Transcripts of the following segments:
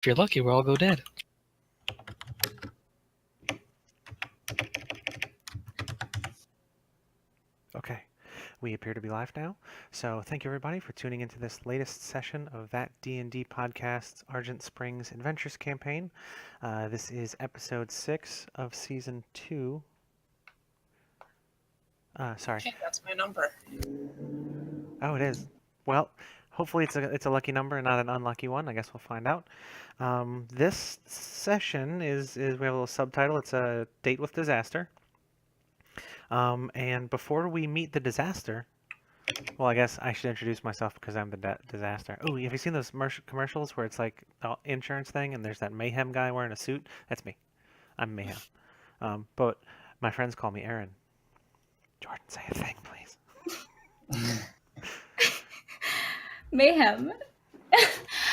If you're lucky, we'll all go dead. Okay, we appear to be live now. So thank you everybody for tuning into this latest session of that D&D podcast's Argent Springs Adventures campaign. This is episode 6 of season 2. Sorry. Hey, that's my number. Oh, it is. Well, hopefully it's a lucky number and not an unlucky one. I guess we'll find out. This session is we have a little subtitle. It's a date with disaster. And before we meet the disaster, well, I guess I should introduce myself because I'm the disaster. Oh, have you seen those commercials where it's like the insurance thing and there's that mayhem guy wearing a suit? That's me. I'm mayhem. But my friends call me Aaron. Jordan, say a thing, please. Mayhem.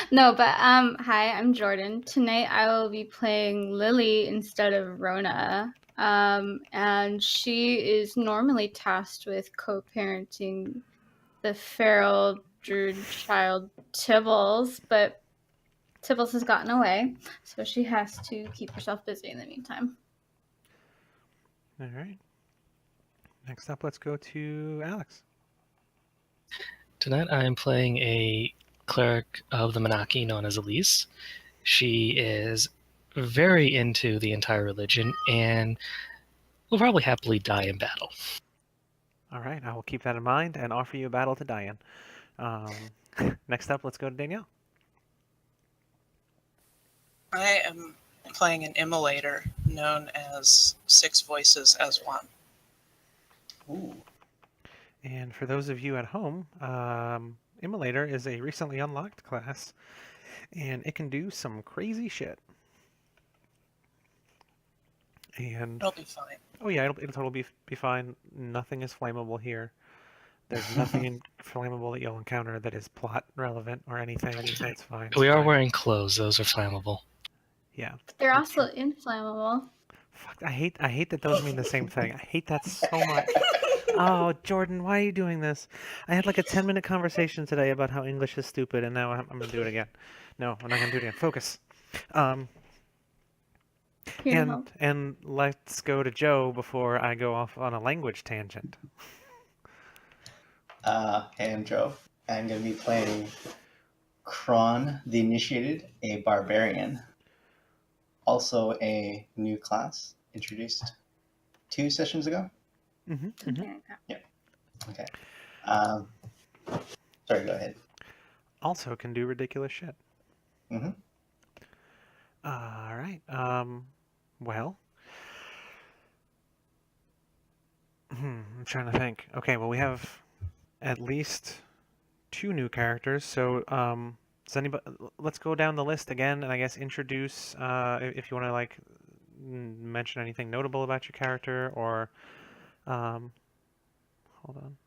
No, but hi, I'm Jordan. Tonight I will be playing Lily instead of Rona. And she is normally tasked with co-parenting the feral druid child Tibbles, but Tibbles has gotten away, so she has to keep herself busy in the meantime. All right. Next up, let's go to Alex. Tonight I am playing a cleric of the Monarchy known as Elise. She is very into the entire religion and will probably happily die in battle. All right, I will keep that in mind and offer you a battle to die in. Next up, let's go to Danielle. I am playing an immolator known as Six Voices as One. Ooh. And for those of you at home, Immolator is a recently unlocked class, and it can do some crazy shit. And It'll be fine. oh yeah, it'll totally be fine. Nothing is flammable here. There's nothing flammable that you'll encounter that is plot relevant or anything. It's fine. We are wearing clothes; those are flammable. Yeah. They're also inflammable. Fuck! I hate that those mean the same thing. I hate that so much. Oh, Jordan, why are you doing this? I had like a 10-minute conversation today about how English is stupid, and now I'm going to do it again. No, I'm not going to do it again. Focus. And let's go to Joe before I go off on a language tangent. Hey, I'm Joe. I'm going to be playing Kron, the Initiated, a barbarian. Also a new class introduced 2 sessions ago. Yeah. Okay. Sorry, go ahead. Also can do ridiculous shit. Mm-hmm. All right. Well. I'm trying to think. Okay, well, we have at least 2 new characters. So, does anybody? Let's go down the list again, and I guess introduce if you want to like mention anything notable about your character, or hold on.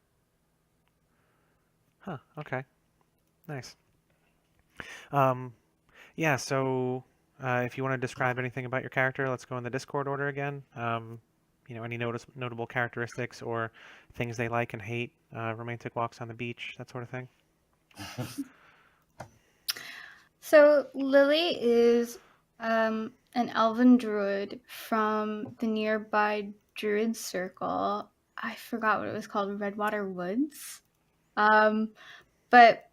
Huh. Okay. Nice. Yeah. So, if you want to describe anything about your character, let's go in the Discord order again. Any notable characteristics or things they like and hate, romantic walks on the beach, that sort of thing. So Lily is an elven druid from the nearby druid circle. I forgot what it was called, Redwater Woods. But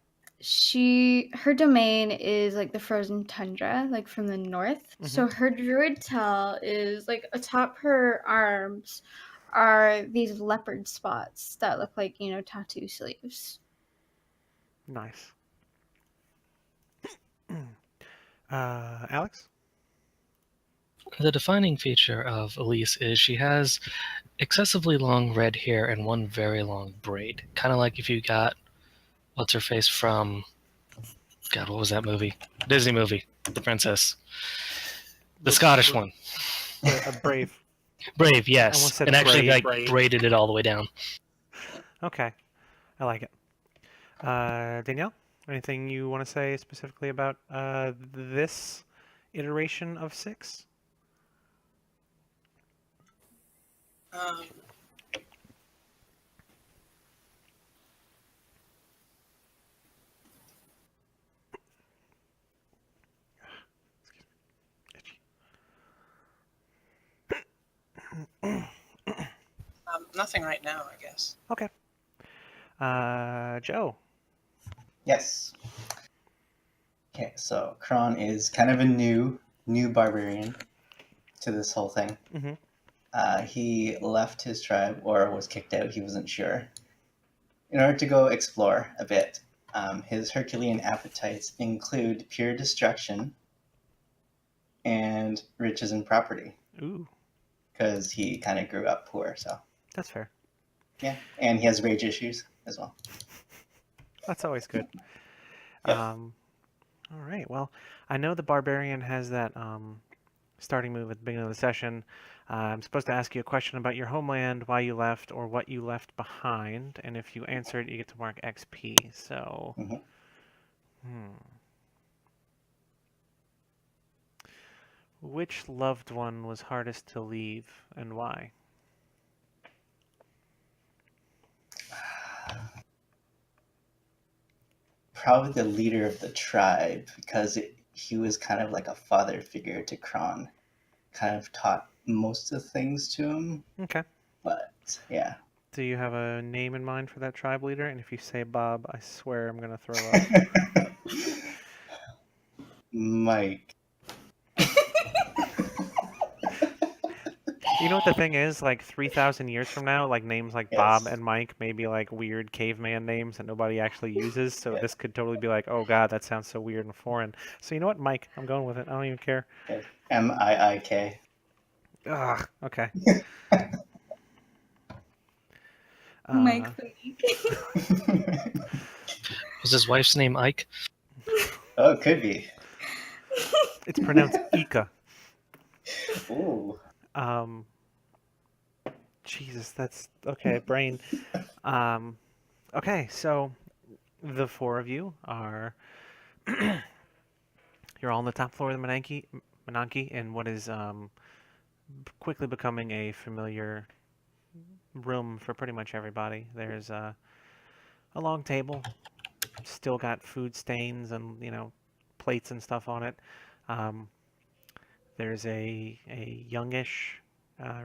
her domain is like the frozen tundra, like from the north. Mm-hmm. So her druid tell is like atop her arms are these leopard spots that look like, tattoo sleeves. Nice. Alex? The defining feature of Elise is she has excessively long red hair and one very long braid. Kind of like if you got, what's her face from, God, what was that movie? Disney movie, The Princess. The Scottish one. Brave. Brave, yes. And actually braided it all the way down. Okay. I like it. Danielle, anything you want to say specifically about this iteration of 6? Nothing right now, I guess. Okay. Joe. Yes. Okay, so Kron is kind of a new barbarian to this whole thing. Mm-hmm. He left his tribe or was kicked out. He wasn't sure. In order to go explore a bit, his Herculean appetites include pure destruction and riches and property. Ooh, Because he kind of grew up poor, so that's fair. yeah. And he has rage issues as well. That's always good. Yep. All right. Well, I know the barbarian has that starting move at the beginning of the session. I'm supposed to ask you a question about your homeland, why you left, or what you left behind. And if you answer it, you get to mark XP. So, Mhm. Which loved one was hardest to leave and why? Probably the leader of the tribe because he was kind of like a father figure to Kron. Kind of taught most of the things to him, Okay. but yeah. Do you have a name in mind for that tribe leader? And if you say Bob, I swear I'm going to throw up. Mike. You know what the thing is? Like 3,000 years from now, like names like Bob Yes. and Mike may be like weird caveman names that nobody actually uses. So Yeah. this could totally be like, oh God, that sounds so weird and foreign. So you know what, Mike? I'm going with it. I don't even care. Yeah. Miik. Ugh. Okay. Mike Uh, the Meek. Was his wife's name Ike? Oh, it could be. it's pronounced Ika. Ooh. Jesus, that's okay. Brain. Okay, so the four of you are you're all on the top floor of the Menanke in what is quickly becoming a familiar room for pretty much everybody. There's a long table, still got food stains and plates and stuff on it. Um, there's a youngish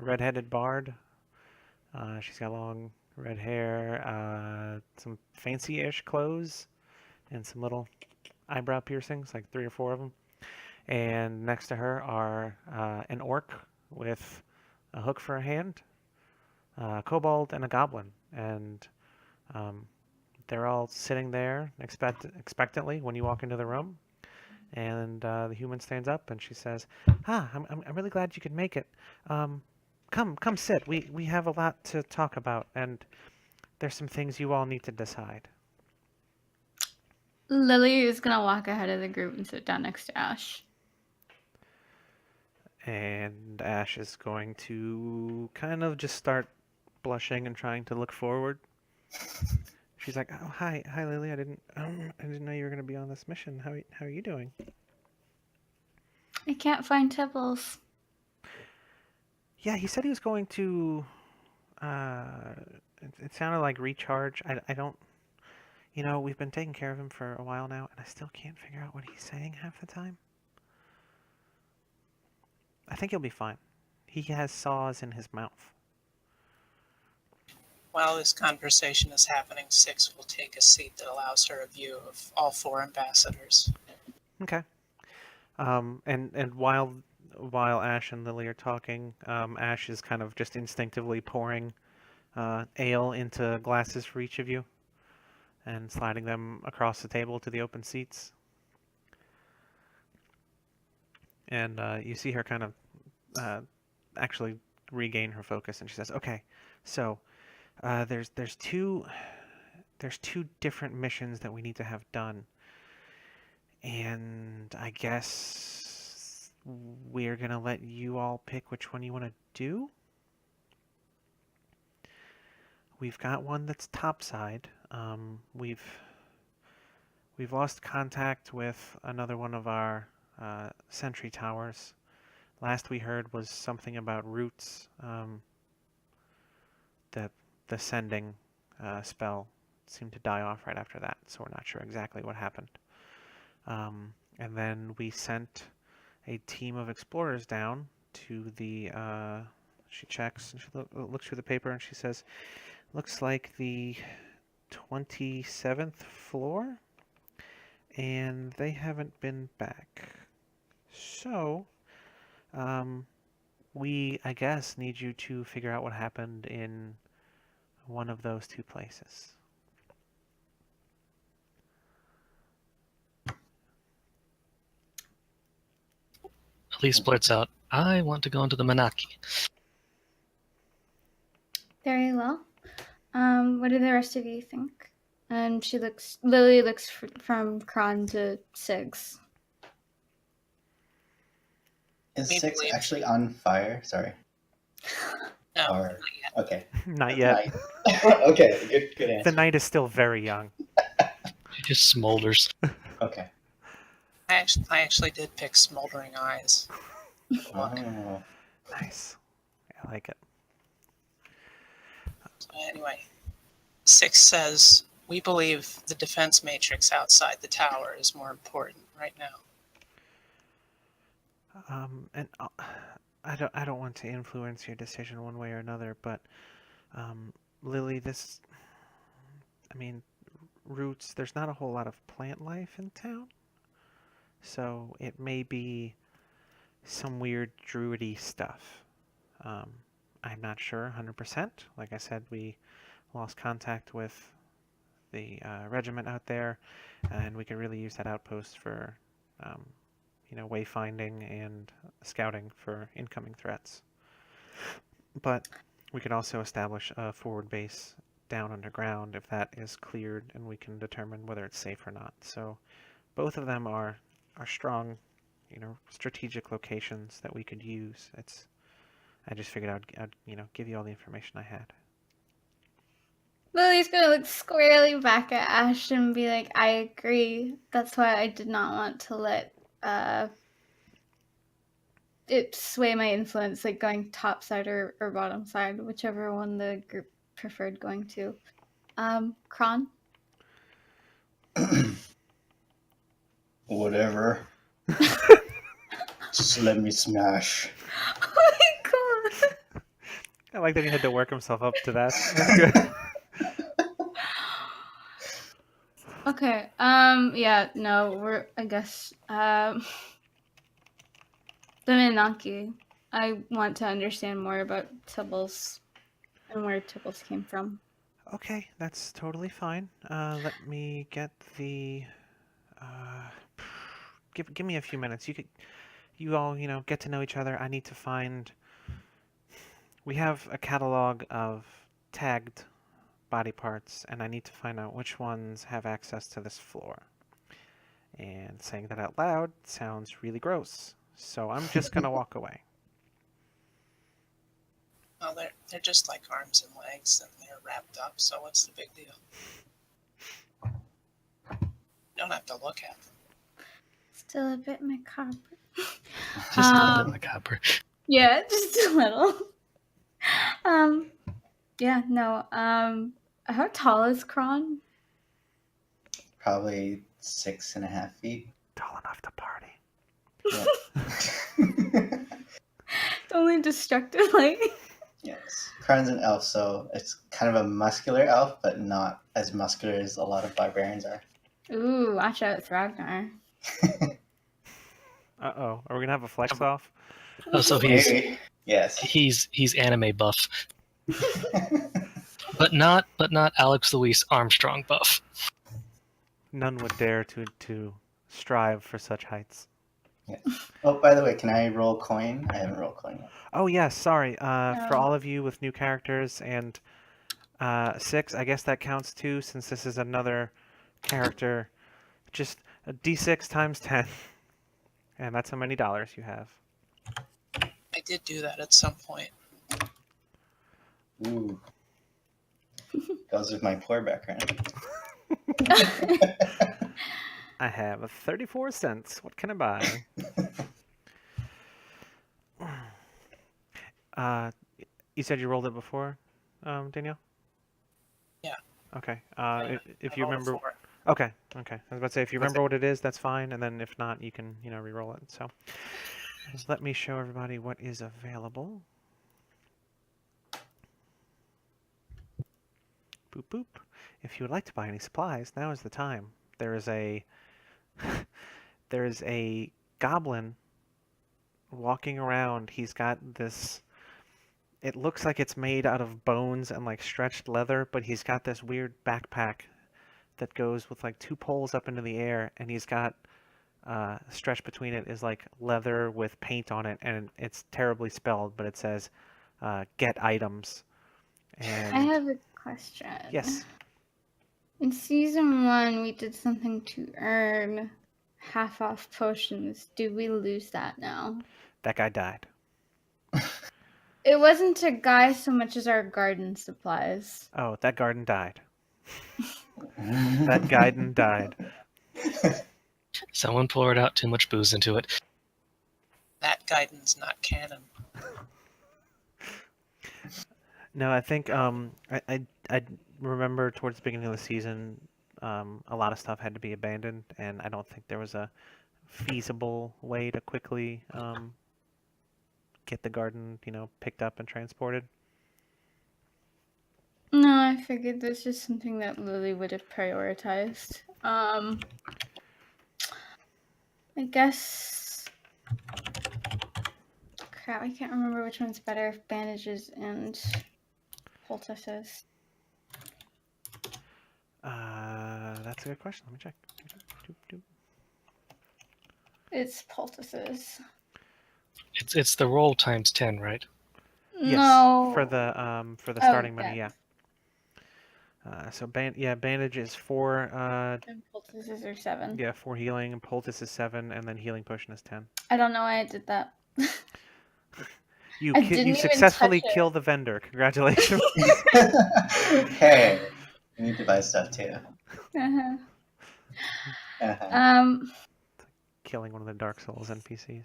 redheaded bard. She's got long red hair, some fancy-ish clothes, and some little eyebrow piercings, like 3 or 4 of them. And next to her are an orc with a hook for a hand, a kobold, and a goblin. And um, they're all sitting there expectantly when you walk into the room. And the human stands up and she says, I'm really glad you could make it. Come sit. We have a lot to talk about, and there's some things you all need to decide. Lily is gonna walk ahead of the group and sit down next to Ash. And Ash is going to kind of just start blushing and trying to look forward. She's like, "Oh, hi, Lily. I didn't know you were going to be on this mission. How are you doing?" I can't find Tibbles. Yeah, he said he was going to. Uh, it sounded like recharge. I don't. We've been taking care of him for a while now, and I still can't figure out what he's saying half the time. I think he'll be fine. He has saws in his mouth. While this conversation is happening, Six will take a seat that allows her a view of all 4 ambassadors. Okay. And while Ash and Lily are talking, Ash is kind of just instinctively pouring ale into glasses for each of you and sliding them across the table to the open seats. And you see her kind of actually regain her focus, and she says, "Okay, so there's two different missions that we need to have done, and I guess we're gonna let you all pick which one you want to do. We've got one that's topside. We've lost contact with another one of our sentry towers. Last we heard was something about roots. The sending spell seemed to die off right after that, so we're not sure exactly what happened. And then we sent a team of explorers down to the She checks and she looks through the paper and she says, "Looks like the 27th floor, and they haven't been back. So, we, I guess, need you to figure out what happened in one of those two places." Elise blurts out, "I want to go into the Manaki." Very well. What do the rest of you think? And Lily looks from Kron to Sigs. Is We 6 believe- actually on fire? Sorry. No, Or not yet. okay. Not yet. Night. Okay, good answer. The night is still very young. She just smolders. Okay. I actually did pick Smoldering Eyes. Look. Oh. Nice. I like it. So anyway, 6 says, we believe the defense matrix outside the tower is more important right now. And I don't want to influence your decision one way or another, but Lily, I mean, roots. There's not a whole lot of plant life in town, so it may be some weird druidy stuff. I'm not sure 100%. Like I said, we lost contact with the regiment out there, and we could really use that outpost for wayfinding and scouting for incoming threats. But we could also establish a forward base down underground if that is cleared, and we can determine whether it's safe or not. So both of them are strong, strategic locations that we could use. I just figured I'd give you all the information I had. Lily's gonna look squarely back at Ash and be like, I agree. That's why I did not want to let it sway my influence, like going top side or bottom side, whichever one the group preferred going to. Kron? Whatever. Just let me smash. Oh my god! I like that he had to work himself up to that. That's good. Okay, yeah, no, I guess, the Minaki. I want to understand more about Tibbles and where Tibbles came from. Okay, that's totally fine. Let me get the. Give me a few minutes. You all, get to know each other. I need to find. We have a catalog of tagged body parts, and I need to find out which ones have access to this floor. And saying that out loud sounds really gross, so I'm just gonna walk away. Well, they're just like arms and legs, and they're wrapped up. So what's the big deal? You don't have to look at them. Still a bit macabre. Just a bit macabre. Yeah, just a little. Yeah, no, how tall is Kron? Probably 6.5 feet. Tall enough to party. Yeah. Only destructively. Yes. Kron's an elf, so it's kind of a muscular elf, but not as muscular as a lot of barbarians are. Ooh, watch out, it's Ragnar. Uh-oh. Are we gonna have a flex off? Oh, so Maybe. Yes. he's anime buff, but not Alex Louise Armstrong buff. None would dare to strive for such heights. Yeah. Oh, by the way, can I roll coin? I haven't rolled coin yet. Oh yes, sorry. For No. all of you with new characters and 6, I guess that counts too, since this is another character. Just a d6 times 10, and that's how many dollars you have. I did do that at some point. Ooh. Goes with my poor background. I have 34 cents. What can I buy? You said you rolled it before, Danielle? Yeah. Okay. Yeah, if I you rolled a remember. 4. Okay. Okay. I was about to say, if you Was remember what it is, that's fine, and then if not, you can, re-roll it. So, let me show everybody what is available. Boop boop. If you would like to buy any supplies, now is the time. There is a there is a goblin walking around. He's got this. It looks like it's made out of bones and like stretched leather, but he's got this weird backpack that goes with like two poles up into the air, and he's got stretched between it is like leather with paint on it, and it's terribly spelled, but it says "get items." I And have a question. yes, In season 1, we did something to earn half off potions. Do we lose that now? that guy died. It wasn't a guy so much as our garden supplies. Oh, that garden died. That garden died. Someone poured out too much booze into it. That guidance not canon. No, I think I remember towards the beginning of the season, a lot of stuff had to be abandoned, and I don't think there was a feasible way to quickly get the garden, picked up and transported. No, I figured this is something that Lily would have prioritized. I guess. Crap, I can't remember which one's better, if bandages and poultices. That's a good question. Let me check. Doop, doop. It's poultices. It's the roll times 10, right? Yes, No. for the Oh, starting money, yeah. So bandage is 4. And poultices are 7. Yeah, 4 healing, and poultice is 7, and then healing potion is 10. I don't know why I did that. You I didn't you even successfully touch it. killed the vendor. Congratulations. Hey, you need to buy stuff too. Uh-huh. Uh-huh. Killing one of the Dark Souls NPCs.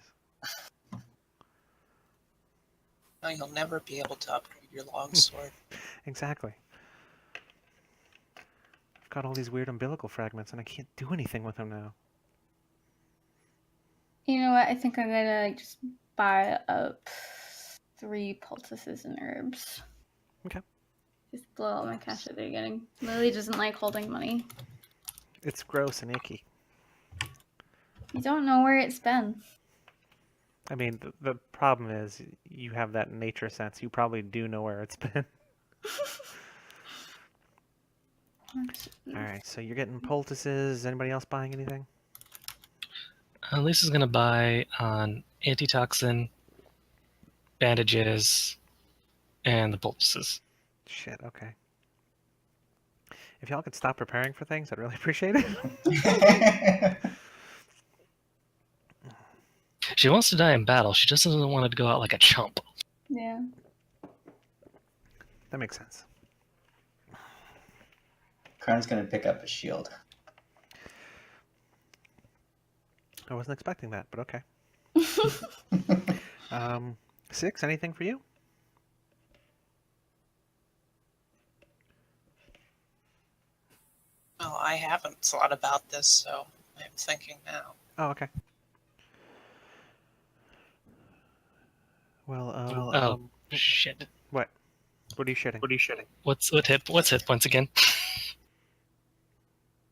Now you'll never be able to upgrade your longsword. Exactly. I've got all these weird umbilical fragments, and I can't do anything with them now. You know what? I think I'm gonna just buy up 3 poultices and herbs. Okay. Just blow all my cash at the beginning. Lily doesn't like holding money. It's gross and icky. You don't know where it's been. I mean, the problem is you have that nature sense. You probably do know where it's been. All right, so you're getting poultices. Anybody else buying anything? Lisa's gonna buy on antitoxin, bandages, and the poultices. Shit, okay. If y'all could stop preparing for things, I'd really appreciate it. She wants to die in battle. She just doesn't want to go out like a chump. Yeah. That makes sense. Karn's gonna pick up a shield. I wasn't expecting that, but okay. 6, anything for you? Well, I haven't thought about this, so I'm thinking now. Oh, okay. Well, Oh, shit. what? What are you shitting? What's hit points again?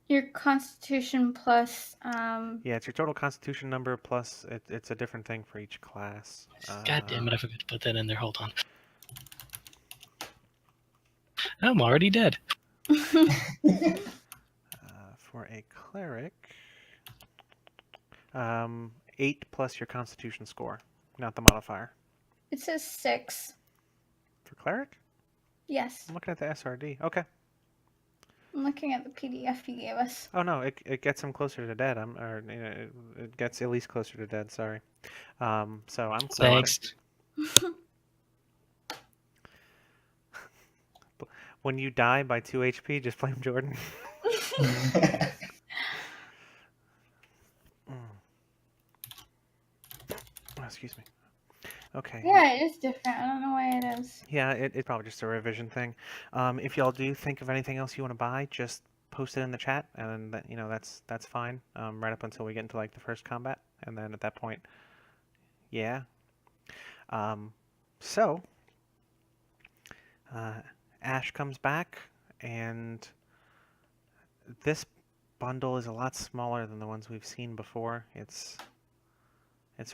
Your constitution plus Yeah, it's your total constitution number plus it's a different thing for each class. God damn it, I forgot to put that in there. Hold on. I'm already dead. For a cleric, 8 plus your constitution score, not the modifier. it says 6. For cleric? Yes. I'm looking at the SRD. Okay. I'm looking at the PDF you gave us. Oh no, it gets him closer to dead. It gets at least closer to dead. Sorry. So I'm Thanks. When you die by 2 HP, just blame Jordan. Oh, excuse me. Okay. Yeah, it is different. I don't know why it is. Yeah, it's probably just a revision thing. If y'all do think of anything else you want to buy, just post it in the chat, and that's fine. Right up until we get into like the first combat, and then at that point, yeah. So Ash comes back and this bundle is a lot smaller than the ones we've seen before. It's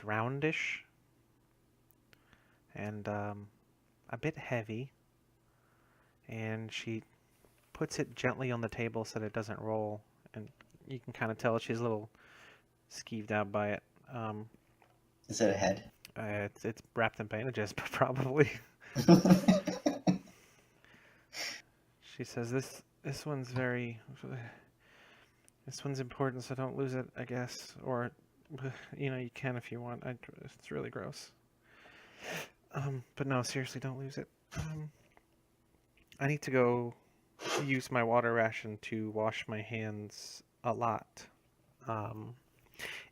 roundish and a bit heavy, and she puts it gently on the table so that it doesn't roll, and you can kind of tell she's a little skeeved out by it. Is it a head? It's wrapped in bandages, probably. She says, This one's this one's important, so don't lose it, I guess. Or, you can if you want. It's really gross. But no, seriously, don't lose it. I need to go use my water ration to wash my hands a lot.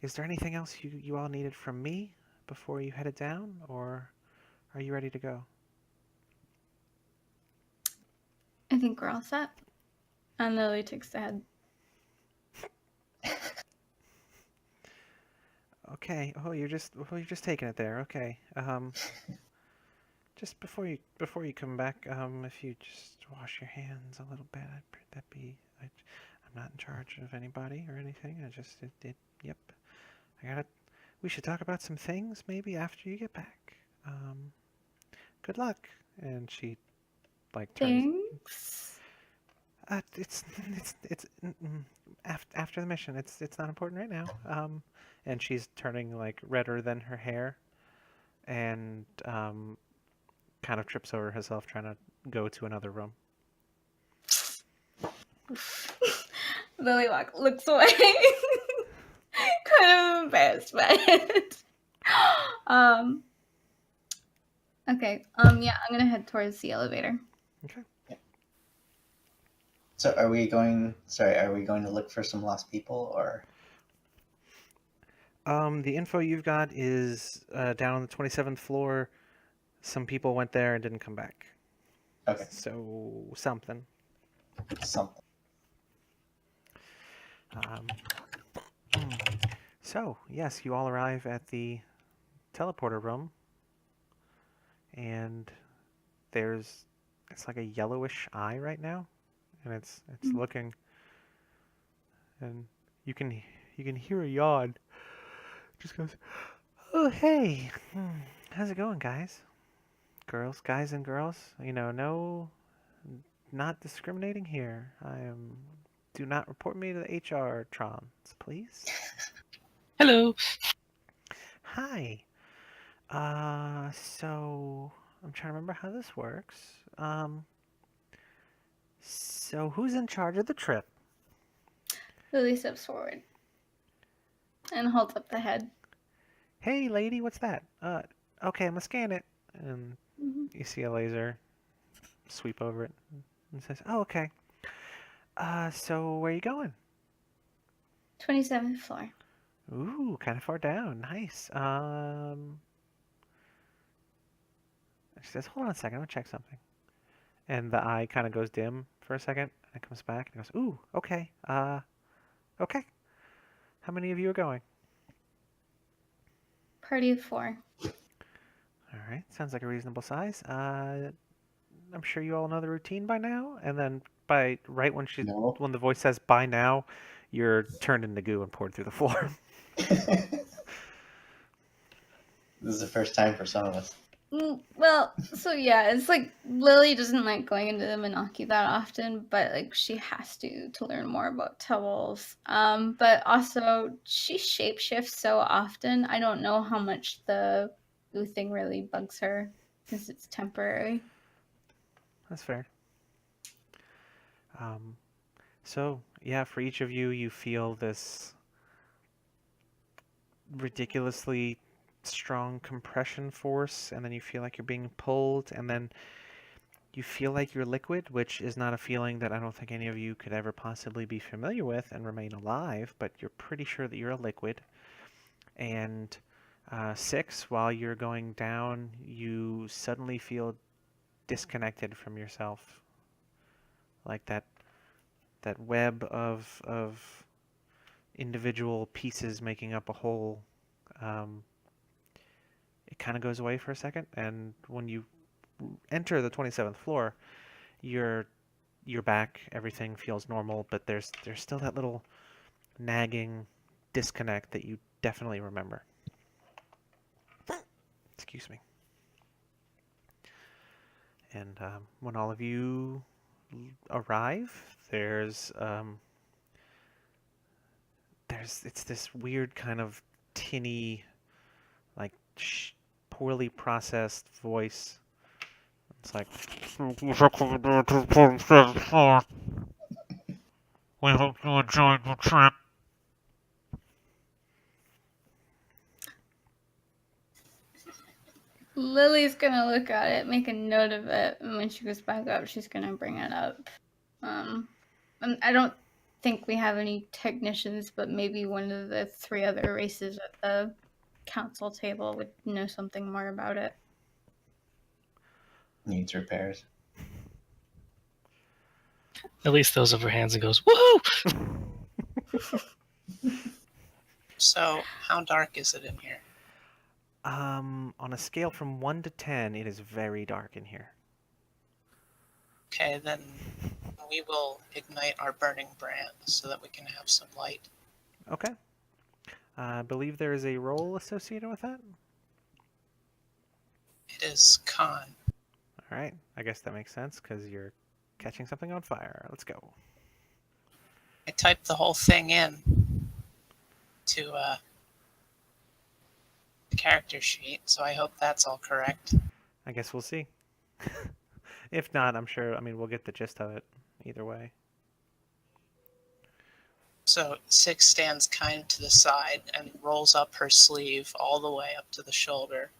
Is there anything else you all needed from me before you headed down, or are you ready to go? I think we're all set. And Lily takes the head. Okay. Oh, you're just taking it there. Okay. Just before you come back, if you just wash your hands a little bit, I'm not in charge of anybody or anything. Yep. We should talk about some things maybe after you get back. Good luck. And she turns. Thanks. After the mission. It's not important right now. And she's turning redder than her hair, and kind of trips over herself trying to go to another room. Lily looks away. Kind of embarrassed by it. Okay. Yeah, I'm gonna head towards the elevator. Okay. So are we going to look for some lost people, or? The info you've got is down on the 27th floor. Some people went there and didn't come back. Okay. So something. Something. So yes, you all arrive at the teleporter room, and it's like a yellowish eye right now, and it's looking, and you can hear a yawn. Just goes, oh hey, how's it going, guys and girls? No, not discriminating here. Do not report me to the HR trons, please. Hello. Hi. So I'm trying to remember how this works. So who's in charge of the trip? Lily steps forward and holds up the head. Hey, lady, what's that? Okay, I'm gonna scan it. And you see a laser sweep over it and says, oh, okay. So where are you going? 27th floor. Ooh, kind of far down. Nice. She says, hold on a second, I'm gonna check something. And the eye kind of goes dim for a second, and it comes back and goes, ooh, okay. Okay. How many of you are going? Party of 4. All right, sounds like a reasonable size. I'm sure you all know the routine by now. And then No. when the voice says by now, you're turned into goo and poured through the floor. This is the first time for some of us. Well, so yeah, it's like Lily doesn't like going into the Menaki that often, but she has to learn more about towels. But also she shapeshifts so often. I don't know how much the goo thing really bugs her because it's temporary. That's fair. So yeah, for each of you, you feel this ridiculously strong compression force, and then you feel like you're being pulled, and then you feel like you're liquid, which is not a feeling that I don't think any of you could ever possibly be familiar with and remain alive, but you're pretty sure that you're a liquid. And 6, while you're going down, you suddenly feel disconnected from yourself. Like that web of individual pieces making up a whole, it kind of goes away for a second, and when you enter the 27th floor, you're you're back. Everything feels normal, but there's still that little nagging disconnect that you definitely remember. Excuse me. And when all of you arrive, it's this weird kind of tinny, like poorly processed voice. It's like, we hope you enjoyed the trip. Lily's gonna look at it, make a note of it, and when she goes back up, she's gonna bring it up. And I don't think we have any technicians, but maybe one of the 3 other races at the council table would know something more about it. Needs repairs. At least throws up her hands and goes, woohoo! So, how dark is it in here? On a scale from 1 to 10, it is very dark in here. Okay, then we will ignite our burning brand so that we can have some light. Okay. I believe there is a roll associated with that. It is con. All right. I guess that makes sense because you're catching something on fire. Let's go. I typed the whole thing in to the character sheet, so I hope that's all correct. I guess we'll see. If not, I'm sure, we'll get the gist of it either way. So 6 stands kind of to the side and rolls up her sleeve all the way up to the shoulder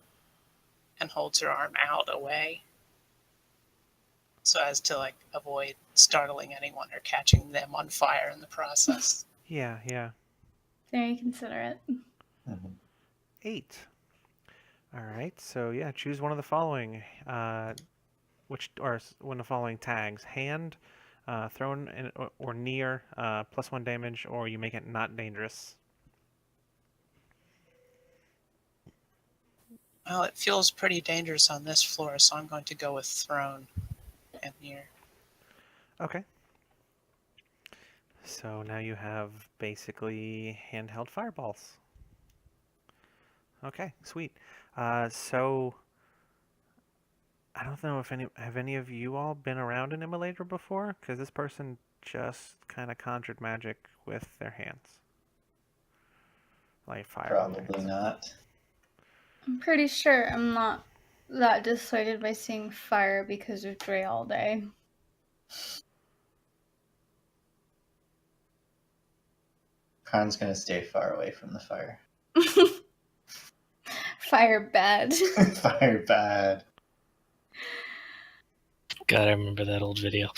and holds her arm out away so as to avoid startling anyone or catching them on fire in the process. Yeah. Very considerate. Mm-hmm. 8. All right. So yeah, choose one of the following. One of the following tags: hand, thrown in, or near, +1 damage, or you make it not dangerous. Well, it feels pretty dangerous on this floor, so I'm going to go with thrown and near. Okay. So now you have basically handheld fireballs. Okay, sweet. So I don't know if have any of you all been around an immolator before? Because this person just kind of conjured magic with their hands, like fire. Probably not. I'm pretty sure I'm not that dissuaded by seeing fire because of Dre all day. Khan's gonna stay far away from the fire. Fire bad. Fire bad. God, I remember that old video.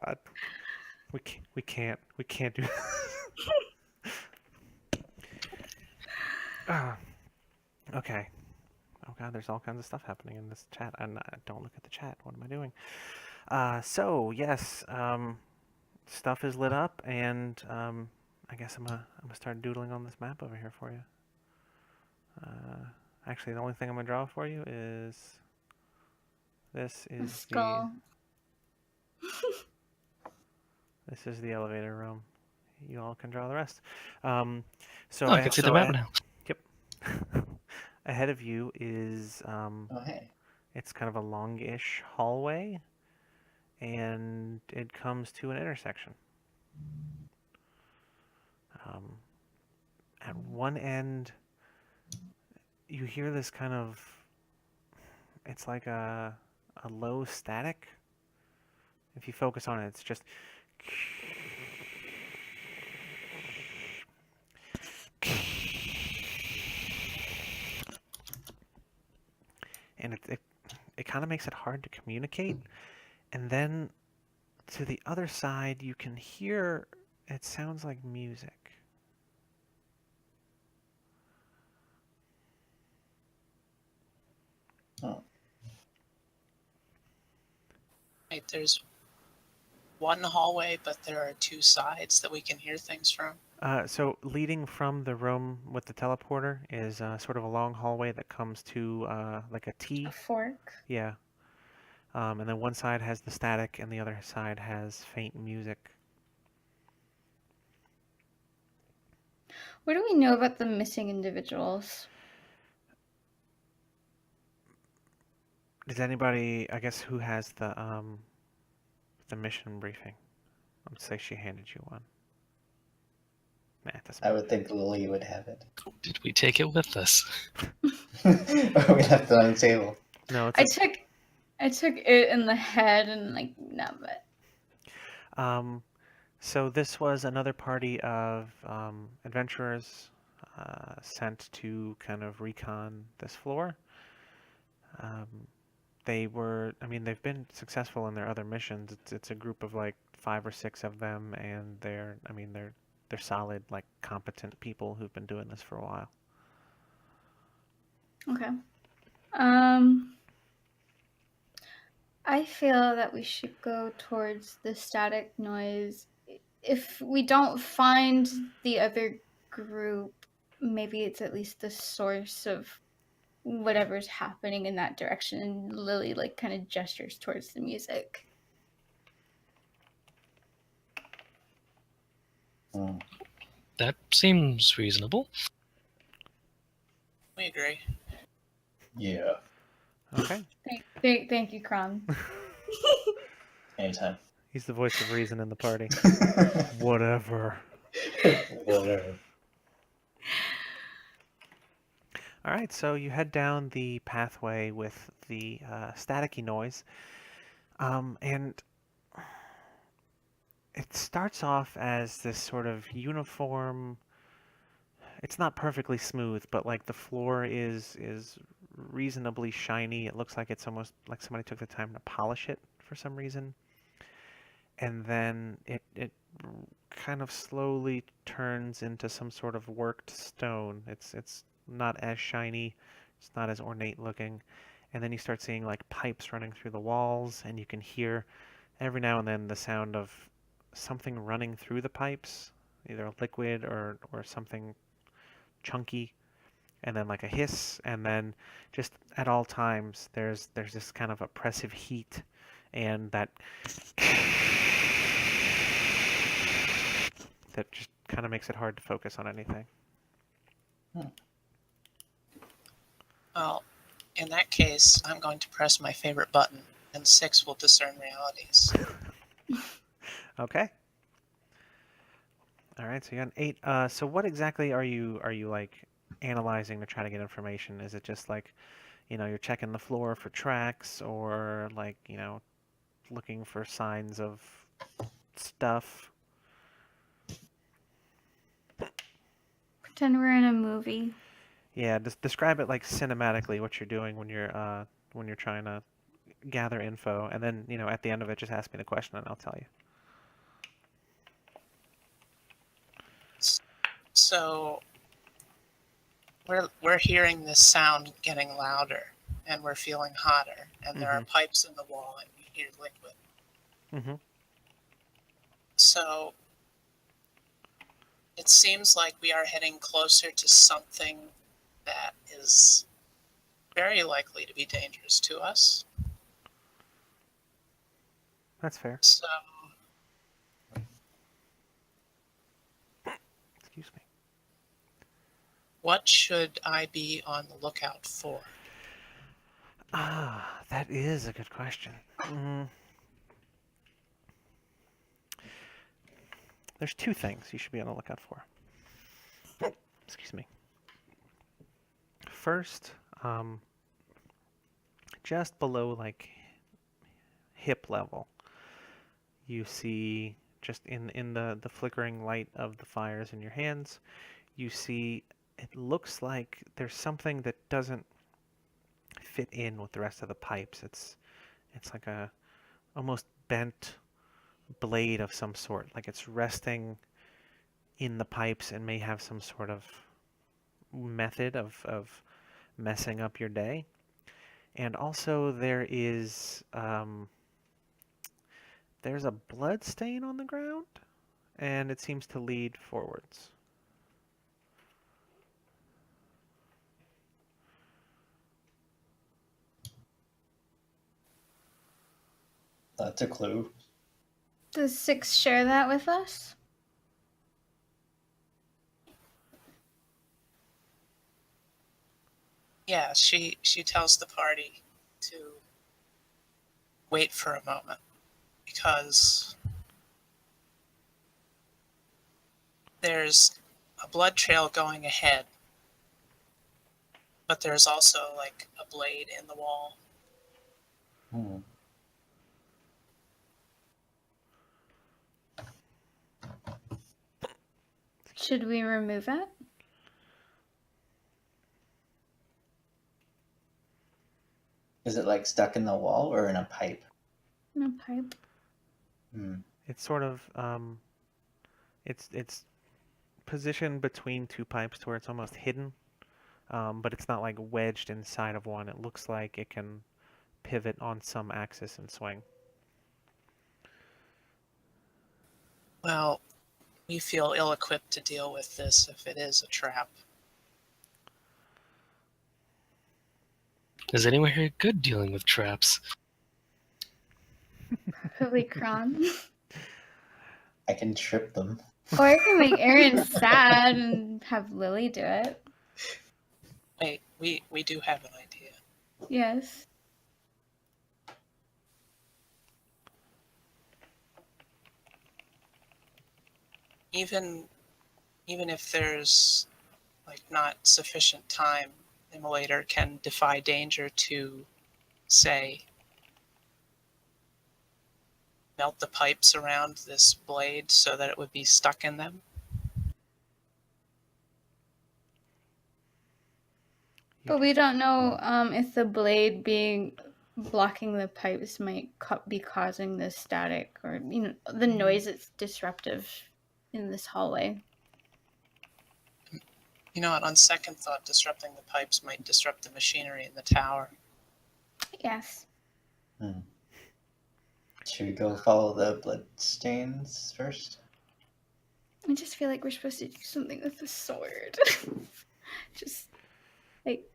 God, we can't do that. Okay. Oh God, there's all kinds of stuff happening in this chat. And don't look at the chat. What am I doing? So yes, stuff is lit up, and I guess I'm gonna start doodling on this map over here for you. Actually, the only thing I'm gonna draw for you is this is A skull. This is the elevator room. You all can draw the rest. So I can see the map now. Yep. Ahead of you is Oh, hey. it's kind of a longish hallway, and it comes to an intersection. At one end, you hear this kind of, it's like a low static. If you focus on it, it's just and it kind of makes it hard to communicate. And then to the other side, you can hear, it sounds like music. Oh. Right, there's one hallway, but there are 2 sides that we can hear things from. So leading from the room with the teleporter is sort of a long hallway that comes to like a T. A fork. Yeah. And then one side has the static, and the other side has faint music. What do we know about the missing individuals? Does anybody, I guess, who has the mission briefing? Let's say she handed you one. Nah, it doesn't I matter. would think Lily would have it. Did we take it with us? Or we left it on the table. No, I took it in the head and like numb it. So this was another party of adventurers sent to kind of recon this floor. They've been successful in their other missions. It's a group of like 5 or 6 of them, and they're solid, like competent people who've been doing this for a while. Okay. I feel that we should go towards the static noise. If we don't find the other group, maybe it's at least the source of whatever's happening in that direction. And Lily like kind of gestures towards the music. Hmm. That seems reasonable. We agree. Yeah. Okay. Thank you, Kron. Anytime. He's the voice of reason in the party. Whatever. Whatever. All right, so you head down the pathway with the staticky noise, and it starts off as this sort of uniform. It's not perfectly smooth, but like the floor is reasonably shiny. It looks like it's almost like somebody took the time to polish it for some reason. And then it kind of slowly turns into some sort of worked stone. It's not as shiny, it's not as ornate looking. And then you start seeing like pipes running through the walls, and you can hear every now and then the sound of something running through the pipes, either a liquid or something chunky, and then like a hiss, and then just at all times there's this kind of oppressive heat, and that just kind of makes it hard to focus on anything. Well, in that case, I'm going to press my favorite button, and 6 will discern realities. Okay. All right, so you got an 8. So what exactly are you like analyzing to try to get information? Is it just like, you're checking the floor for tracks, or like, looking for signs of stuff? Pretend we're in a movie. Yeah, just describe it like cinematically what you're doing when you're trying to gather info, and then, at the end of it just ask me the question and I'll tell you. So we're hearing this sound getting louder, and we're feeling hotter, and there are pipes in the wall, and we hear liquid. Mhm. So it seems like we are heading closer to something that is very likely to be dangerous to us. That's fair. So Excuse me. what should I be on the lookout for? That is a good question. There's 2 things you should be on the lookout for. Excuse me. First, just below like hip level, you see, just in the flickering light of the fires in your hands, you see it looks like there's something that doesn't fit in with the rest of the pipes. It's like a almost bent blade of some sort, like it's resting in the pipes and may have some sort of method of messing up your day. And also there's a blood stain on the ground, and it seems to lead forwards. That's a clue. Does 6 share that with us? Yeah, she tells the party to wait for a moment because there's a blood trail going ahead, but there's also like a blade in the wall. Hmm. Should we remove it? Is it like stuck in the wall or in a pipe? No pipe. Hmm. It's sort of it's positioned between two pipes to where it's almost hidden, but it's not like wedged inside of one. It looks like it can pivot on some axis and swing. Well, we feel ill-equipped to deal with this if it is a trap. Is anyone here good dealing with traps? Probably Kron. I can trip them. Or I can make Aaron sad and have Lily do it. Wait, we do have an idea. Yes. Even if there's like not sufficient time, Immolator can defy danger to, say, melt the pipes around this blade so that it would be stuck in them. But we don't know if the blade being blocking the pipes might be causing the static or the noise that's disruptive in this hallway. You know what, on second thought, disrupting the pipes might disrupt the machinery in the tower. Yes. Hmm. Should we go follow the blood stains first? I just feel like we're supposed to do something with the sword. Just like,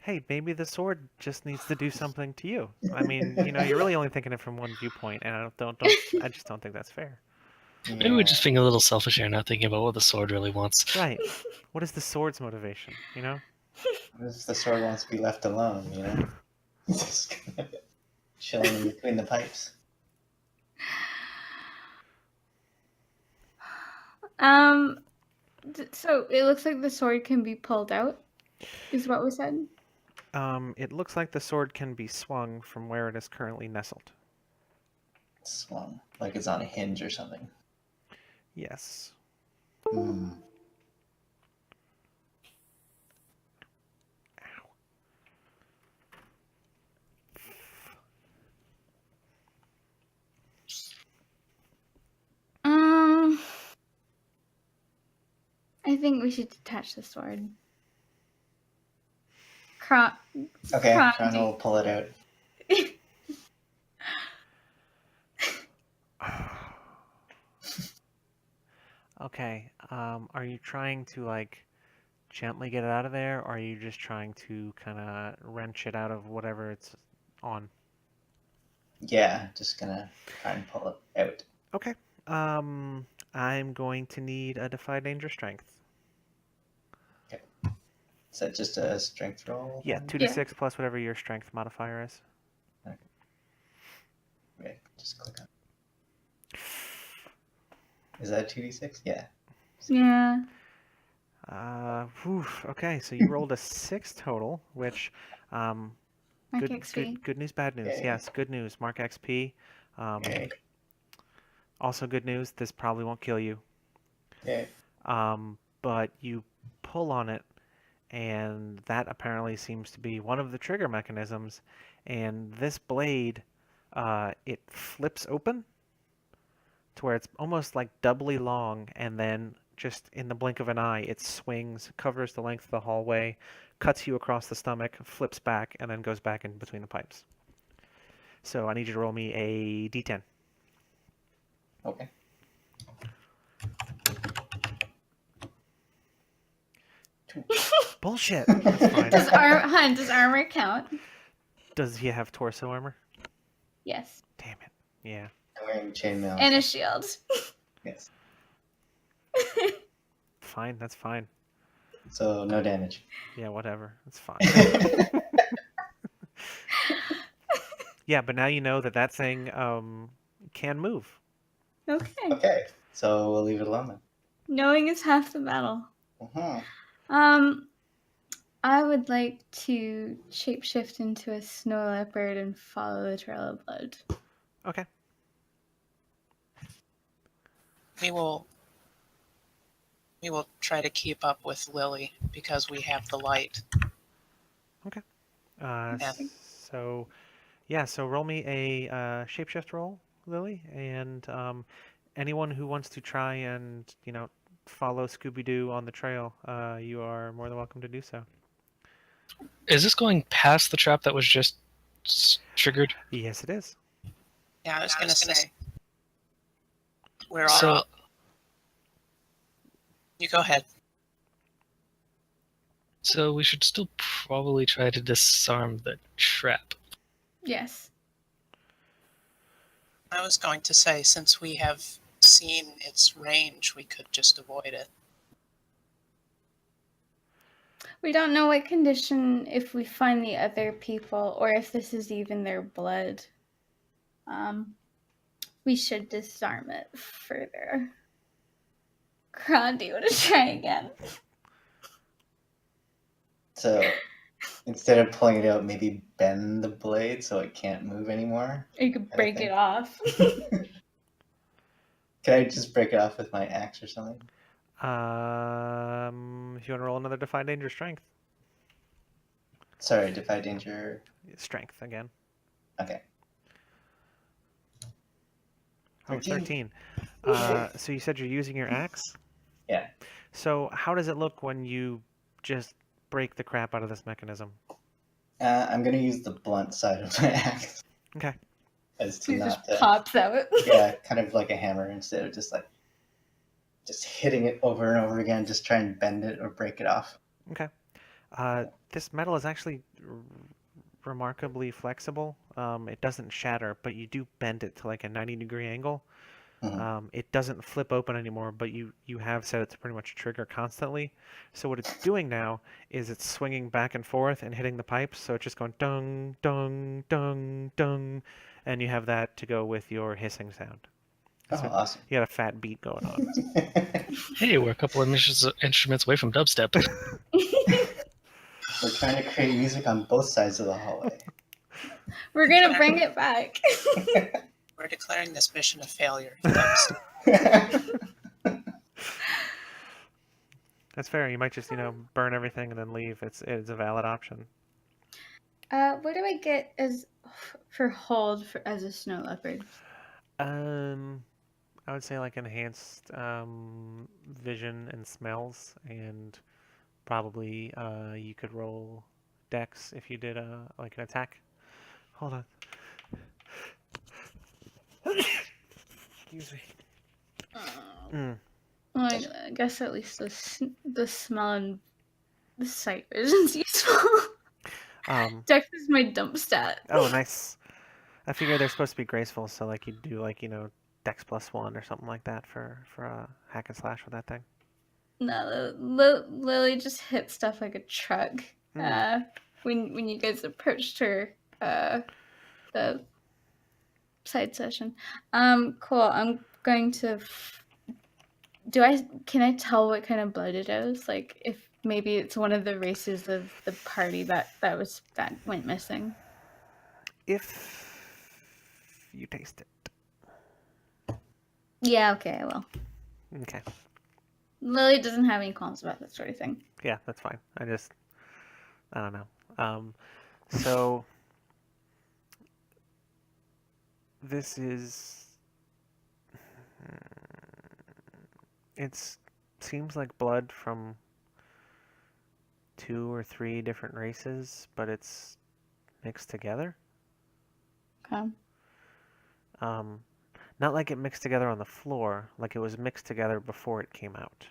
Hey, maybe the sword just needs to do something to you. I mean, you're really only thinking it from one viewpoint, and I just don't think that's fair. Maybe we're just being a little selfish here, not thinking about what the sword really wants. Right. What is the sword's motivation, What if the sword wants to be left alone, Just kind of chilling in between the pipes. So it looks like the sword can be pulled out, is what we said. It looks like the sword can be swung from where it is currently nestled. Swung. Like it's on a hinge or something. Yes. Hmm. I think we should detach the sword. Okay, Kron will pull it out. Okay. Are you trying to like gently get it out of there, or are you just trying to kind of wrench it out of whatever it's on? Yeah, just gonna try and pull it out. Okay. I'm going to need a Defy Danger Strength. Okay. Is that just a strength roll? Yeah, then? 2d6 plus whatever your strength modifier is. Okay, just click on. Is that 2d6? Yeah. Yeah. Okay, so you rolled a 6 total, which Mark XP. good news, bad news. Okay. Yes, good news. Mark XP. Okay. Also good news, this probably won't kill you. Okay. But you pull on it, and that apparently seems to be one of the trigger mechanisms. And this blade, it flips open to where it's almost like doubly long, and then just in the blink of an eye, it swings, covers the length of the hallway, cuts you across the stomach, flips back, and then goes back in between the pipes. So I need you to roll me a d10. Okay. Bullshit. That's fine. Does armor count? Does he have torso armor? Yes. Damn it. Yeah. I'm wearing chainmail. And a shield. Yes. Fine. That's fine. So no damage. Yeah, whatever. It's fine. Yeah, but now you know that that thing can move. Okay. Okay, so we'll leave it alone then. Knowing is half the battle. Uh-huh. I would like to shapeshift into a snow leopard and follow the trail of blood. Okay. We will try to keep up with Lily because we have the light. Okay. And So yeah, so roll me a shapeshift roll, Lily, and anyone who wants to try and follow Scooby Doo on the trail, you are more than welcome to do so. Is this going past the trap that was just triggered? Yes, it is. yeah, I was gonna say we're So- all. You go ahead. So we should still probably try to disarm the trap. Yes. I was going to say, since we have seen its range, we could just avoid it. We don't know what condition if we find the other people or if this is even their blood. We should disarm it further. Kron, do you want to try again? So instead of pulling it out, maybe bend the blade so it can't move anymore. Or you could break it off. Can I just break it off with my axe or something? If you want to roll another Defy Danger Strength. Sorry, defy danger. Strength again. Okay. Oh, 13. 13. So you said you're using your axe? Yeah. So how does it look when you just break the crap out of this mechanism? I'm gonna use the blunt side of my axe Okay. as to He just not. pops out. Yeah, kind of like a hammer instead of just hitting it over and over again. Just try and bend it or break it off. Okay. This metal is actually remarkably flexible. It doesn't shatter, but you do bend it to like a 90-degree angle. Mhm. It doesn't flip open anymore, but you have set it to pretty much trigger constantly. So what it's doing now is it's swinging back and forth and hitting the pipes. So it's just going dung, dung, dung, dung, and you have that to go with your hissing sound. Oh, awesome. You got a fat beat going on. Hey, we're a couple of instruments away from dubstep. We're trying to create music on both sides of the hallway. We're gonna bring it back. We're declaring this mission a failure. That's fair. You might just burn everything and then leave. It's a valid option. What do I get for hold as a snow leopard? I would say like enhanced vision and smells, and probably you could roll dex if you did like an attack. Hold on. Excuse me. Well, I guess at least the smell and the sight vision's useful. Dex is my dump stat. Oh, nice. I figure they're supposed to be graceful, so like you'd do like dex +1 or something like that for a hack and slash with that thing. No, Lily just hit stuff like a truck. When you guys approached her, the side session. Cool. I'm going to. Can I tell what kind of blood it is? Like if maybe it's one of the races of the party that went missing. If you taste it. Yeah. Okay. I will. Okay. Lily doesn't have any qualms about that sort of thing. Yeah, that's fine. I don't know. So this is it seems like blood from 2 or 3 different races, but it's mixed together. Okay. Not like it mixed together on the floor, like it was mixed together before it came out.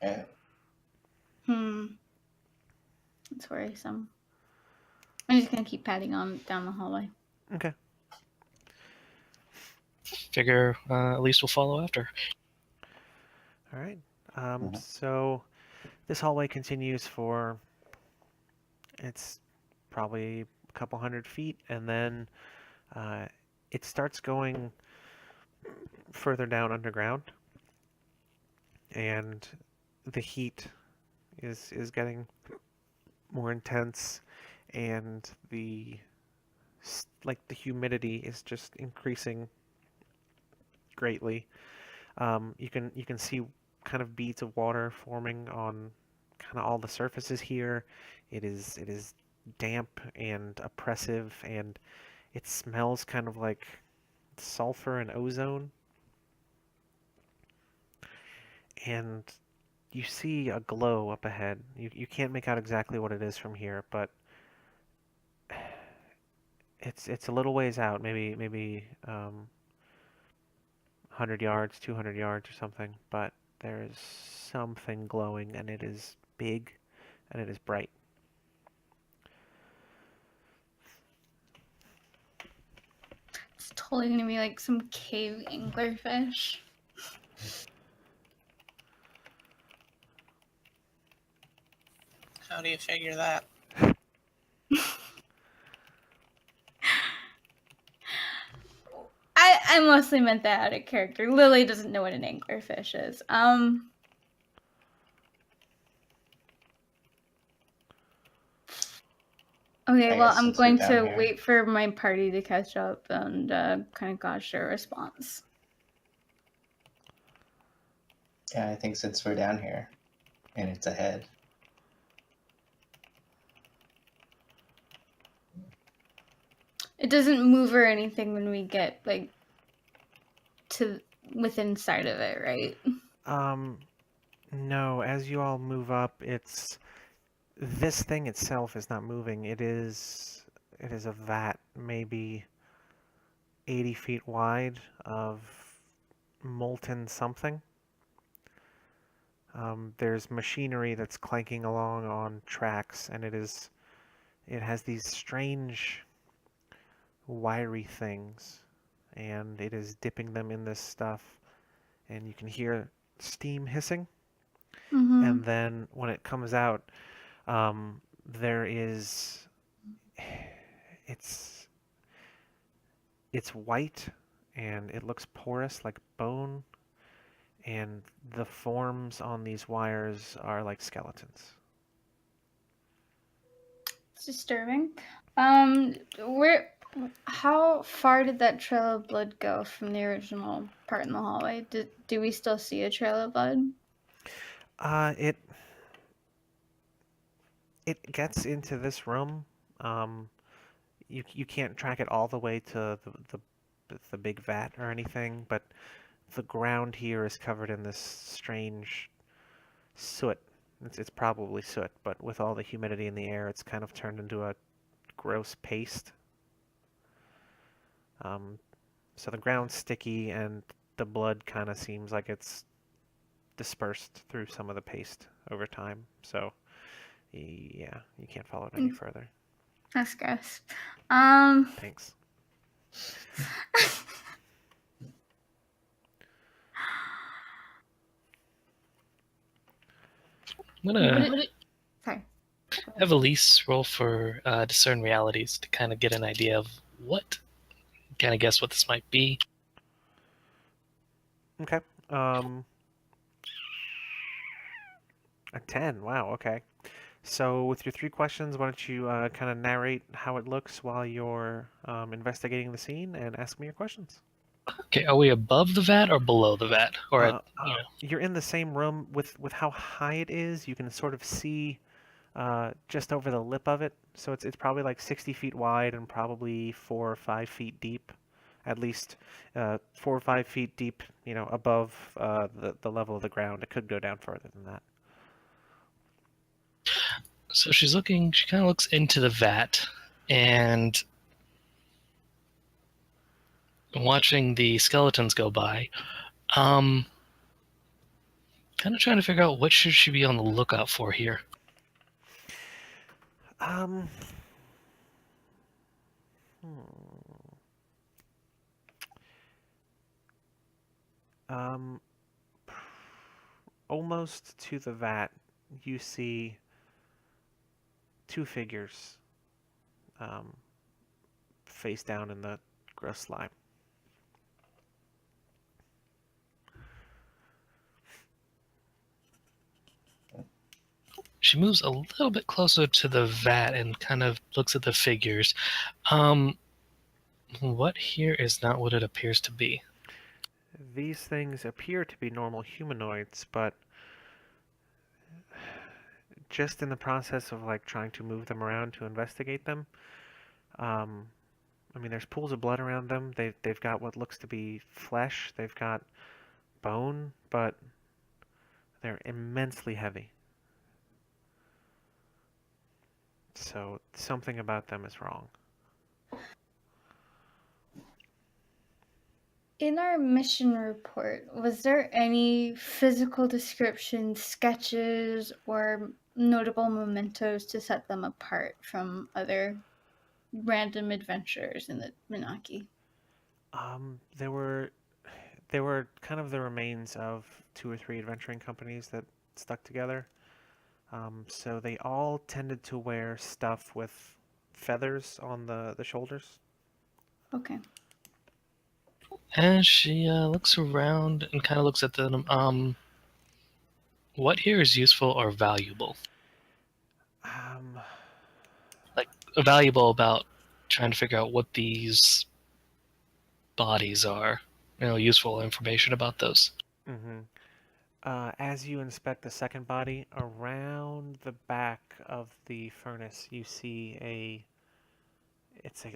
Yeah. That's worrisome. I'm just gonna keep padding on down the hallway. Okay. figure Elise will follow after. All right. Mhm. So this hallway continues for it's probably a couple 100 feet, and then it starts going further down underground, and the heat is getting more intense, and the humidity is just increasing greatly. You can see kind of beads of water forming on kind of all the surfaces here. It is damp and oppressive, and it smells kind of like sulfur and ozone. And you see a glow up ahead. You can't make out exactly what it is from here, but it's a little ways out, maybe 100 yards, 200 yards or something, but there is something glowing, and it is big and it is bright. It's totally gonna be like some cave anglerfish. How do you figure that? I mostly meant that out of character. Lily doesn't know what an anglerfish is. Okay, I well, guess I'm since we're going down to here. wait for my party to catch up and kind of gauge their response. Yeah, I think since we're down here and it's ahead. It doesn't move or anything when we get like to within sight of it, right? No, as you all move up, this thing itself is not moving. It is a vat, maybe 80 feet wide of molten something. There's machinery that's clanking along on tracks, and it has these strange wiry things, and it is dipping them in this stuff, and you can hear steam hissing. Mm-hmm. And then when it comes out, there is it's it's white, and it looks porous like bone, and the forms on these wires are like skeletons. It's disturbing. Where? How far did that trail of blood go from the original part in the hallway? Do we still see a trail of blood? It gets into this room. Um, you can't track it all the way to the big vat or anything, but the ground here is covered in this strange soot. It's probably soot, but with all the humidity in the air, it's kind of turned into a gross paste. Um, so the ground's sticky, and the blood kind of seems like it's dispersed through some of the paste over time. So yeah, you can't follow it any further. That's gross. Thanks. I'm gonna Sorry. have Elise roll for discern realities to kind of get an idea of kind of guess what this might be. Okay. A 10. Wow. Okay. So with your 3 questions, why don't you kind of narrate how it looks while you're investigating the scene and ask me your questions. Okay, are we above the vat or below the vat, or Uh, you're in the same room with how high it is. You can sort of see just over the lip of it. So it's probably like 60 feet wide and probably 4 or 5 feet deep, at least 4 or 5 feet deep. Above the level of the ground. It could go down further than that. So she kind of looks into the vat and watching the skeletons go by. Kind of trying to figure out what should she be on the lookout for here. Um. Um, almost to the vat, you see two figures um, face down in the gross slime. She moves a little bit closer to the vat and kind of looks at the figures. What here is not what it appears to be. These things appear to be normal humanoids, but just in the process of like trying to move them around to investigate them, um, I mean, there's pools of blood around them. They've got what looks to be flesh. They've got bone, but they're immensely heavy. So something about them is wrong. In our mission report, was there any physical description, sketches, or notable mementos to set them apart from other random adventurers in the Minaki? They were kind of the remains of two or three adventuring companies that stuck together. So they all tended to wear stuff with feathers on the shoulders. Okay. And she looks around and kind of looks at them. What here is useful or valuable? Um, Like, valuable about trying to figure out what these bodies are. Useful information about those. mm-hmm. As you inspect the second body, around the back of the furnace, you see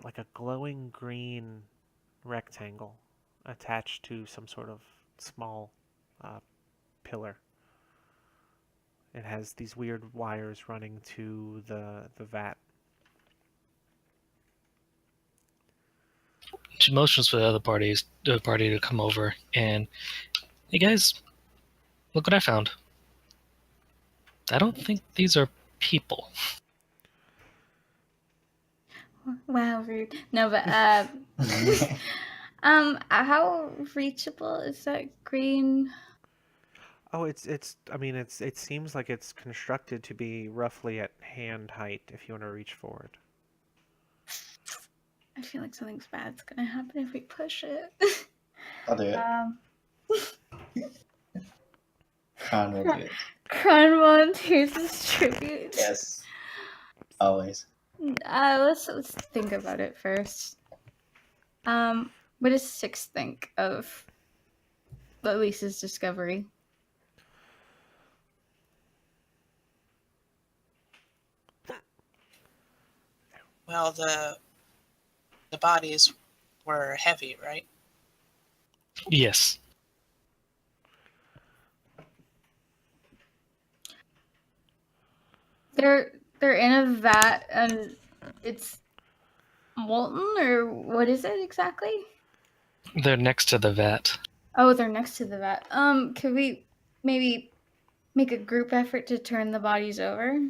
like a glowing green rectangle attached to some sort of small uh, pillar. It has these weird wires running to the vat. She motions for the party to come over, and hey guys, look what I found. I don't think these are people. Wow, rude. No, but how reachable is that green? Oh, I mean, it seems like it's constructed to be roughly at hand height if you want to reach forward. I feel like something's bad's gonna happen if we push it. I'll do it. Kron will do it. Crown volunteers as tribute. Yes. Always. Let's think about it first. What does Six think of Lisa's discovery? Well, the bodies were heavy, right? Yes. They're in a vat and it's molten, or what is it exactly? They're next to the vat. Oh, they're next to the vat. Could we maybe make a group effort to turn the bodies over?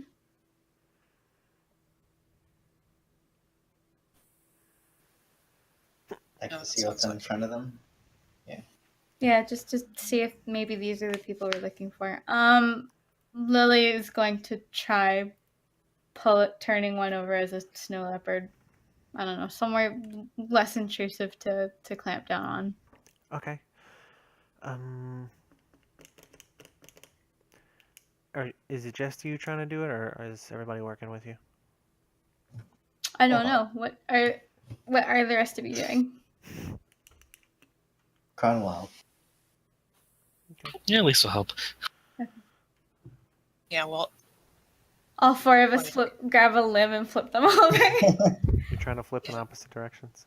Like No, to that see what's sounds in front of them. Yeah, just to see if maybe these are the people we're looking for. Lily is going to try turning one over as a snow leopard. I don't know, somewhere less intrusive to clamp down on. Okay. Um, is it just you trying to do it, or is everybody working with you? I don't know. What are the rest of you doing? Kron will help. Yeah, at least will help. Yeah, well, All four of us grab a limb and flip them over. You're trying to flip in opposite directions.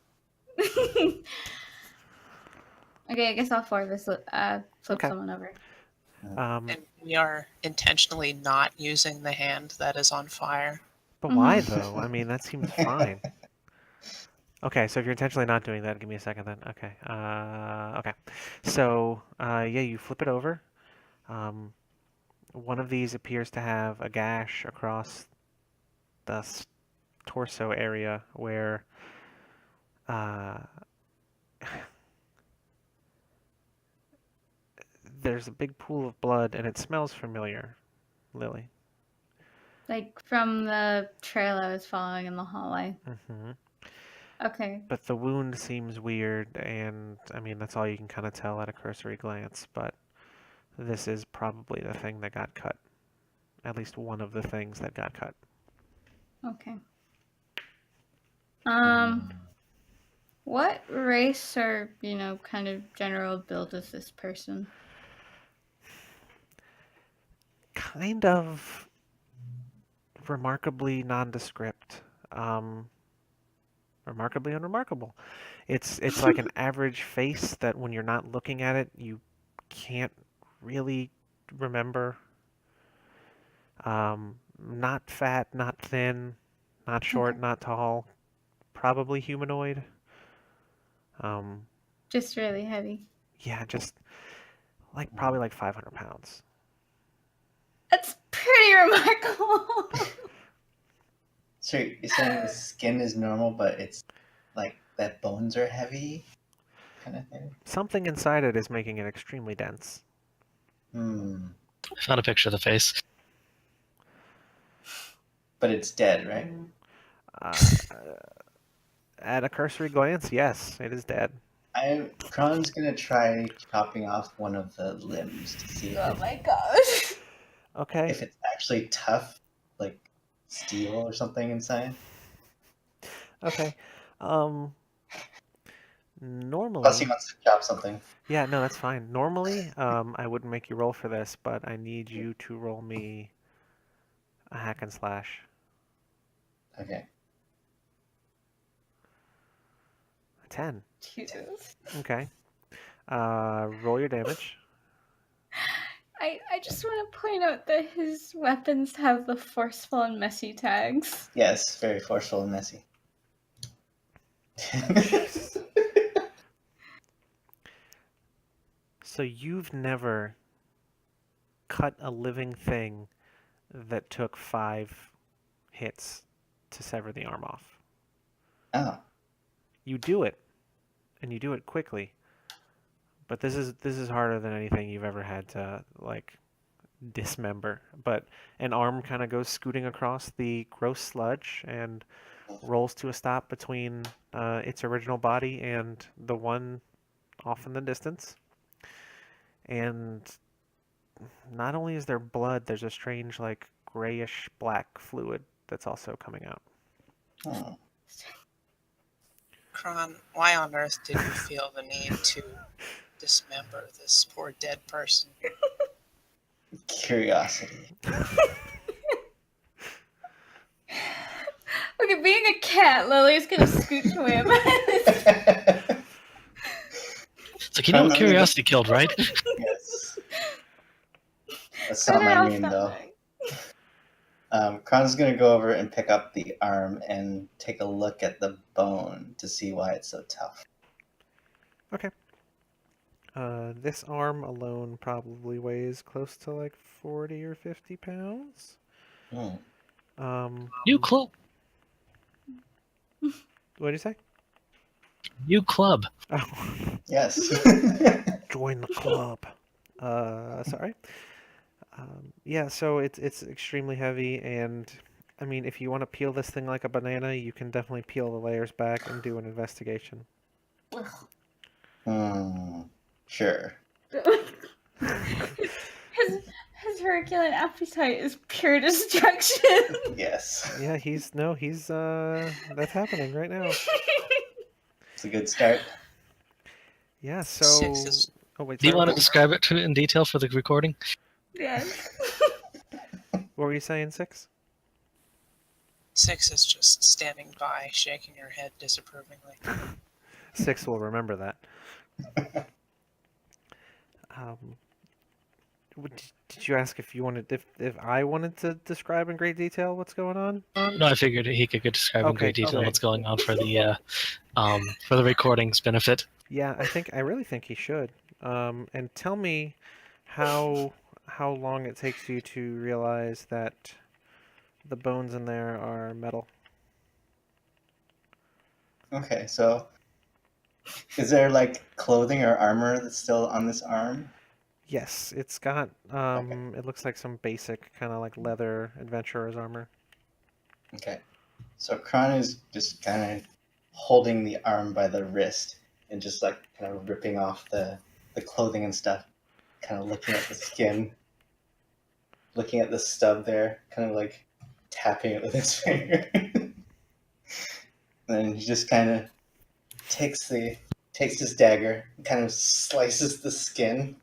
Okay, I guess all four of us flip Okay. someone over. and we are intentionally not using the hand that is on fire. But why though? I mean, that seems fine. Okay, so if you're intentionally not doing that, give me a second then. Okay. Okay. So, yeah, you flip it over. One of these appears to have a gash across the torso area where there's a big pool of blood, and it smells familiar, Lily. Like from the trail I was following in the hallway. Mm-hmm. Okay. But the wound seems weird, and I mean, that's all you can kind of tell at a cursory glance, but this is probably the thing that got cut. At least one of the things that got cut. Okay. What race or, kind of general build is this person? Kind of remarkably nondescript. Remarkably unremarkable. It's like an average face that when you're not looking at it, you can't really remember. Not fat, not thin, not short, Okay. not tall. Probably humanoid. Um, Just really heavy. yeah, just probably like 500 pounds. That's pretty remarkable. So you're saying the skin is normal, but it's like that bones are heavy, kind of thing. Something inside it is making it extremely dense. Hmm. I found a picture of the face. But it's dead, right? Uh, at a cursory glance, yes, it is dead. Kron's gonna try chopping off one of the limbs to see Oh my gosh. Okay. if it's actually tough, like steel or something inside. Okay. Plus, he Normally, wants to chop something. yeah, no, that's fine. Normally, I wouldn't make you roll for this, but I need you to roll me a hack and slash. Okay. 10. Jesus. Okay. Roll your damage. I just want to point out that his weapons have the forceful and messy tags. Yes, very forceful and messy. Jeez. So you've never cut a living thing that took 5 hits to sever the arm off. Oh. You do it, and you do it quickly. But this is harder than anything you've ever had to dismember. But an arm kind of goes scooting across the gross sludge and rolls to a stop between its original body and the one off in the distance. And not only is there blood, there's a strange grayish black fluid that's also coming out. Oh. Kron, why on earth did you feel the need to dismember this poor dead person? Curiosity. Okay, being a cat, Lily's gonna scooch away a bit. It's like, you know what curiosity killed, right? Yes. That's not my name, though. Kron's gonna go over and pick up the arm and take a look at the bone to see why it's so tough. Okay. This arm alone probably weighs close to 40 or 50 pounds. New club. What did you say? New club. Oh, Yes. join the club. Sorry. Yeah, so it's extremely heavy, and I mean, if you want to peel this thing like a banana, you can definitely peel the layers back and do an investigation. Sure. His Herculean appetite is pure destruction. Yes. Yeah, he's that's happening right now. It's a good start. Yeah, so Six is oh wait, Do you sorry, want to describe it in detail for the recording? Yes. what were you saying, 6? Six is just standing by, shaking her head disapprovingly. 6 will remember that. Did you ask if you wanted if I wanted to describe in great detail what's going on? No, I figured he could describe in great detail okay. what's going on for the recording's benefit. Yeah, I really think he should. And tell me how long it takes you to realize that the bones in there are metal. Okay, so is there clothing or armor that's still on this arm? Yes, it's got it looks like some basic kind of like leather adventurer's armor. Okay. So Kron is just kind of holding the arm by the wrist and just like kind of ripping off the clothing and stuff, kind of looking at the skin, looking at the stub there, kind of like tapping it with his finger. Then he just kind of takes his dagger, kind of slices the skin,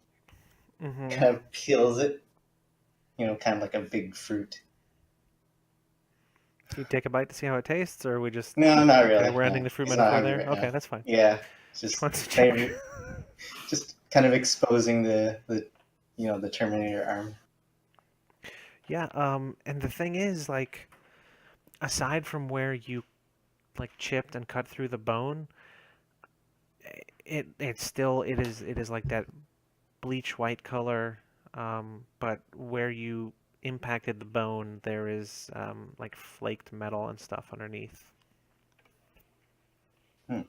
Mm-hmm. kind of peels it, kind of like a big fruit. You take a bite to see how it tastes, or we just No, not okay? really. We're ending No, the fruit he's not metaphor hungry there. right Okay, now. that's fine. Yeah, Just just wants to check. maybe, just kind of exposing the Terminator arm. Yeah. And the thing is, like, aside from where you like chipped and cut through the bone, it is like that bleach white color. But where you impacted the bone, there is like flaked metal and stuff underneath. Hmm.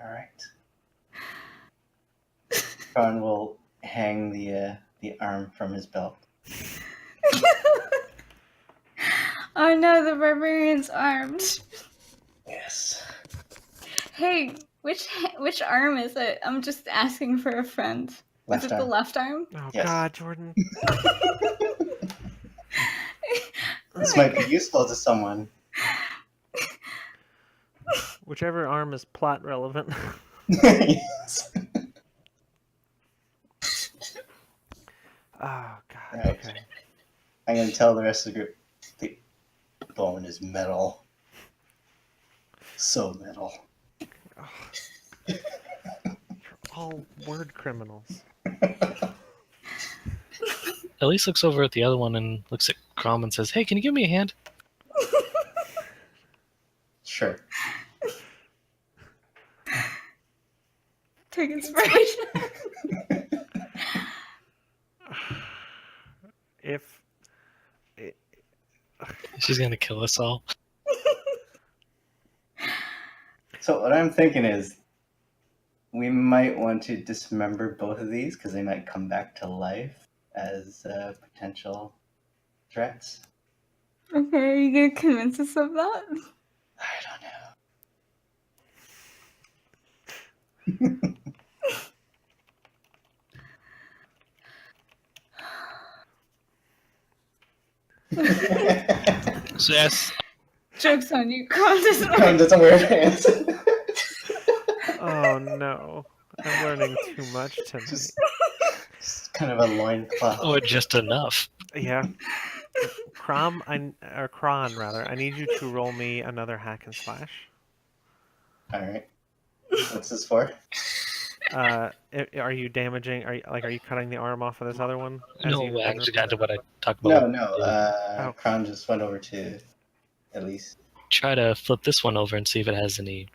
All right. Kron will hang the arm from his belt. Oh no, the barbarian's armed. Yes. Hey, which arm is it? I'm just asking for a friend. Is Left it the arm. left arm? Oh Yes. God, Jordan. This might be useful to someone. Whichever arm is plot relevant. Yes. Oh God. Right. Okay. I'm gonna tell the rest of the group the bone is metal. So metal. You're all word criminals. Elise looks over at the other one and looks at Crom and says, "Hey, can you give me a hand?" Sure. Take inspiration. If it, She's gonna kill us all. So what I'm thinking is we might want to dismember both of these because they might come back to life as potential threats. Okay, are you gonna convince us of that? I don't know. So yes, Joke's on you, Kron doesn't Kron doesn't wear pants. oh no, I'm learning too much tonight. Just kind of a loincloth. or just enough. Yeah. Kron, rather. I need you to roll me another hack and slash. All right. What's this for? Are you damaging? Are you cutting the arm off of this other one? As No, you've I been actually got to what I talked No, about. no. Oh. Kron just went over to Elise. Try to flip this one over and see if it has any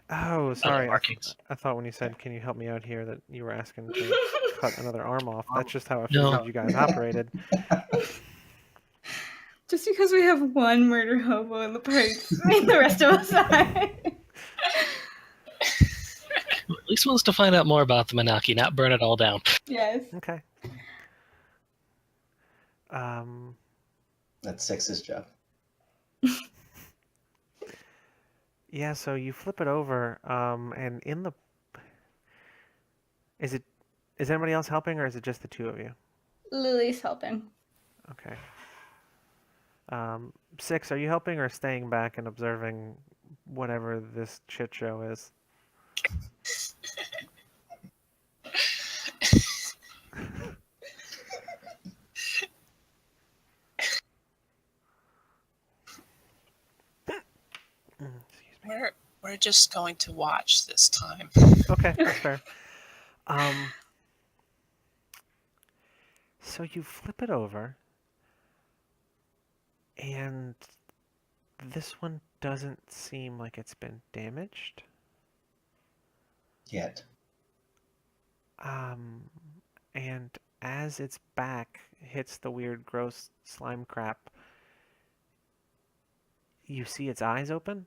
Oh, other sorry. markings. I thought when you said, "Can you help me out here?" that you were asking to cut another arm off. That's just how I No. figured you guys operated. Just because we have one murder hobo in the party doesn't mean the rest of us are. At least wants to find out more about the Manaki, not burn it all down. Yes. Okay. That's Six's job. Yeah. So you flip it over, and in the is anybody else helping, or is it just the two of you? Lily's helping. Okay. Six, are you helping or staying back and observing whatever this shit show is? Excuse me. We're just going to watch this time. Okay, that's fair. So you flip it over, and this one doesn't seem like it's been damaged. Yet. And as its back hits the weird, gross slime crap, you see its eyes open,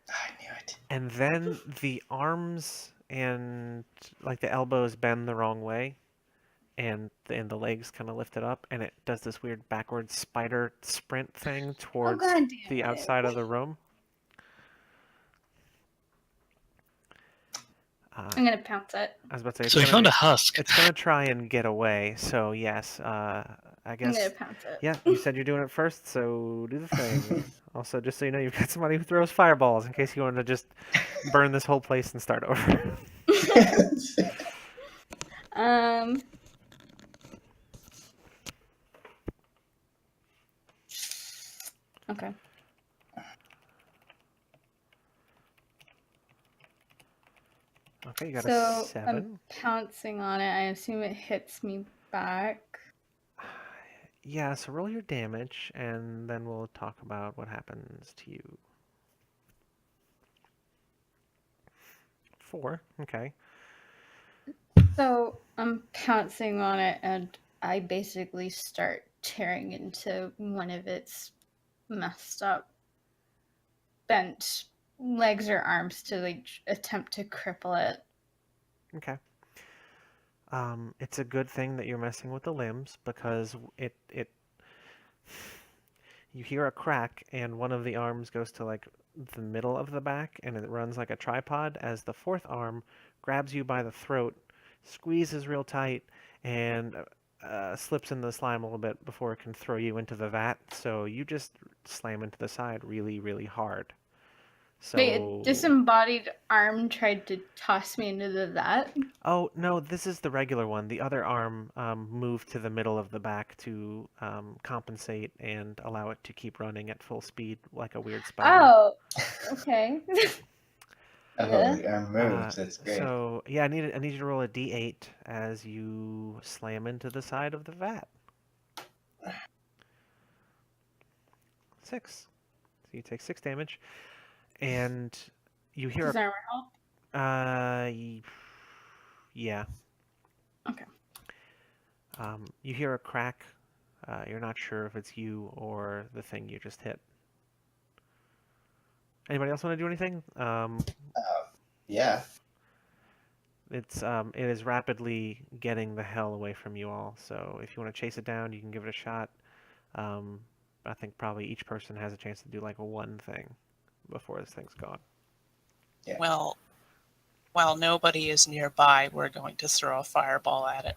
I knew it. And then the arms and like the elbows bend the wrong way, and the legs kind of lift it up, and it does this weird backward spider sprint thing Oh towards god the damn it. outside of the room. I'm gonna pounce it. I was about to say So we found a husk. it's gonna try and get away. So yes, I I'm gonna guess. pounce it. Yeah, you said you're doing it first, so do the thing. Also, just so you know, you've got somebody who throws fireballs in case you want to just burn this whole place and start over. Um. Okay. Okay, you got So a 7. I'm pouncing on it. I assume it hits me back. Yeah, so roll your damage, and then we'll talk about what happens to you. 4, okay. So I'm pouncing on it, and I basically start tearing into one of its messed up, bent legs or arms to like attempt to cripple it. Okay. It's a good thing that you're messing with the limbs because you hear a crack and one of the arms goes to like the middle of the back and it runs like a tripod as the fourth arm grabs you by the throat, squeezes real tight, and slips in the slime a little bit before it can throw you into the vat. So you just slam into the side really, really hard. Wait, a So disembodied arm tried to toss me into the vat? Oh, no, this is the regular one. The other arm moved to the middle of the back to compensate and allow it to keep running at full speed like a weird spider. Oh, okay. Oh, the arm moves. That's great. So, yeah, I need you to roll a d8 as you slam into the side of the vat. 6. So you take 6 damage, and you hear Does armor help? yeah. Okay. You hear a crack. You're not sure if it's you or the thing you just hit. Anybody else want to do anything? Yeah. It is rapidly getting the hell away from you all. So if you want to chase it down, you can give it a shot. I think probably each person has a chance to do like one thing before this thing's gone. Yeah. Well, while nobody is nearby, we're going to throw a fireball at it,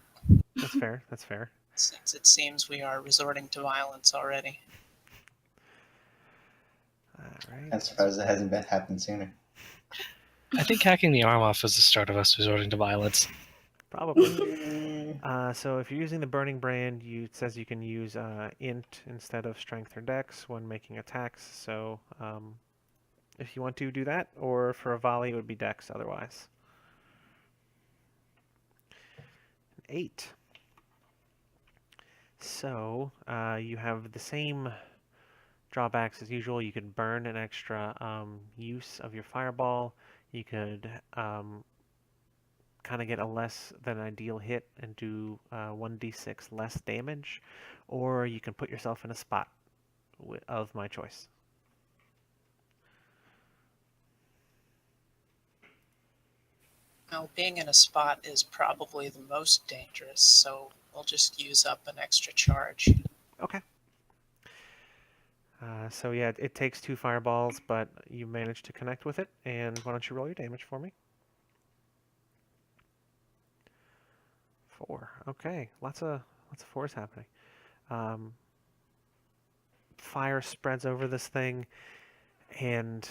That's fair. That's fair. since it seems we are resorting to violence already. All right. I'm surprised it hasn't happened sooner. I think hacking the arm off was the start of us resorting to violence. Probably. So if you're using the Burning Brand, it says you can use Int instead of Strength or Dex when making attacks. So if you want to do that, or for a volley, it would be Dex otherwise. 8. So you have the same drawbacks as usual. You could burn an extra use of your fireball. You could kind of get a less than ideal hit and do 1d6 less damage, or you can put yourself in a spot of my choice. Well, being in a spot is probably the most dangerous, so we'll just use up an extra charge. Okay. So yeah, it takes 2 fireballs, but you managed to connect with it. And why don't you roll your damage for me? 4. Okay, lots of 4s happening. Fire spreads over this thing, and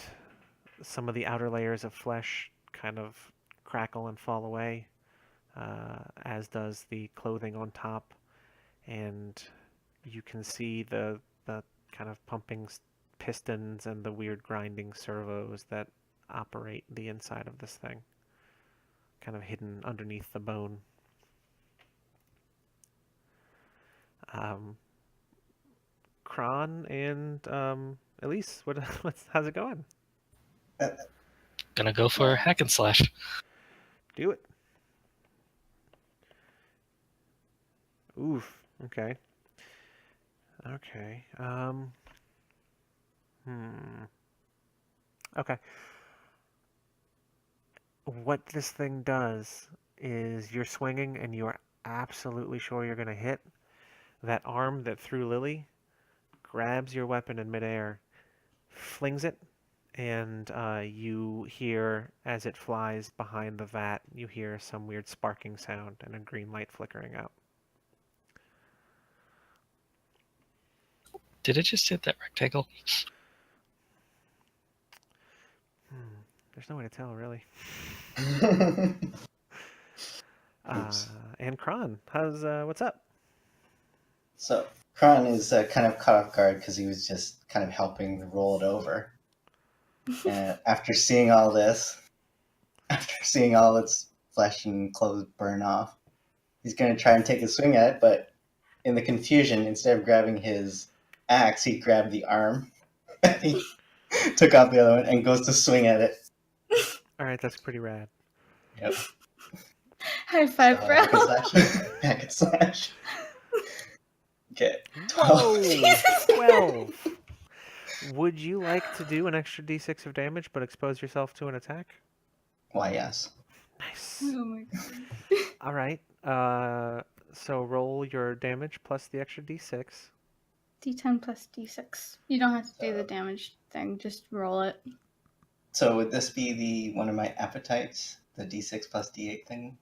some of the outer layers of flesh kind of crackle and fall away, as does the clothing on top. And you can see the kind of pumping pistons and the weird grinding servos that operate the inside of this thing, kind of hidden underneath the bone. Kron and Elise, how's it going? Gonna go for hack and slash. Do it. Oof. Okay. Okay. Okay. What this thing does is you're swinging and you're absolutely sure you're going to hit. That arm that threw Lily grabs your weapon in midair, flings it, and you hear as it flies behind the vat, you hear some weird sparking sound and a green light flickering out. Did it just hit that rectangle? There's no way to tell, really. And Kron, what's up? So Kron is kind of caught off guard because he was just kind of helping roll it over. And after seeing all this, after seeing all its flesh and clothes burn off, he's going to try and take a swing at it, but in the confusion, instead of grabbing his axe, he grabbed the arm. He took off the other one and goes to swing at it. All right, that's pretty rad. Yep. High five, bro. Hack and slash. Hack and slash. Okay. 12. 12. Would you like to do an extra d6 of damage but expose yourself to an attack? Why, yes. Nice. Oh my god. All right. So roll your damage plus the extra d6. D10 plus D6. You don't have to do the damage thing, just roll it. So would this be one of my appetites, the D6 plus D8 thing?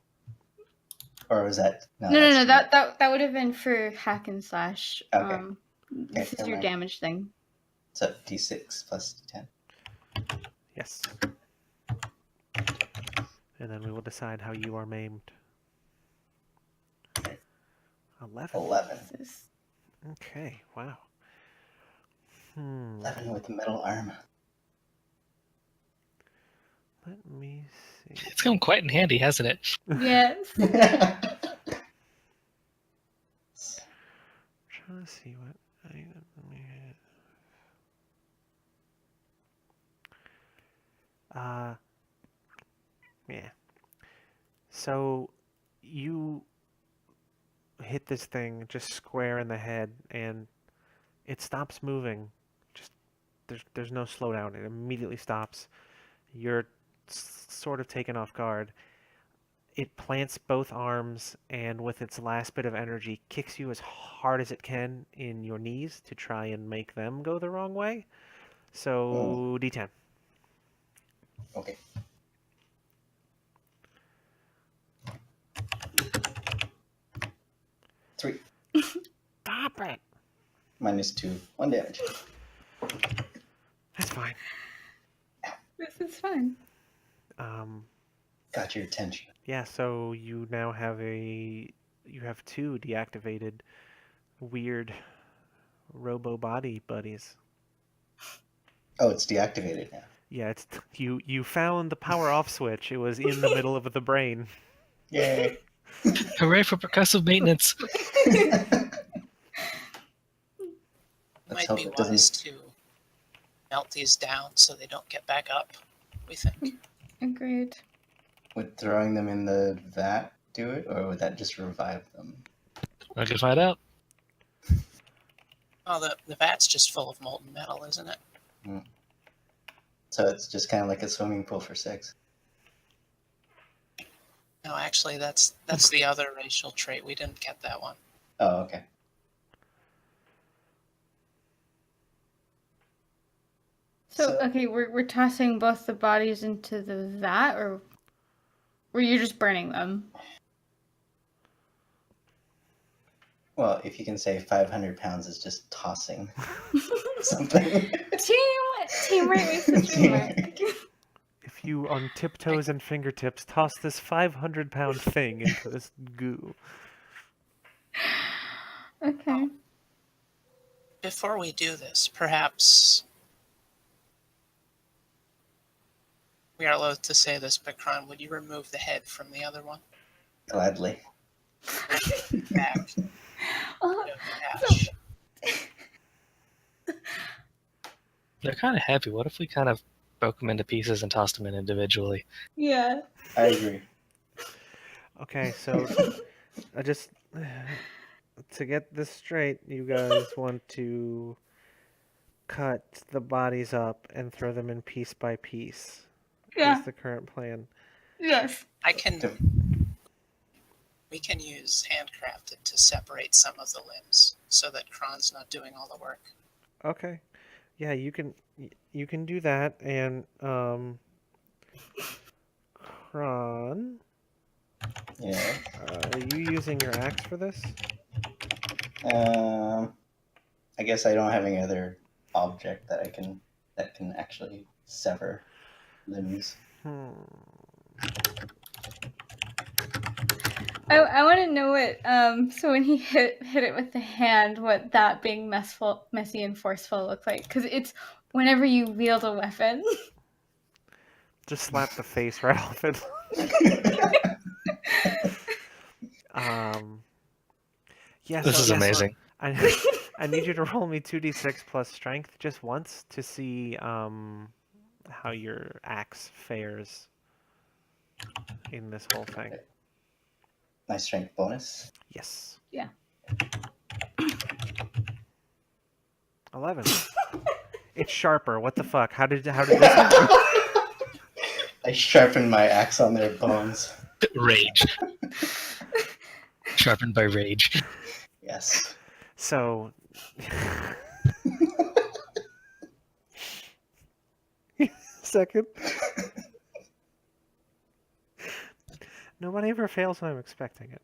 Or was that No, that's that would have been for hack and slash. Okay. This is never your mind. damage thing. So D6 plus D10. Yes. And then we will decide how you are maimed. 11. 11. Okay, wow. 11 with the metal arm. Let me see. It's come quite in handy, hasn't it? Yes. Trying to see what item we have. Yeah. So you hit this thing just square in the head, and it stops moving. Just there's no slowdown. It immediately stops. You're sort of taken off guard. It plants both arms and with its last bit of energy kicks you as hard as it can in your knees to try and make them go the wrong way. So D10. Okay. Three. Stop it. -2. 1 damage. That's fine. This is fine. Got your attention. Yeah, so you now have two deactivated weird robo body buddies. Oh, it's deactivated now. Yeah, you found the power off switch. It was in the middle of the brain. Yay. Hooray for percussive maintenance! Let's Might hope be it wise doesn't. to melt these down so they don't get back up, we think. Agreed. Would throwing them in the vat do it, or would that just revive them? I can find out. Oh, the vat's just full of molten metal, isn't it? So it's just kind of like a swimming pool for 6. No, actually, that's the other racial trait. We didn't get that one. Oh, okay. So okay, we're tossing both the bodies into the vat, or were you just burning them? Well, if you can say 500 pounds is just tossing something. Teamwork makes the dream work. If you on tiptoes and fingertips toss this 500-pound thing into this goo. Okay. Before we do this, perhaps we are loath to say this, but Kron, would you remove the head from the other one? Gladly. Back. Oh, Ash. They're kind of heavy. What if we kind of broke them into pieces and tossed them in individually? yeah. I agree. Okay, so I just to get this straight, you guys want to cut the bodies up and throw them in piece by piece. Yeah. Is the current plan. Yes. We can use handcrafted to separate some of the limbs so that Kron's not doing all the work. Okay. Yeah, you can do that, and Kron, Yeah. are you using your axe for this? I guess I don't have any other object that can actually sever limbs. I want to know what so when he hit it with the hand, what that being messy and forceful looked like, because it's whenever you wield a weapon. Just slap the face right off it. Yeah, This so is amazing. I need you to roll me 2d6 plus strength just once to see how your axe fares in this whole thing. My strength bonus. Yes. Yeah. 11. It's sharper. What the fuck? How did this happen? I sharpened my axe on their bones. Rage. Sharpened by rage. Yes. So second. Nobody ever fails when I'm expecting it.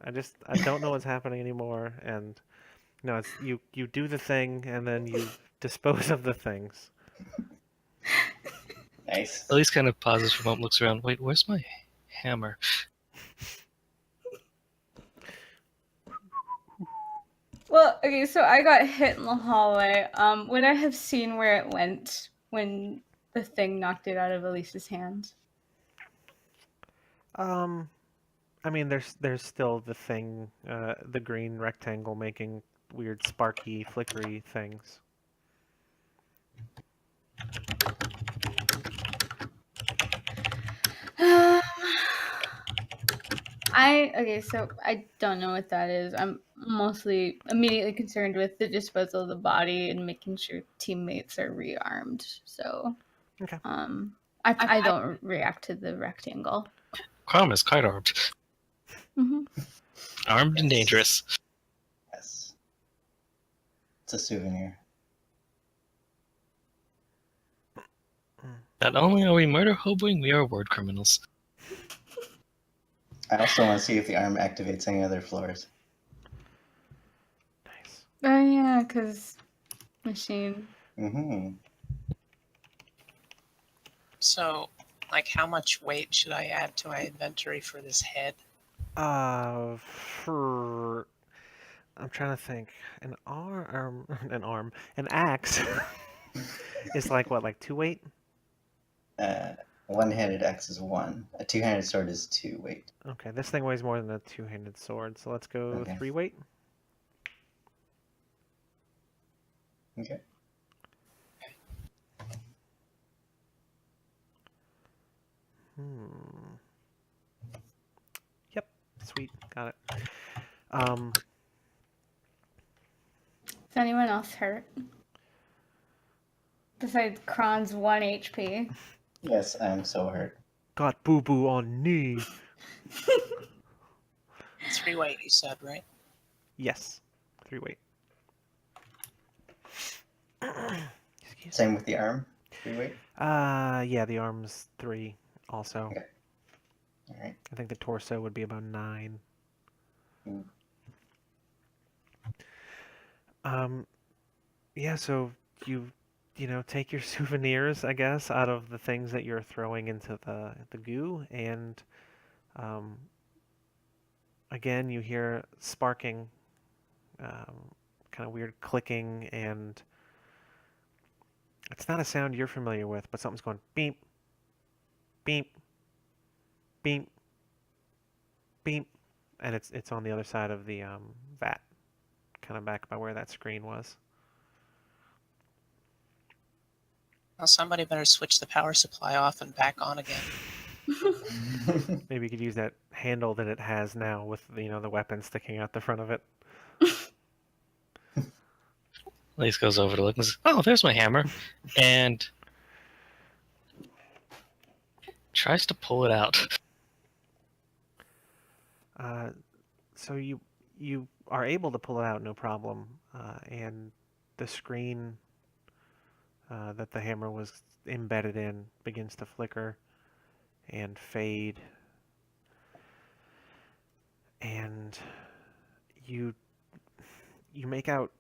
I don't know what's happening anymore, and no, it's you do the thing and then you dispose of the things. Nice. Elise kind of pauses for a moment, looks around. Wait, where's my hammer? Well, okay, so I got hit in the hallway. Would I have seen where it went when the thing knocked it out of Elise's hand? I mean, there's still the thing, the green rectangle making weird sparky, flickery things. So I don't know what that is. I'm mostly immediately concerned with the disposal of the body and making sure teammates are rearmed. So, Okay. I don't react to the rectangle. Crom is quite armed. Mm-hmm. Armed and dangerous. Yes. It's a souvenir. Not only are we murder hoboing, we are word criminals. I also want to see if the arm activates any other floors. Nice. Oh yeah, because machine. Mm-hmm. So, like, how much weight should I add to my inventory for this head? I'm trying to think. An axe is like what, like 2 weight? One-handed axe is 1. A two-handed sword is 2 weight. Okay, this thing weighs more than a two-handed sword, so let's go Okay. 3 weight. Okay. Yep, sweet, got it. Is anyone else hurt? Besides Kron's 1 HP. Yes, I'm so hurt. Got boo-boo on knee. 3 weight, you said, right? Yes, 3 weight. Excuse me. Same with the arm. 3 weight. Yeah, the arm's 3 also. Okay. All right. I think the torso would be about 9. Mm. Yeah, so you take your souvenirs, I guess, out of the things that you're throwing into the goo, and again, you hear sparking, kind of weird clicking, and it's not a sound you're familiar with, but something's going beep, beep, beep, beep, and it's on the other side of the vat, kind of back by where that screen was. Well, somebody better switch the power supply off and back on again. Maybe you could use that handle that it has now with the weapon sticking out the front of it. Elise goes over to look and says, "Oh, there's my hammer," and tries to pull it out. So you are able to pull it out, no problem, and the screen that the hammer was embedded in begins to flicker and fade, and you make out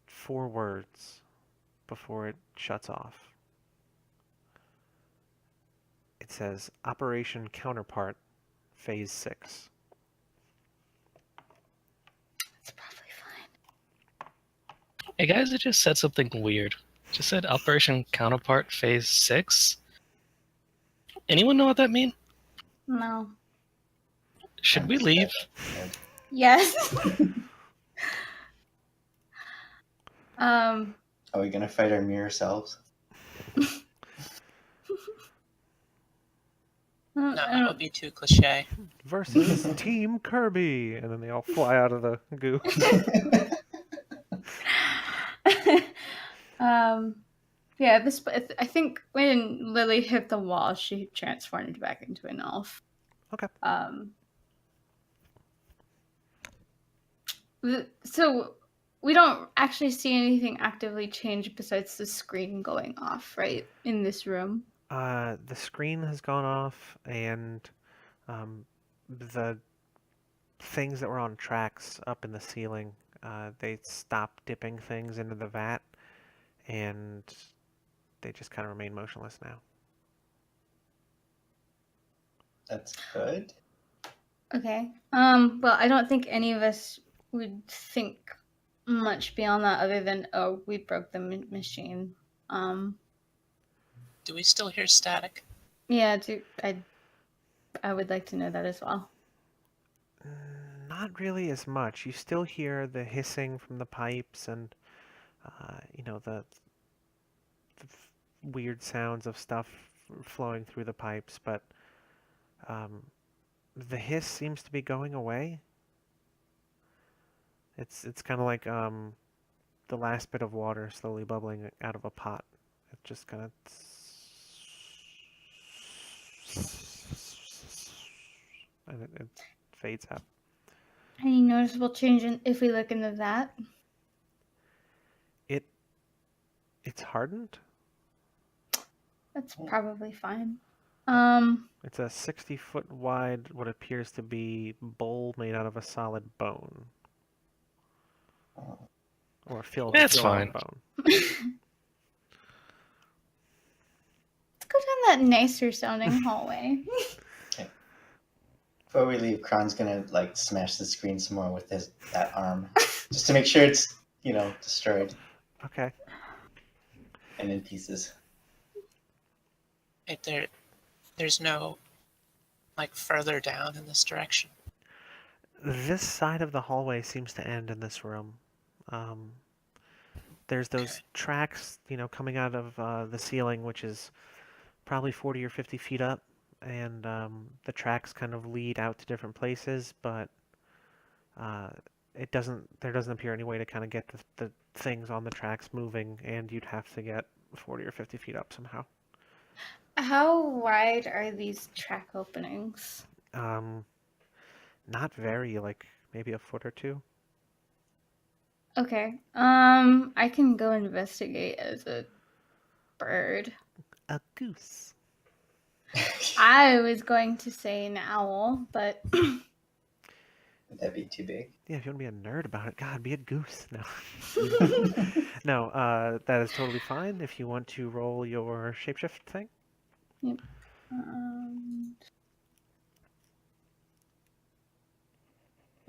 4 words before it shuts off. It says Operation Counterpart, Phase 6. It's probably fine. Hey guys, it just said something weird. It just said Operation Counterpart Phase 6. Anyone know what that means? No. Should we leave? Yes. Um. Are we gonna fight our mirror selves? No, that would be too cliche. Versus Team Kirby, and then they all fly out of the goo. Yeah. I think when Lily hit the wall, she transformed back into an elf. Okay. So we don't actually see anything actively change besides the screen going off, right, in this room. The screen has gone off, and the things that were on tracks up in the ceiling, they stopped dipping things into the vat, and they just kind of remain motionless now. That's good. Okay. Well, I don't think any of us would think much beyond that, other than we broke the machine. Do we still hear static? Yeah. I would like to know that as well. Not really as much. You still hear the hissing from the pipes, and the weird sounds of stuff flowing through the pipes, but the hiss seems to be going away. It's kind of like the last bit of water slowly bubbling out of a pot. It just kind of and it fades out. Any noticeable change if we look into that? It's hardened. That's probably fine. It's a 60-foot wide, what appears to be bowl made out of a solid bone. Or filled with solid bone. Let's go down that nicer sounding hallway. Okay. Before we leave, Kron's gonna smash the screen some more with that arm, just to make sure it's destroyed. Okay. And in pieces. There's no further down in this direction. This side of the hallway seems to end in this room. There's those tracks, coming out of the ceiling, which is probably 40 or 50 feet up, and the tracks kind of lead out to different places, but there doesn't appear any way to kind of get the things on the tracks moving, and you'd have to get 40 or 50 feet up somehow. How wide are these track openings? Not very, maybe a foot or two. Okay. I can go investigate as a bird. A goose. I was going to say an owl, but Would that be too big? Yeah, if you want to be a nerd about it, God, be a goose. No. No, that is totally fine if you want to roll your shapeshift thing. Yep.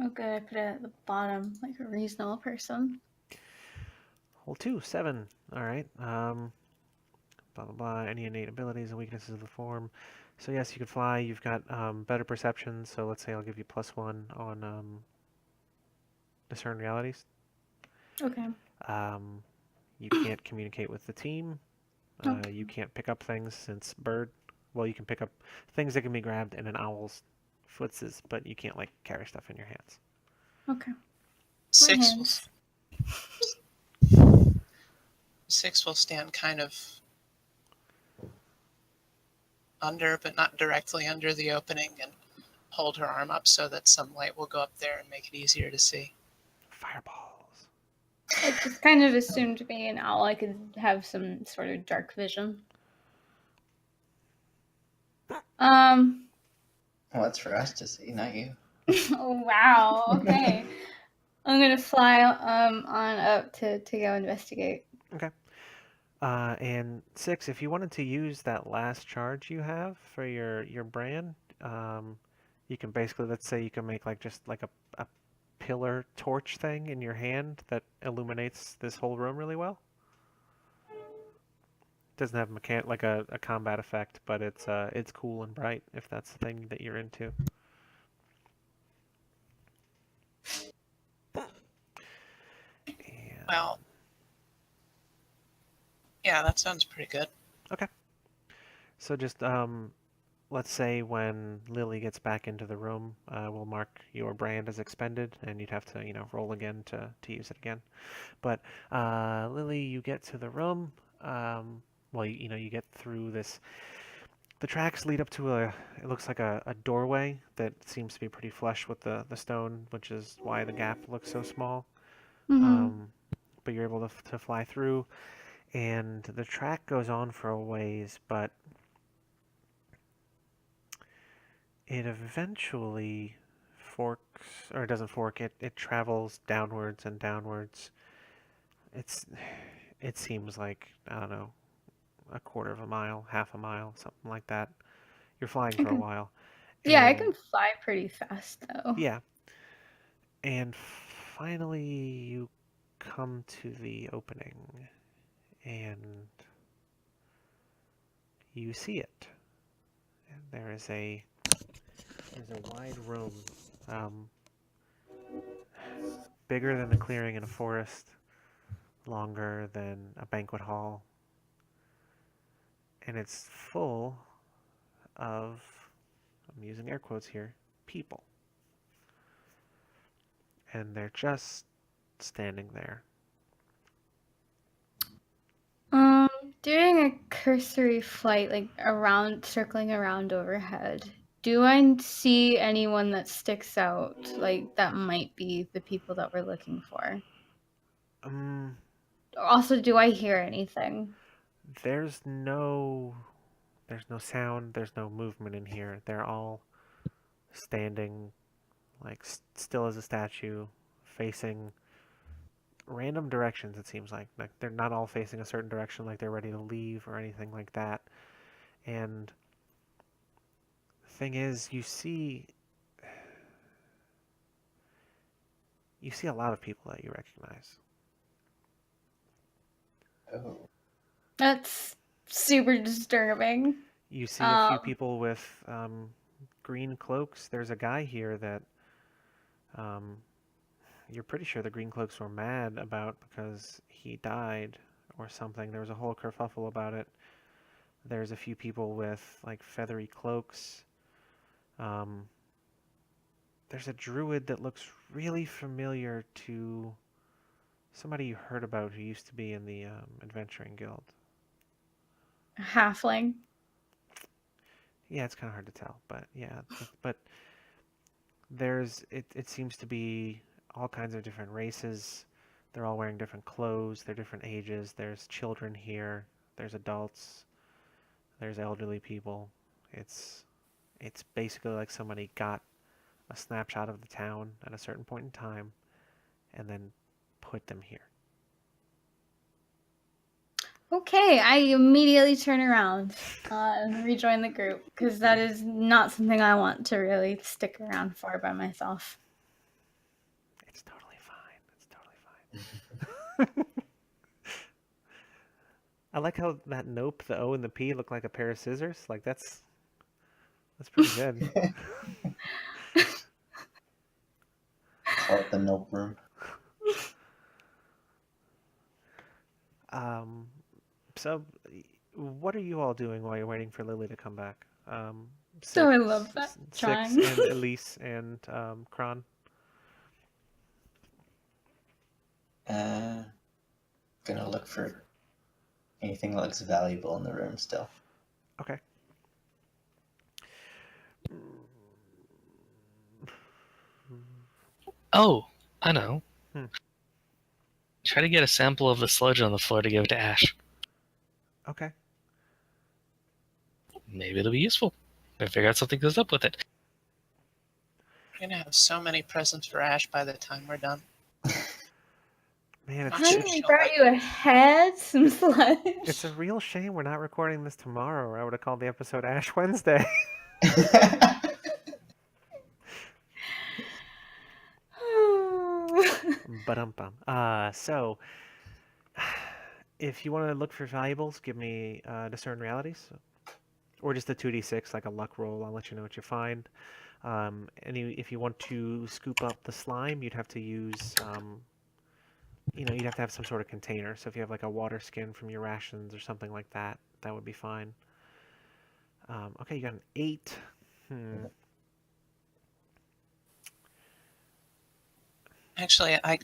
Okay, I put it at the bottom, like a reasonable person. Hole 2, 7. All right. Blah, blah, blah. Any innate abilities and weaknesses of the form. So yes, you can fly. You've got better perception. So let's say I'll give you +1 on discern realities. Okay. You can't communicate with the team. Okay. You can't pick up things since bird. Well, you can pick up things that can be grabbed in an owl's footses, but you can't carry stuff in your hands. Okay. Six will stand kind of under, but not directly under the opening, and hold her arm up so that some light will go up there and make it easier to see. Fireballs. I just kind of assumed being an owl, I could have some sort of dark vision. Well, that's for us to see, not you. Oh, wow. Okay. I'm gonna fly on up to go investigate. Okay. And 6, if you wanted to use that last charge you have for your brand, you can basically, let's say you can make like just like a pillar torch thing in your hand that illuminates this whole room really well. Doesn't have like a combat effect, but it's cool and bright if that's the thing that you're into. And, Well, yeah, that sounds pretty good. okay. So just let's say when Lily gets back into the room, we'll mark your brand as expended, and you'd have to, roll again to use it again. But Lily, you get to the room. Well, you get through this. The tracks lead up to it looks like a doorway that seems to be pretty flush with the stone, which is why the gap looks so small. Mm-hmm. But you're able to fly through, and the track goes on for a ways, but it eventually forks, or it doesn't fork, it travels downwards and downwards. It seems like, I don't know, a quarter of a mile, half a mile, something like that. You're flying for a while. Yeah, I And can fly pretty fast though. yeah, and finally you come to the opening and you see it. And there's a wide room, bigger than a clearing in a forest, longer than a banquet hall, and it's full of, I'm using air quotes here, people. And they're just standing there. Doing a cursory flight, like circling around overhead, do I see anyone that sticks out, like that might be the people that we're looking for? Also, do I hear anything? There's no sound, there's no movement in here. They're all standing like still as a statue, facing random directions. It seems like they're not all facing a certain direction, like they're ready to leave or anything like that. And the thing is, you see a lot of people that you recognize. Oh. That's super disturbing. You see a few people with green cloaks. There's a guy here that you're pretty sure the green cloaks were mad about because he died or something. There was a whole kerfuffle about it. There's a few people with like feathery cloaks. There's a druid that looks really familiar to somebody you heard about who used to be in the adventuring guild. Halfling. Yeah, it's kind of hard to tell, but yeah, but there's it seems to be all kinds of different races. They're all wearing different clothes. They're different ages. There's children here. There's adults. There's elderly people. It's basically like somebody got a snapshot of the town at a certain point in time and then put them here. Okay, I immediately turn around and rejoin the group because that is not something I want to really stick around for by myself. It's totally fine. It's totally fine. I like how that nope, the O and the P look like a pair of scissors. Like that's pretty good. Call it the nope room. So what are you all doing while you're waiting for Lily to come back? So I love that. 6 Trying. and Elise and Kron. Gonna look for anything that looks valuable in the room still. Okay. Oh, I know. Hmm. Try to get a sample of the sludge on the floor to give to Ash. Okay. Maybe it'll be useful. Or figure out something goes up with it. We're gonna have so many presents for Ash by the time we're done. Man, Not Honey, sure we she'll brought like you a hat, some sludge. it's a real shame we're not recording this tomorrow, or I would have called the episode Ash Wednesday. Ba-dum-bum. So, if you want to look for valuables, give me Discern Realities. Or just a 2d6, like a luck roll. I'll let you know what you find. If you want to scoop up the slime, you'd have to use, you'd have to have some sort of container. So if you have like a water skin from your rations or something like that, that would be fine. Okay, you got an 8. Actually, I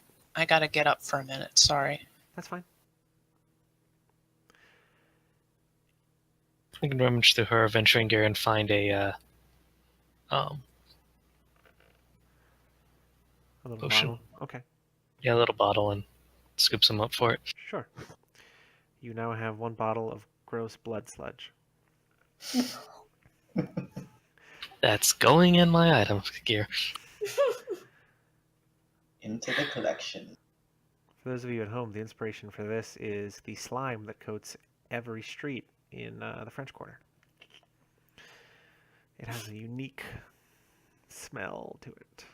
gotta get up for a minute. Sorry. That's fine. We can rummage through her adventuring gear and find a A little potion. bottle. Okay, Yeah, a little bottle and scoop some up for it. sure. You now have 1 bottle of gross blood sludge. That's going in my item gear. Into the collection. For those of you at home, the inspiration for this is the slime that coats every street in the French Quarter. It has a unique smell to it.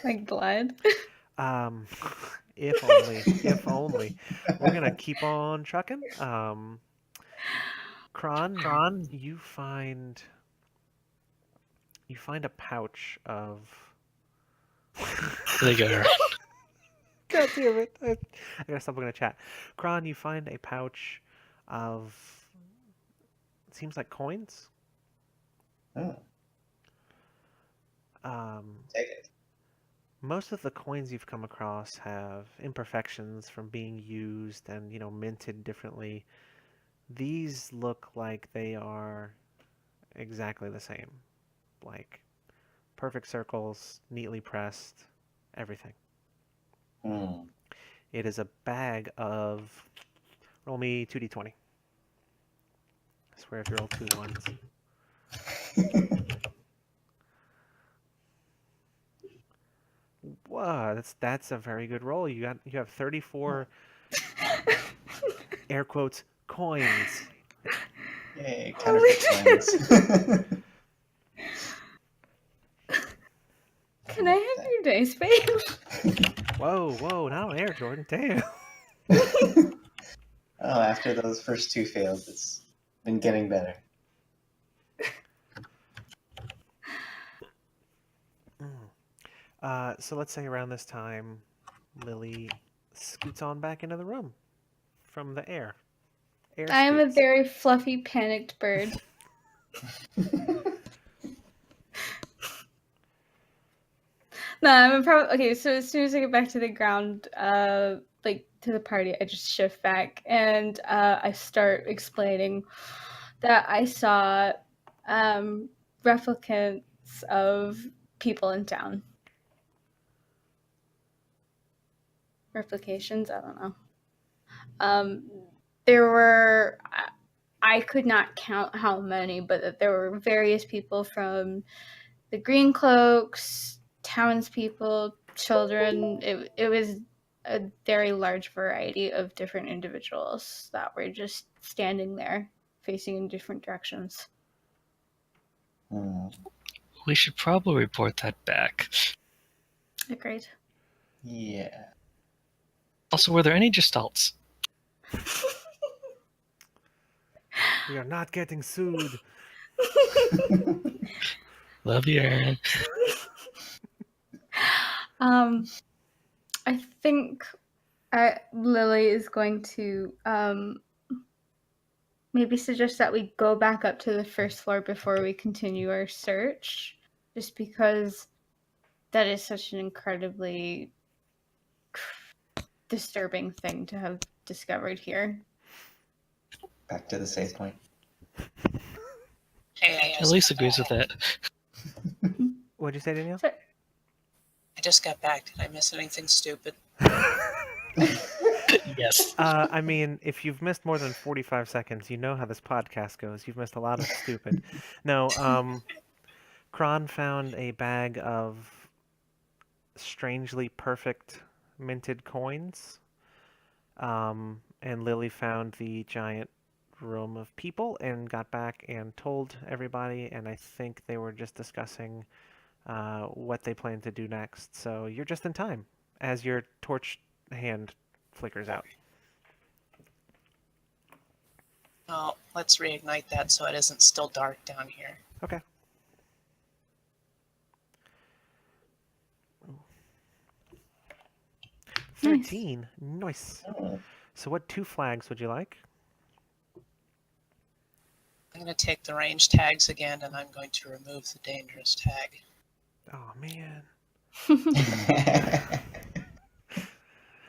Like blood. If only, if only. We're gonna keep on trucking. Kron, you find a pouch of. They go around. God damn it! I gotta stop looking at chat. Kron, you find a pouch of. It seems like coins. Oh, take it. Most of the coins you've come across have imperfections from being used and, minted differently. These look like they are exactly the same. Like perfect circles, neatly pressed, everything. It is a bag of. Roll me 2d20. I swear if you roll 2 ones. Wow, that's a very good roll. You have 34 air quotes coins. Yay, counterfeit coins. Can I have your dice, babe? Whoa, not on air, Jordan. Damn. Oh, after those first 2 failed, it's been getting better. So let's say around this time, Lily scoots on back into the room from the air. I am a scoots. very fluffy, panicked bird. No, I'm probably okay. So as soon as I get back to the ground, like to the party, I just shift back and I start explaining that I saw replicants of people in town. Replications, I don't know. There were, I could not count how many, but there were various people from the Green Cloaks, townspeople, children. It was a very large variety of different individuals that were just standing there, facing in different directions. We should probably report that back. Agreed. Yeah. Also, were there any gestalts? We are not getting sued. Love you, Aaron. I think Lily is going to maybe suggest that we go back up to the first floor before we continue our search, just because that is such an incredibly disturbing thing to have discovered here. Back to the save point. Hey, Elise agrees with that. What'd you say, Danielle? So, I just got back. Did I miss anything stupid? Yes. I mean, if you've missed more than 45 seconds, you know how this podcast goes. You've missed a lot of stupid. No, Kron found a bag of strangely perfect minted coins. And Lily found the giant room of people and got back and told everybody, and I think they were just discussing what they plan to do next. So you're just in time as your torch hand flickers out. Well, let's reignite that so it isn't still dark down here. Okay. Nice. 13. Nice. Oh, So what 2 flags would you like? I'm going to take the range tags again, and I'm going to remove the dangerous tag. Oh, man.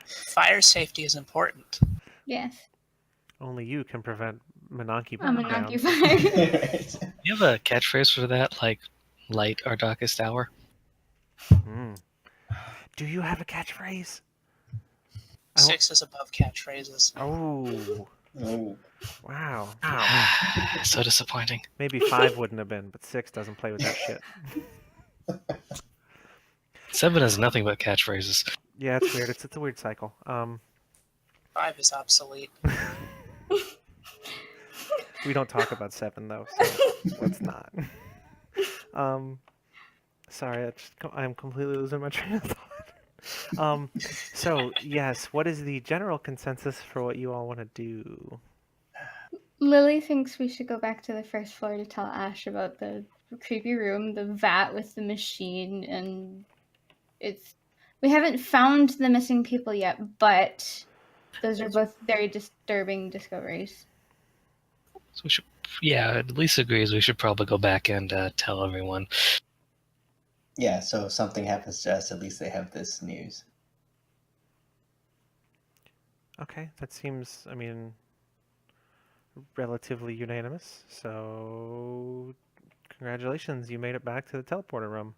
Fire safety is important. Yes. Only you can prevent Menanke I'm burn gonna down. knock you fire. Do you have a catchphrase for that, like light our darkest hour? Hmm. Do you have a catchphrase? I 6 is above catchphrases. Oh, oh. wow. So disappointing. Maybe 5 wouldn't have been, but 6 doesn't play with that shit. 7 has nothing but catchphrases. Yeah, it's weird. It's a weird cycle. 5 is obsolete. We don't talk about 7 though, so let's not. Sorry, I'm completely losing my train of thought. So yes, what is the general consensus for what you all want to do? Lily thinks we should go back to the first floor to tell Ash about the creepy room, the vat with the machine, and we haven't found the missing people yet, but those are both very disturbing discoveries. So we should, yeah, Lisa agrees we should probably go back and tell everyone. Yeah, so if something happens to us, at least they have this news. Okay, that seems, I mean, relatively unanimous. So congratulations, you made it back to the teleporter room.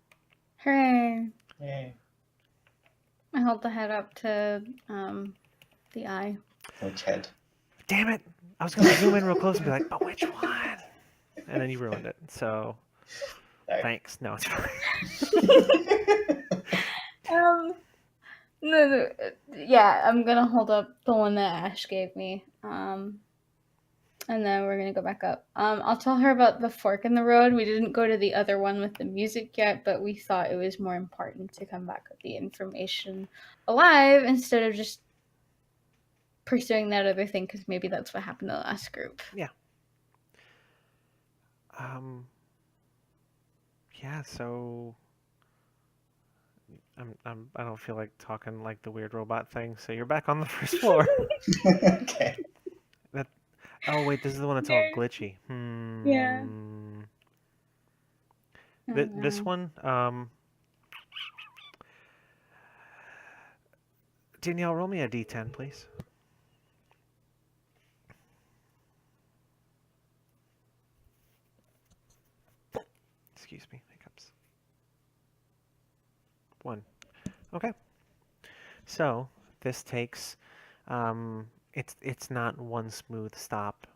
Hooray! Yay. I hold the head up to the eye. Which head? Damn it! I was gonna zoom in real close and be like, but which one? And then you ruined it. So Sorry. thanks. No, it's fine. No, yeah, I'm gonna hold up the one that Ash gave me. And then we're gonna go back up. I'll tell her about the fork in the road. We didn't go to the other one with the music yet, but we thought it was more important to come back with the information alive instead of just pursuing that other thing, because maybe that's what happened to the last group. Yeah. So I don't feel like talking like the weird robot thing. So you're back on the first floor. Okay. Oh wait, this is the one that's all glitchy. Yeah. This one, Danielle, roll me a d10, please. Excuse me, hiccups. 1. Okay. So this takes, it's not one smooth stop.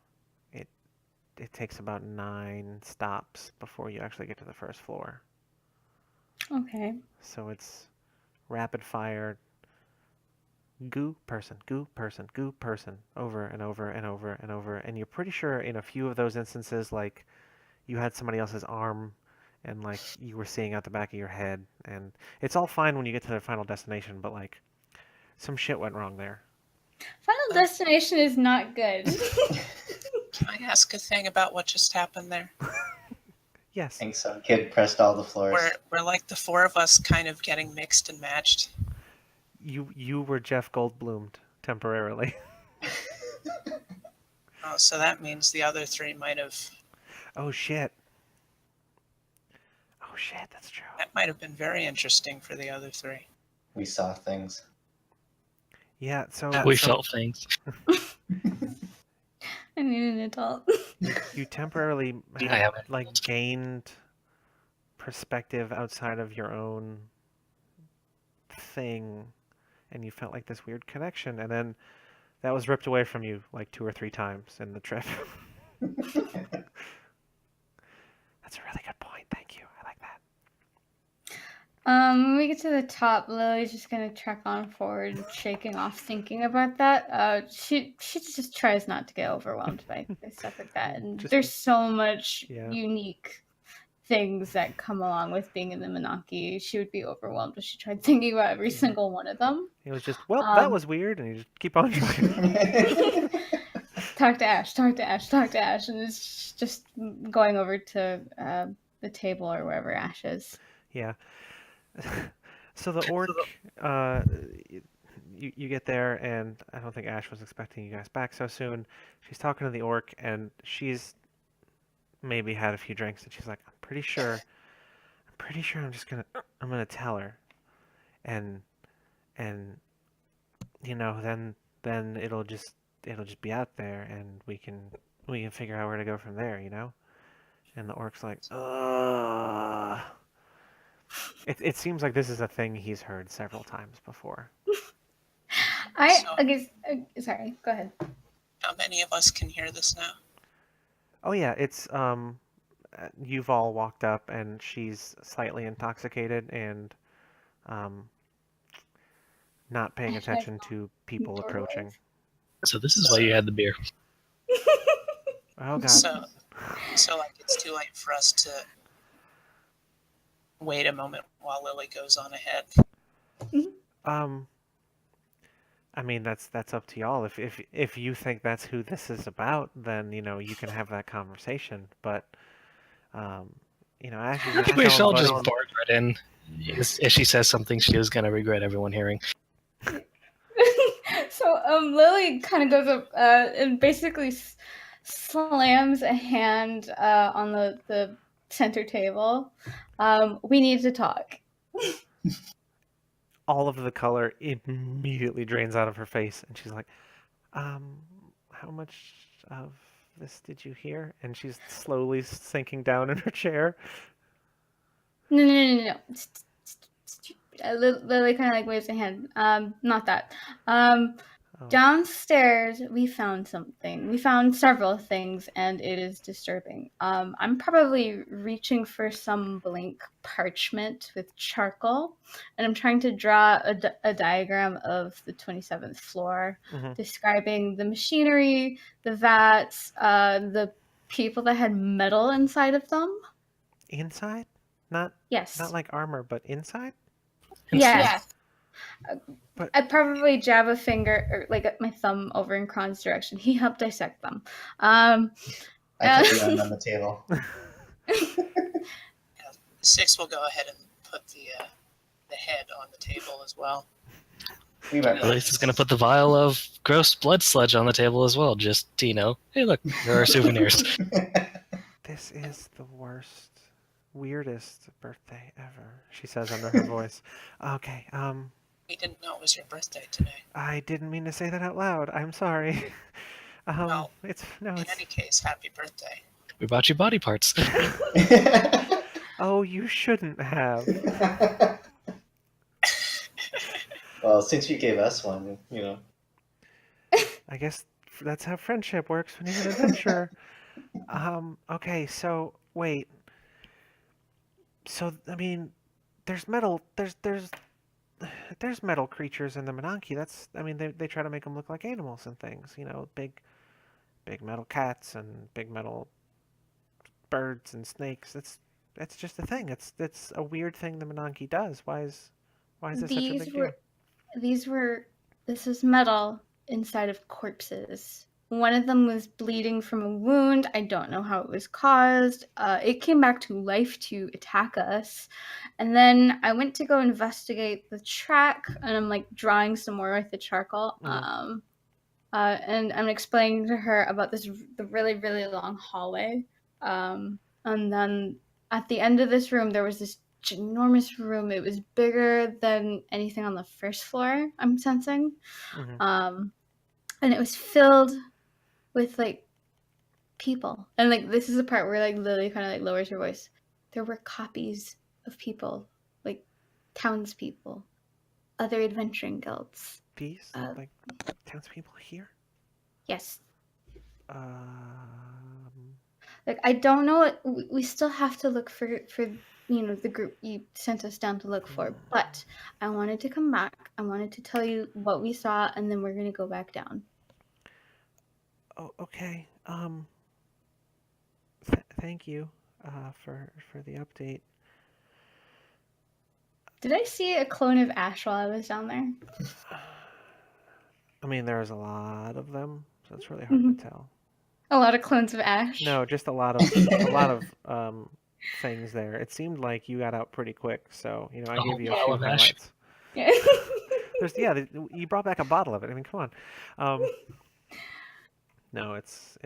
It takes about 9 stops before you actually get to the first floor. Okay. So it's rapid fire. Goo person, goo person, goo person, over and over and over and over. And you're pretty sure in a few of those instances, like, you had somebody else's arm and, like, you were seeing out the back of your head. And it's all fine when you get to the final destination, but, like, some shit went wrong there. Final Destination is not good. Can I ask a thing about what just happened there? Yes. I think so. Kid pressed all the floors. We're like the 4 of us kind of getting mixed and matched. You were Jeff Goldblumed temporarily. Oh, so that means the other 3 might have. Oh, shit. Oh, shit, that's true. That might have been very interesting for the other 3. We saw things. Yeah, so We felt things. I need an adult. you temporarily I have like gained perspective outside of your own thing, and you felt like this weird connection, and then that was ripped away from you like 2 or 3 times in the trip. That's a really good point. Thank you. I like that. When we get to the top, Lily's just gonna trek on forward, shaking off thinking about that. She just tries not to get overwhelmed by stuff like that. And there's so much unique things that come along with being in the Menaki. She would be overwhelmed if she tried thinking about every single one of them. It was just, well, that was weird, and you just keep on trying. Talk to Ash, and it's just going over to the table or wherever Ash is. Yeah. So the orc, you get there, and I don't think Ash was expecting you guys back so soon. She's talking to the orc, and she's maybe had a few drinks, and she's like, I'm pretty sure I'm gonna tell her, and then it'll just be out there, and we can figure out where to go from there, And the orc's like, ugh. It seems like this is a thing he's heard several times before. Sorry, go ahead. How many of us can hear this now? Oh yeah, it's you've all walked up, and she's slightly intoxicated and not paying attention to people approaching. So this is why you had the beer. Oh god. So like it's too late for us to wait a moment while Lily goes on ahead. I mean, that's up to y'all. If you think that's who this is about, then you can have that conversation. But Ash is I think we should all just barge right in. If she says something she is gonna regret everyone hearing. So Lily kind of goes up and basically slams a hand on the center table. We need to talk. All of the color immediately drains out of her face, and she's like, how much of this did you hear? And she's slowly sinking down in her chair. No. Lily kind of like waves a hand. Not that. Downstairs, we found something. We found several things, and it is disturbing. I'm probably reaching for some blank parchment with charcoal, and I'm trying to draw a diagram of the 27th floor, describing the machinery, the vats, the people that had metal inside of them. Inside? Yes. Not like armor, but inside? Yeah. But I'd probably jab a finger or like my thumb over in Kron's direction. He helped dissect them. I put the gun on the table. 6 will go ahead and put the head on the table as well. Elise is going to put the vial of gross blood sludge on the table as well. Just, hey, look, there are souvenirs. This is the worst, weirdest birthday ever, she says under her voice. Okay, We didn't know it was your birthday today. I didn't mean to say that out loud. I'm sorry. In it's any case, happy birthday. We bought you body parts. Oh, you shouldn't have. Well, since you gave us one, I guess that's how friendship works when you're an adventurer. Okay, so wait. So I mean, there's metal. There's metal creatures in the Menanki. They try to make them look like animals and things. Big metal cats and big metal birds and snakes. It's just a thing. It's a weird thing the Menanki does. Why is this such a big deal? This is metal inside of corpses. One of them was bleeding from a wound. I don't know how it was caused. It came back to life to attack us. And then I went to go investigate the track, and I'm like drawing some more with the charcoal. And I'm explaining to her about the really, really long hallway. And then at the end of this room, there was this ginormous room. It was bigger than anything on the first floor, I'm sensing. And it was filled with like people, and like this is the part where like Lily kind of like lowers her voice. There were copies of people, like townspeople, other adventuring guilds. These like townspeople here? Yes. Um, Like, I don't know what we still have to look for the group you sent us down to look for, but I wanted to come back. I wanted to tell you what we saw, and then we're gonna go back down. oh, okay. Thank you for the update. Did I see a clone of Ash while I was down there? I mean, there's a lot of them, so it's really hard to tell. A lot of clones of Ash. No, just a lot of things there. It seemed like you got out pretty quick, so I A gave whole you a pile few of ash. highlights. Yeah. You brought back a bottle of it. I mean, come on. No, it's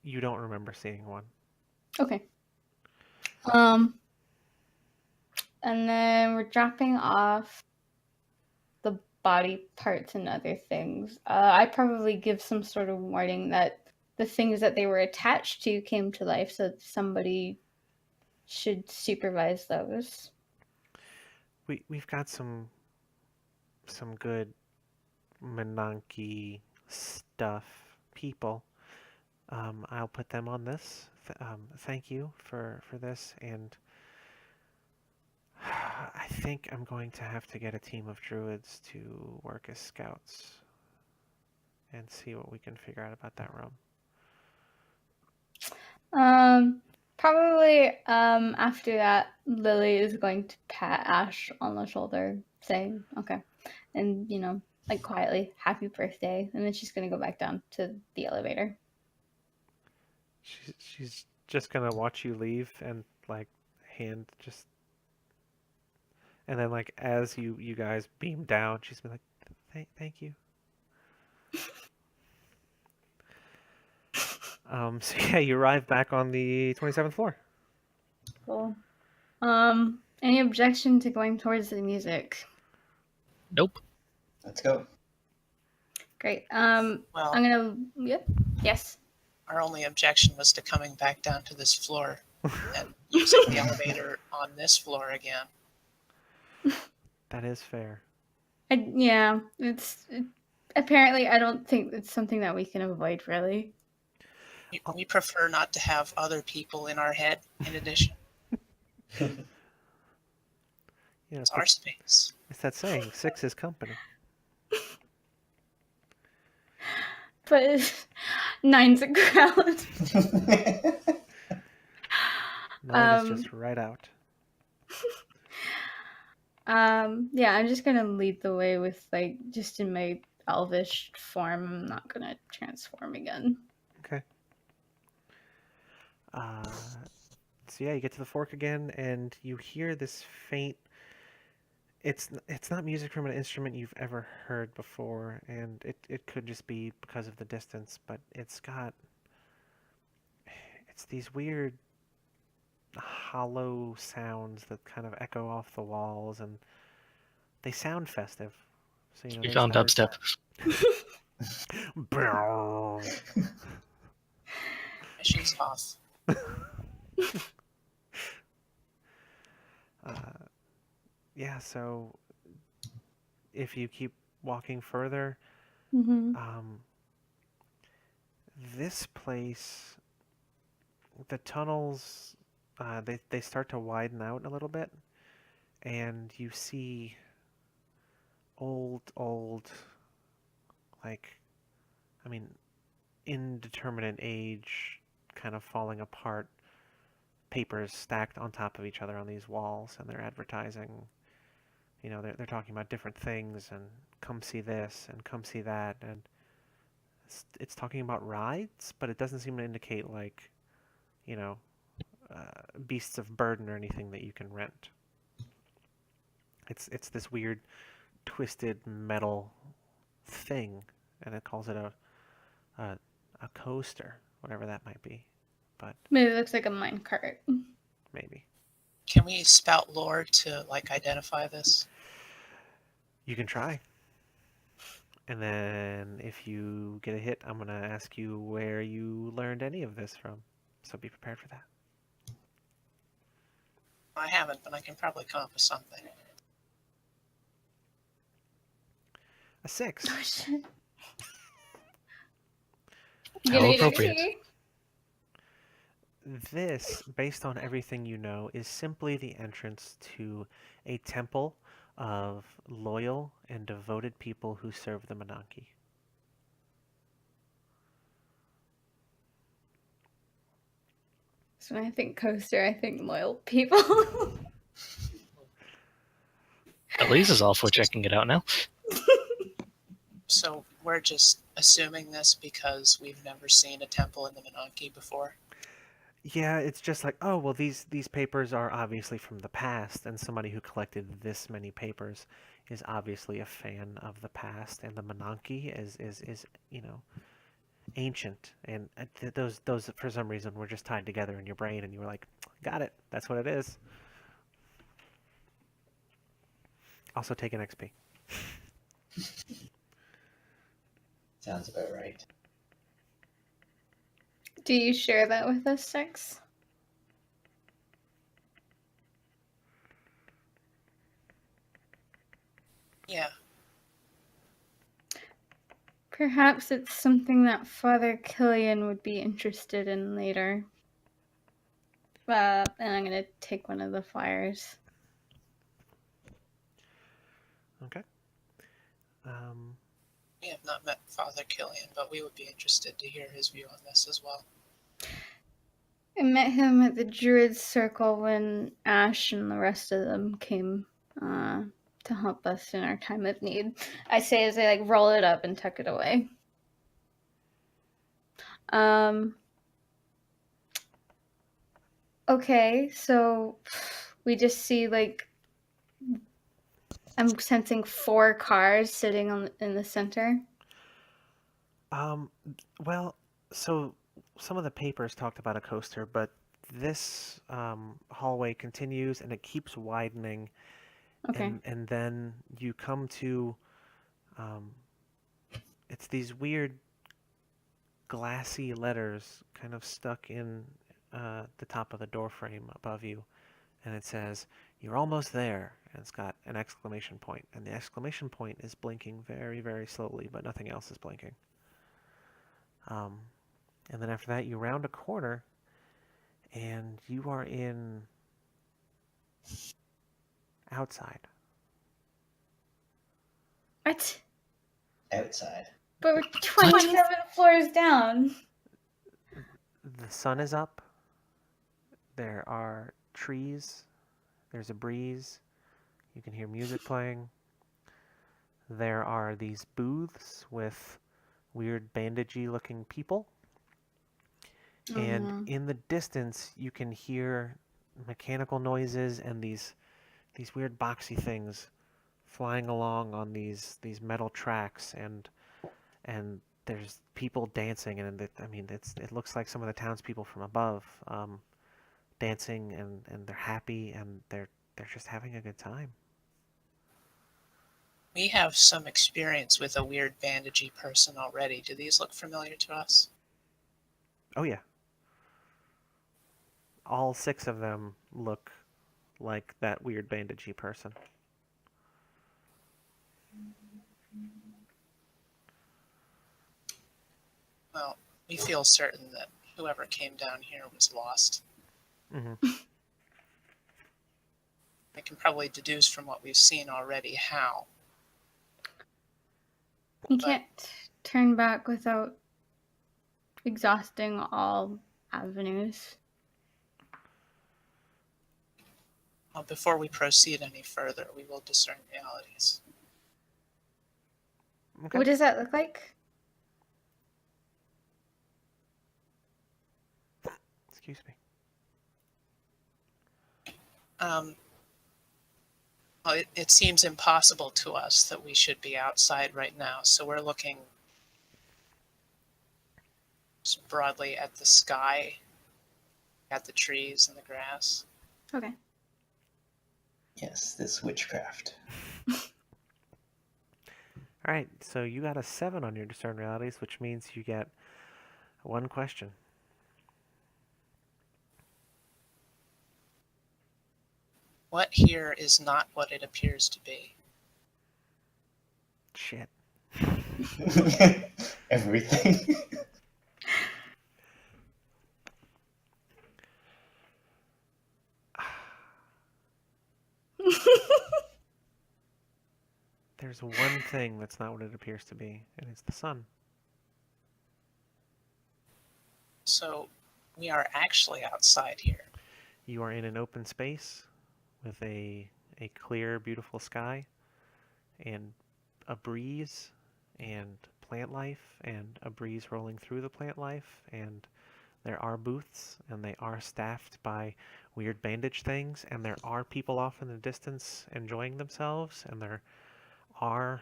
you don't remember seeing one. Okay. And then we're dropping off the body parts and other things. I'd probably give some sort of warning that the things that they were attached to came to life, so somebody should supervise those. We've got some good Menanke stuff people. I'll put them on this. Thank you for this, and I think I'm going to have to get a team of druids to work as scouts and see what we can figure out about that room. Probably after that, Lily is going to pat Ash on the shoulder, saying, okay, and like quietly, happy birthday, and then she's gonna go back down to the elevator. She's just gonna watch you leave and like hand just, and then like as you guys beam down, she's been like, thank you. So yeah, you arrive back on the 27th floor. Cool. Any objection to going towards the music? Nope. Let's go. Great. Well, I'm gonna. Yep. Yes. our only objection was to coming back down to this floor and using the elevator on this floor again. That is fair. Yeah. Apparently, I don't think it's something that we can avoid, really. We prefer not to have other people in our head in addition. It's our space. It's that saying, 6 is company. But 9's a crowd. 9 is just right out. Yeah, I'm just gonna lead the way with just in my elvish form. I'm not gonna transform again. Okay. So yeah, you get to the fork again, and you hear this faint. It's not music from an instrument you've ever heard before, and it could just be because of the distance, but it's these weird hollow sounds that kind of echo off the walls, and they sound festive. So We found dubstep. Mission's off. Yeah, so if you keep walking further, Mm-hmm. This place, the tunnels, they start to widen out a little bit, and you see old, like, I mean, indeterminate age, kind of falling apart, papers stacked on top of each other on these walls, and they're advertising. They're talking about different things, and come see this, and come see that, and it's talking about rides, but it doesn't seem to indicate beasts of burden or anything that you can rent. It's this weird twisted metal thing, and it calls it a coaster, whatever that might be. But Maybe it looks like a minecart. maybe Can we spout lore to identify this? you can try. And then if you get a hit, I'm gonna ask you where you learned any of this from. So be prepared for that. I haven't, but I can probably come up with something. A 6. Oh shit. How Gonna need appropriate. XP. This, based on everything you know, is simply the entrance to a temple of loyal and devoted people who serve the Monarchy. So when I think coaster, I think loyal people. Elise is all for checking it out now. So we're just assuming this because we've never seen a temple in the Monarchy before. Yeah, it's just like, oh, well, these papers are obviously from the past, and somebody who collected this many papers is obviously a fan of the past, and the Monarchy is ancient, and those for some reason were just tied together in your brain, and you were like, got it, that's what it is. Also take an XP. Sounds about right. Do you share that with us, Six? Yeah. Perhaps it's something that Father Killian would be interested in later. And I'm gonna take one of the flyers. Okay. We have not met Father Killian, but we would be interested to hear his view on this as well. I met him at the Druid Circle when Ash and the rest of them came to help us in our time of need. I say as I roll it up and tuck it away. Okay, so we just see I'm sensing 4 cars sitting in the center. Well, so some of the papers talked about a coaster, but this hallway continues and it keeps widening, Okay. and then you come to it's these weird glassy letters kind of stuck in the top of the door frame above you, and it says, "You're almost there." And it's got an exclamation point, and the exclamation point is blinking very, very slowly, but nothing else is blinking. And then after that, you round a corner, and you are in outside. What? Outside. But we're 27 floors down. The sun is up. There are trees. There's a breeze. You can hear music playing. There are these booths with weird bandagey looking people. And no. in the distance, you can hear mechanical noises and these weird boxy things flying along on these metal tracks, and there's people dancing, and it looks like some of the townspeople from above dancing, and they're happy, and they're just having a good time. We have some experience with a weird bandagey person already. Do these look familiar to us? Oh yeah. All 6 of them look like that weird bandagey person. Well, we feel certain that whoever came down here was lost. Mm-hmm. I can probably deduce from what we've seen already how. You can't turn back without exhausting all avenues. Well, before we proceed any further, we will discern realities. Okay. What does that look like? Excuse me. Well, it seems impossible to us that we should be outside right now, so we're looking just broadly at the sky, at the trees and the grass. Okay. Yes, this witchcraft. All right, so you got a 7 on your discern realities, which means you get 1 question. What here is not what it appears to be? Shit. Everything. There's one thing that's not what it appears to be, and it's the sun. So we are actually outside here. You are in an open space with a clear, beautiful sky, and a breeze, and plant life, and a breeze rolling through the plant life, and there are booths, and they are staffed by weird bandage things, and there are people off in the distance enjoying themselves, and there are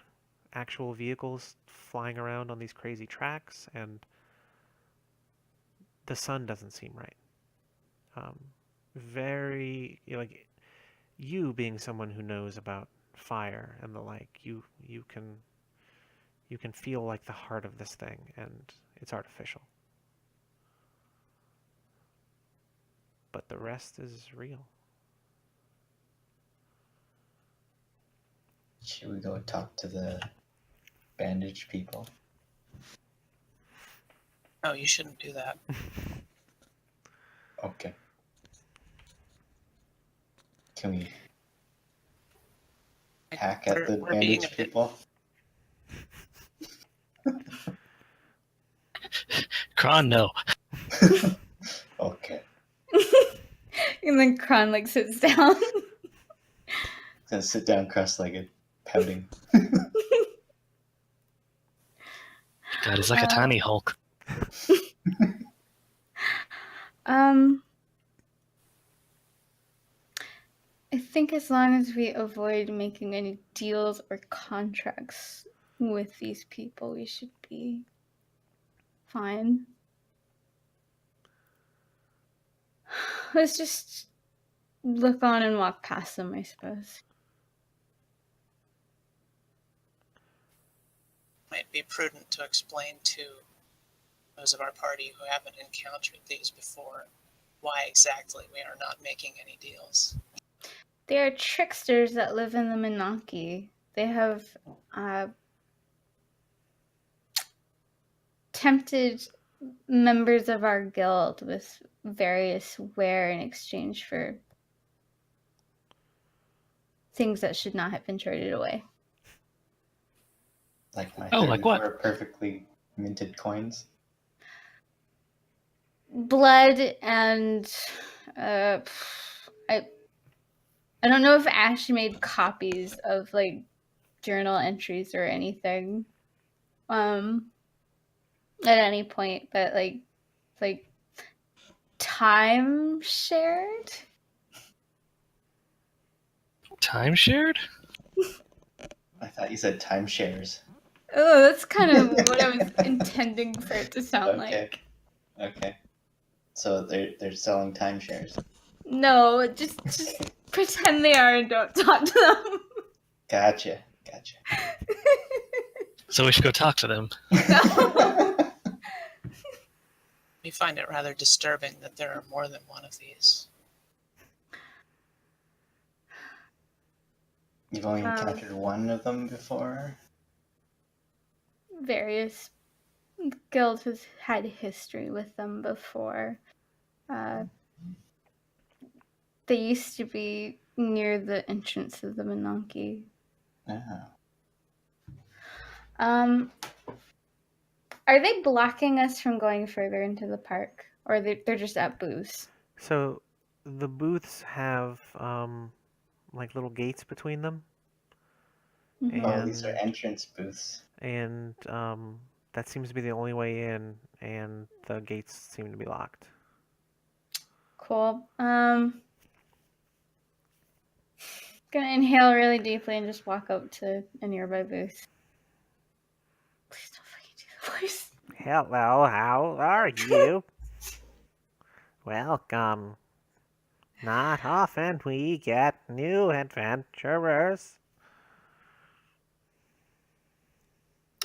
actual vehicles flying around on these crazy tracks, and the sun doesn't seem right. Very like you being someone who knows about fire and the like, you can feel like the heart of this thing, and it's artificial. But the rest is real. Should we go talk to the bandage people? No, you shouldn't do that. Okay. Can we hack at the We're being a bandage bit people? Kron, no. Okay. And then Kron like sits down. Gonna sit down cross-legged, pouting. God, he's like a tiny Hulk. I think as long as we avoid making any deals or contracts with these people, we should be fine. Let's just look on and walk past them, I suppose. Might be prudent to explain to those of our party who haven't encountered these before why exactly we are not making any deals. They are tricksters that live in the Menaki. They have tempted members of our guild with various ware in exchange for things that should not have been traded away. Like my Oh, like what? 34 perfectly minted coins. Blood and I don't know if Ash made copies of like journal entries or anything at any point, but like time shared. Time shared? I thought you said timeshares. Oh, that's kind of what I was intending for it to sound like. Okay. So they're selling timeshares. No, just pretend they are and don't talk to them. Gotcha. So we should go talk to them. No. We find it rather disturbing that there are more than one of these. You've only encountered one of them before? Various guilds has had history with them before. They used to be near the entrance of the Menaki. Oh. Are they blocking us from going further into the park, or they're just at booths? So the booths have like little gates between them, Mhm. Oh, these are entrance booths. and that seems to be the only way in, and the gates seem to be locked. Cool. Gonna inhale really deeply and just walk up to a nearby booth. Please don't fucking do the voice. Hello, how are you? Welcome. Not often we get new adventurers.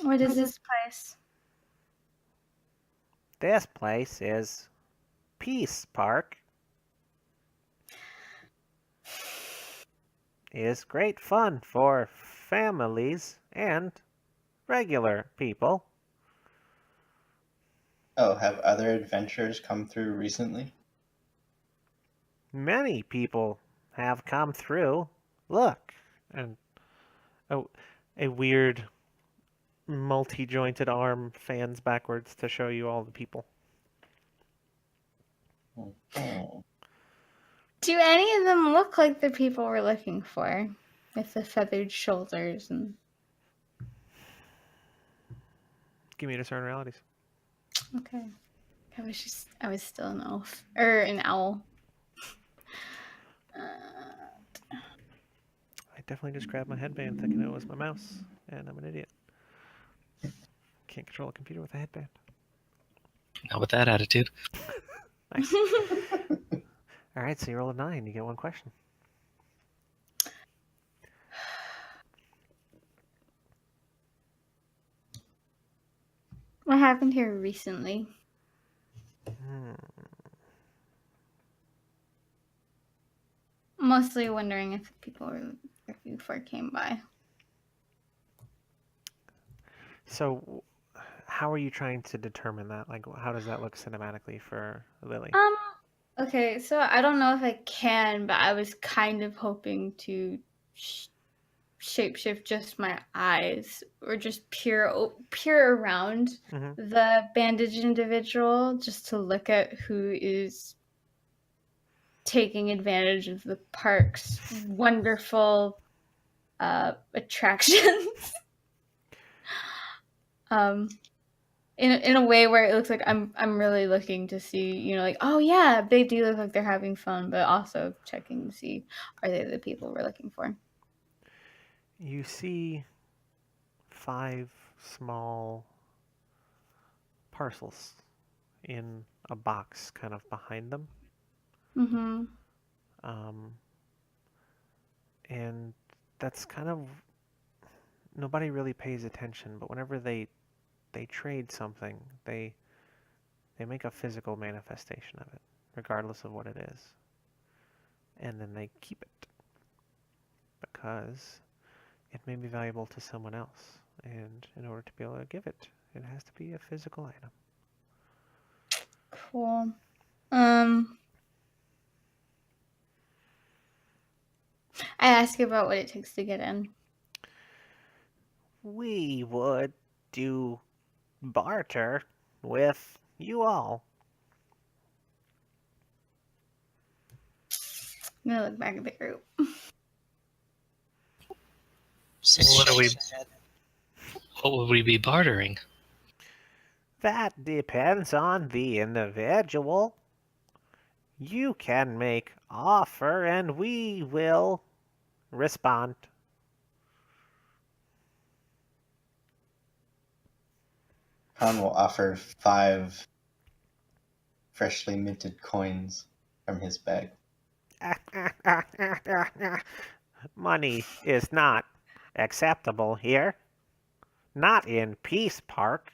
What is this place? This place is Peace Park. It is great fun for families and regular people. Oh, have other adventurers come through recently? Many people have come through. Look, and oh, a weird multi-jointed arm fans backwards to show you all the people. Oh. Do any of them look like the people we're looking for? With the feathered shoulders and... Give me discern realities. Okay. I was still an elf. Or an owl. I definitely just grabbed my headband thinking it was my mouse, and I'm an idiot. Can't control a computer with a headband. Not with that attitude. Nice. All right, so you roll a 9. You get one question. What happened here recently? Mostly wondering if people we're looking for came by. So, how are you trying to determine that? Like, how does that look cinematically for Lily? Okay, so I don't know if I can, but I was kind of hoping to shapeshift just my eyes, or just peer around the bandaged individual, just to look at who is taking advantage of the park's wonderful attractions. In a way where it looks like I'm really looking to see, like, oh yeah, they do look like they're having fun, but also checking to see, are they the people we're looking for? You see 5 small parcels in a box kind of behind them. And that's kind of, nobody really pays attention, but whenever they trade something, they make a physical manifestation of it, regardless of what it is. And then they keep it because it may be valuable to someone else. And in order to be able to give it, it has to be a physical item. Cool. I ask about what it takes to get in. We would do barter with you all. I'm gonna look back at the group. What would we be bartering? That depends on the individual. You can make offer and we will respond. Khan will offer 5 freshly minted coins from his bag. Money is not acceptable here. Not in Peace Park.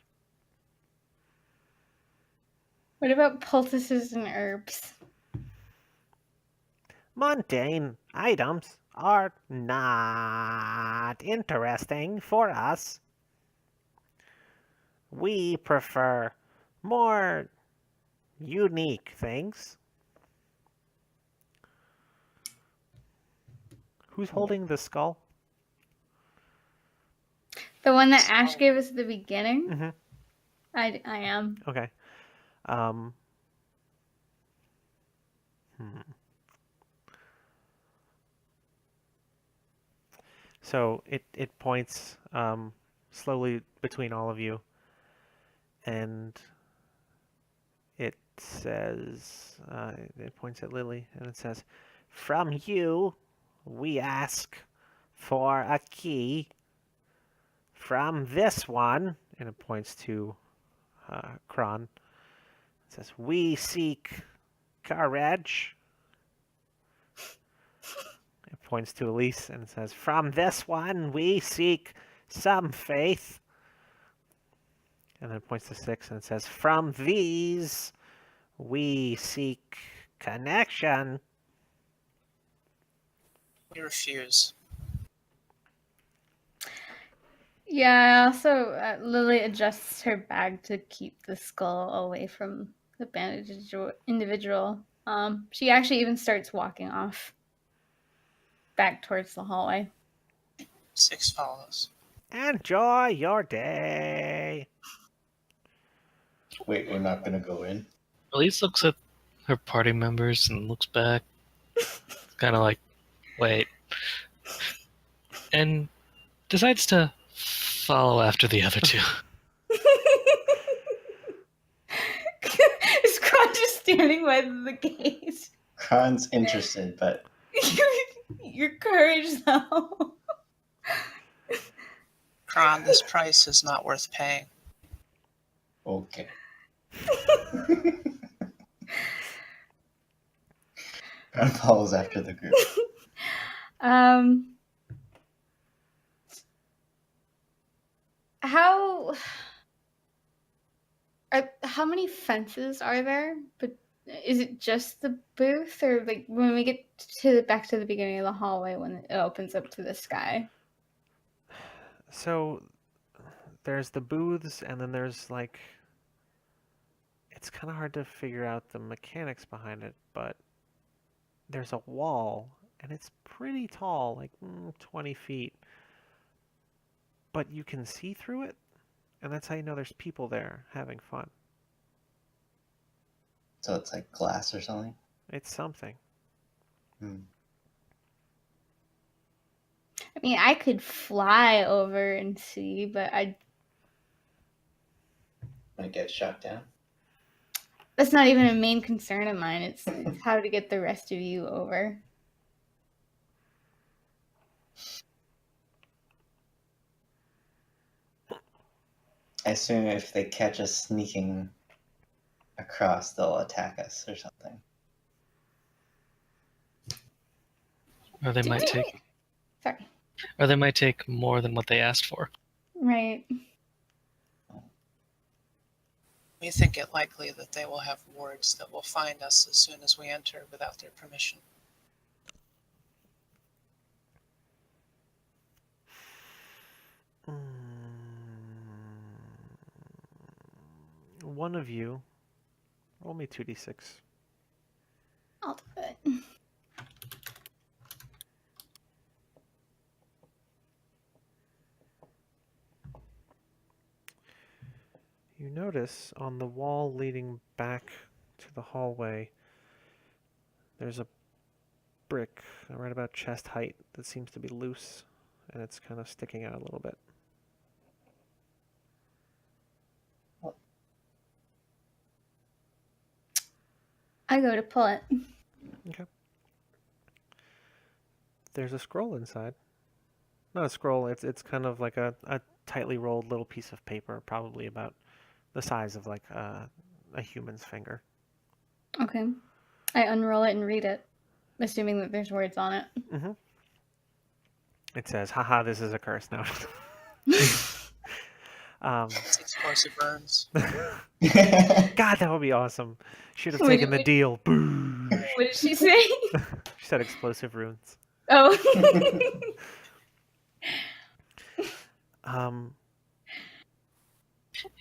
What about poultices and herbs? Mundane items are not interesting for us. We prefer more unique things. Who's holding the skull? The one that Ash gave us at the beginning? Mm-hmm. I am. Okay. So it points slowly between all of you, and it says, it points at Lily, and it says, "From you, we ask for a key. From this one," and it points to Kron. It says, "We seek courage." It points to Elise, and it says, "From this one, we seek some faith." And then it points to 6, and it says, "From these, we seek connection." We refuse. Yeah, also, Lily adjusts her bag to keep the skull away from the bandaged individual. She actually even starts walking off back towards the hallway. 6 follows. Enjoy your day. Wait, we're not gonna go in. Elise looks at her party members and looks back, kind of like, wait, and decides to follow after the other two. Is Kron just standing by the gate? Kron's interested, but Your courage, though. Kron, this price is not worth paying. okay. Kron follows after the group. How many fences are there? But is it just the booth, or like when we get back to the beginning of the hallway when it opens up to the sky? So there's the booths, and then there's like, it's kind of hard to figure out the mechanics behind it, but there's a wall, and it's pretty tall, like 20 feet, but you can see through it, and that's how you know there's people there having fun. So it's like glass or something. It's something. Hmm. I mean, I could fly over and see, but Might get shot down. that's not even a main concern of mine. It's how to get the rest of you over. I assume if they catch us sneaking across, they'll attack us or something. Or they might take Sorry. or they might take more than what they asked for. Right. We think it likely that they will have wards that will find us as soon as we enter without their permission. One of you, roll me 2d6. I'll do it. You notice on the wall leading back to the hallway, there's a brick right about chest height that seems to be loose, and it's kind of sticking out a little bit. I go to pull it. Okay. There's a scroll inside. Not a scroll, it's kind of like a tightly rolled little piece of paper, probably about the size of like a human's finger. Okay. I unroll it and read it, assuming that there's words on it. Mm-hmm. It says, haha, this is a curse now. It's explosive burns. God, that would be awesome. Should have taken the deal. Boo. What did she say? She said explosive runes. Oh.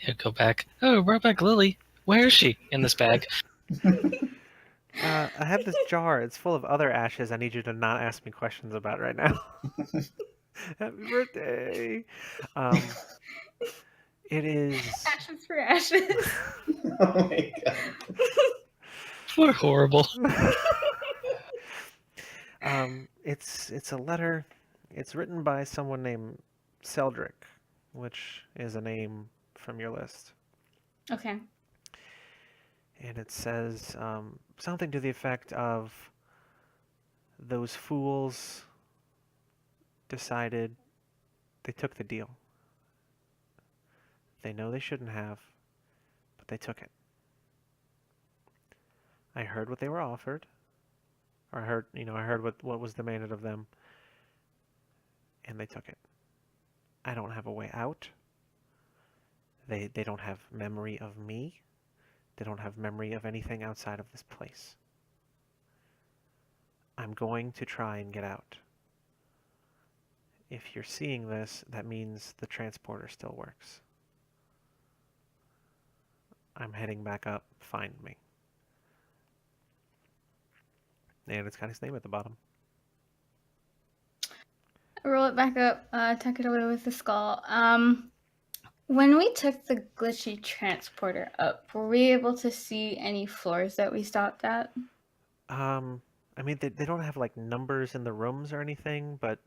Yeah, go back. Oh, we're back, Lily. Where is she? In this bag. I have this jar. It's full of other ashes I need you to not ask me questions about right now. Happy birthday. It is... Ashes for ashes. Oh my god. We're horrible. It's a letter. It's written by someone named Seldrick, which is a name from your list. Okay. And it says something to the effect of, those fools decided they took the deal. They know they shouldn't have, but they took it. I heard what they were offered, or I heard what was demanded of them, and they took it. I don't have a way out. They don't have memory of me. They don't have memory of anything outside of this place. I'm going to try and get out. If you're seeing this, that means the transporter still works. I'm heading back up. Find me. And it's got his name at the bottom. Roll it back up, tuck it away with the skull. When we took the glitchy transporter up, were we able to see any floors that we stopped at? I mean, they don't have like numbers in the rooms or anything, but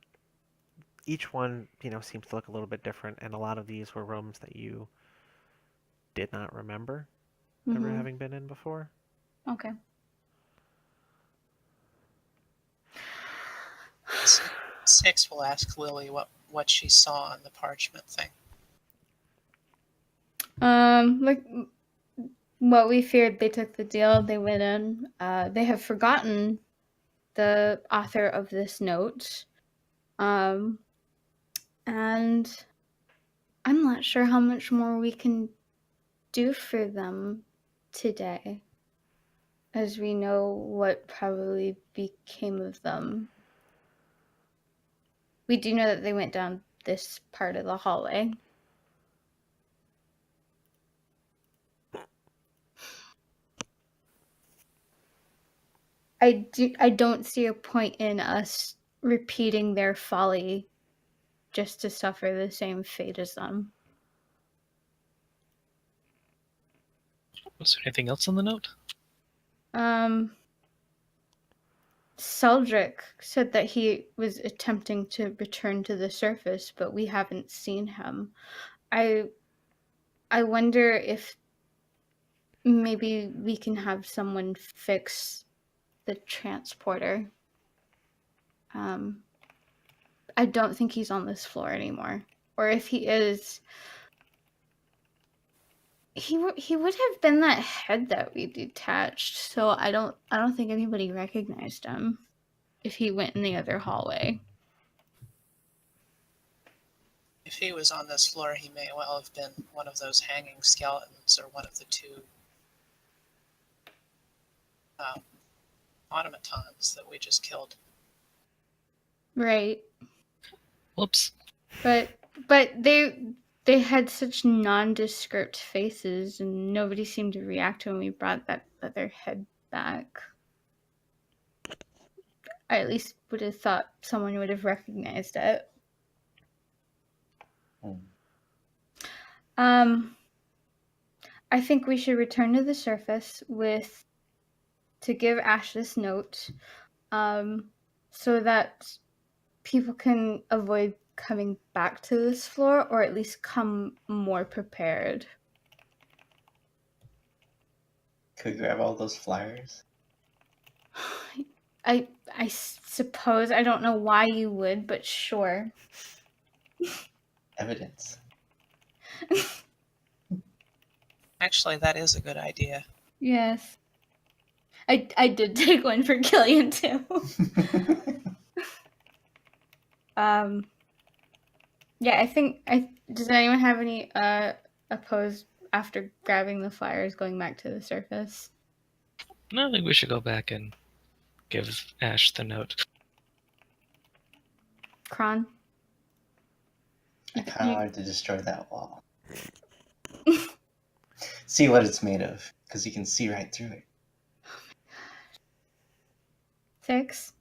each one, seems to look a little bit different, and a lot of these were rooms that you did not remember ever having been in before. Okay. Six will ask Lily what she saw on the parchment thing. Like what we feared, they took the deal, they went in. They have forgotten the author of this note. And I'm not sure how much more we can do for them today, as we know what probably became of them. We do know that they went down this part of the hallway. I don't see a point in us repeating their folly just to suffer the same fate as them. Was there anything else on the note? Seldrick said that he was attempting to return to the surface, but we haven't seen him. I wonder if maybe we can have someone fix the transporter. I don't think he's on this floor anymore. Or if he is, he would have been that head that we detached. So I don't think anybody recognized him if he went in the other hallway. If he was on this floor, he may well have been one of those hanging skeletons or one of the two automatons that we just killed. Right. Whoops. But they had such nondescript faces, and nobody seemed to react when we brought that other head back. I at least would have thought someone would have recognized it. I think we should return to the surface to give Ash this note, so that people can avoid coming back to this floor, or at least come more prepared. Could we grab all those flyers? I suppose. I don't know why you would, but sure. Evidence. Actually, that is a good idea. Yes. I did take one for Killian too. Yeah, I think does anyone have any opposed after grabbing the flyers going back to the surface? No, I think we should go back and give Ash the note. Kron? I kind of wanted to destroy that wall. See what it's made of, because you can see right through it. 6?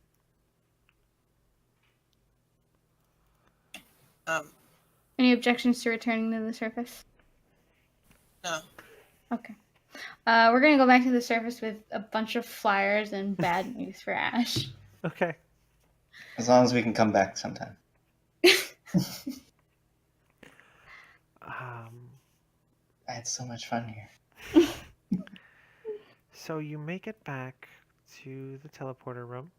Any objections to returning to the surface? No. Okay. We're gonna go back to the surface with a bunch of flyers and bad news for Ash. Okay. As long as we can come back sometime. I had so much fun here. So you make it back to the teleporter room.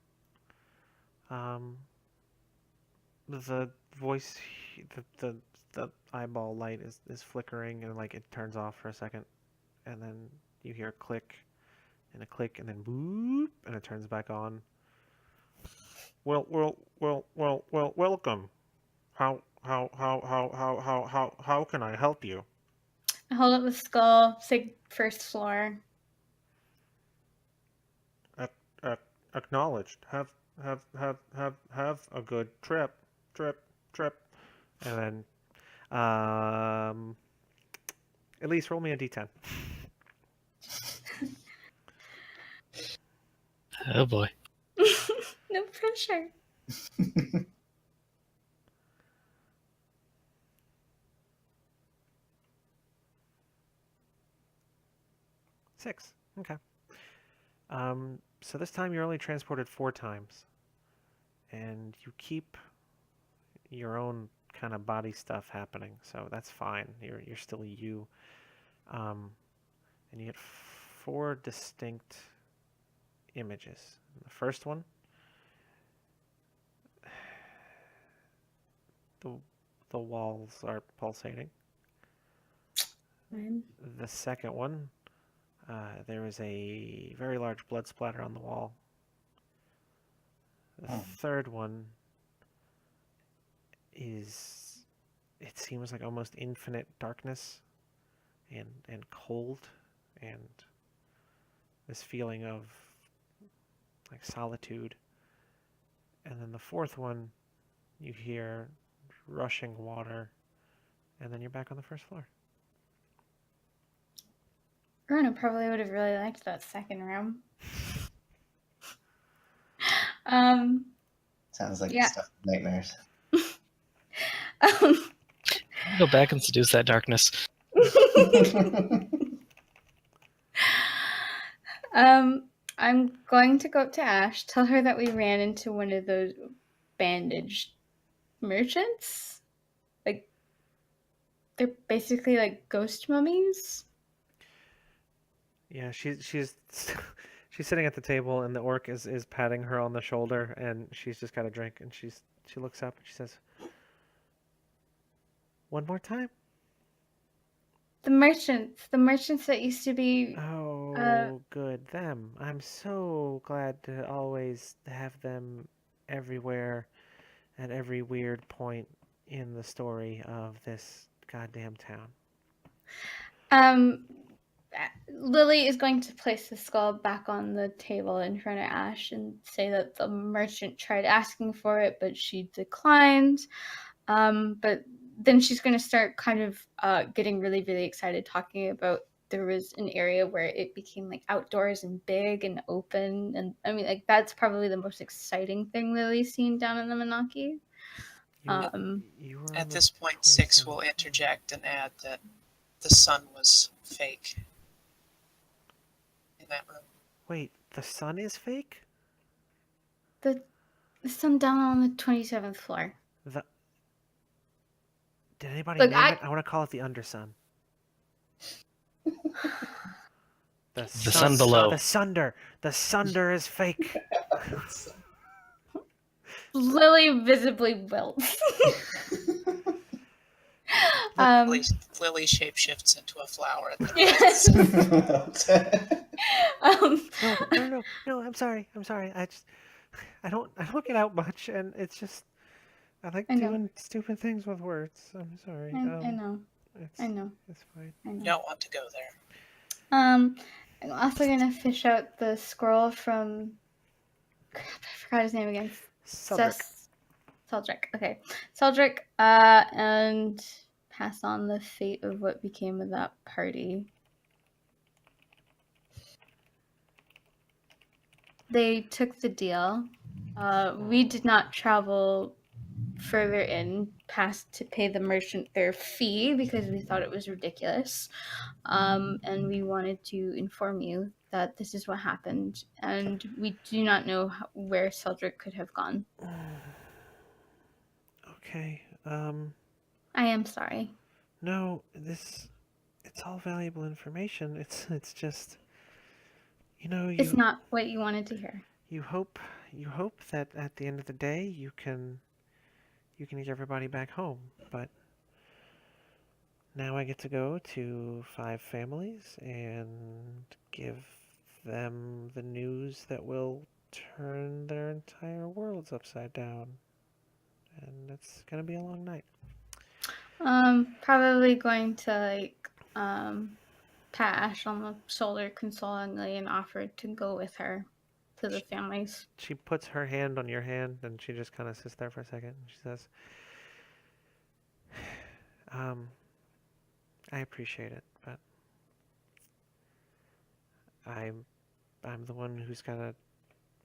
The voice, the eyeball light is flickering, and like it turns off for a second, and then you hear a click, and then boop, and it turns back on. Welcome. How can I help you? I hold up the skull, say first floor. Acknowledged. Have a good trip. trip. And then, at least roll me a d10. Oh boy. No pressure. 6. Okay. So this time you're only transported 4 times, and you keep your own kind of body stuff happening, so that's fine. You're still you. And you get 4 distinct images. The first one, the the walls are pulsating. Fine. The second one, there is a very large blood splatter on the wall. The third one is, it seems like almost infinite darkness and cold and this feeling of like solitude. And then the fourth one, you hear rushing water, and then you're back on the first floor. Rona probably would have really liked that second room. Sounds like Yeah. stuff with nightmares. Go back and seduce that darkness. I'm going to go up to Ash, tell her that we ran into one of those bandaged merchants. Like, they're basically like ghost mummies. Yeah, she's she's sitting at the table, and the orc is patting her on the shoulder, and she's just got a drink, and she looks up and she says, "One more time." The merchants that used to be. Oh, good, them. I'm so glad to always have them everywhere at every weird point in the story of this goddamn town. Lily is going to place the skull back on the table in front of Ash and say that the merchant tried asking for it, but she declined. But then she's going to start kind of getting really, really excited, talking about there was an area where it became like outdoors and big and open. And I mean, like, that's probably the most exciting thing Lily's seen down in the Menaki. You were At on the this point, 6 will 27th. interject and add that the sun was fake in that room. Wait, the sun is fake? The sun down on the 27th floor. Did anybody Look, name it? I want to call it the undersun. The sun below. The sunder. The sunder is fake. Lily visibly wilts. Lily shapeshifts into a flower. Yes. No. I'm sorry. I don't get out much, and it's just I like doing stupid things with words. I'm sorry. I know. I know. It's fine. I know. You don't want to go there. I'm also gonna fish out the scroll from. Crap, I forgot his name again. Seldrick. Okay, Seldrick. And pass on the fate of what became of that party. They took the deal. We did not travel further in past to pay the merchant their fee because we thought it was ridiculous. And we wanted to inform you that this is what happened, and we do not know where Seldrick could have gone. Okay. I am sorry. No, it's all valuable information. It's just, it's not what you wanted to hear. You hope that at the end of the day you can get everybody back home, but now I get to go to 5 families and give them the news that will turn their entire worlds upside down. And it's gonna be a long night. Probably going to pat Ash on the shoulder consolingly and offer to go with her to the families. She puts her hand on your hand and she just kind of sits there for a second and she says, I appreciate it, but I'm the one who's gotta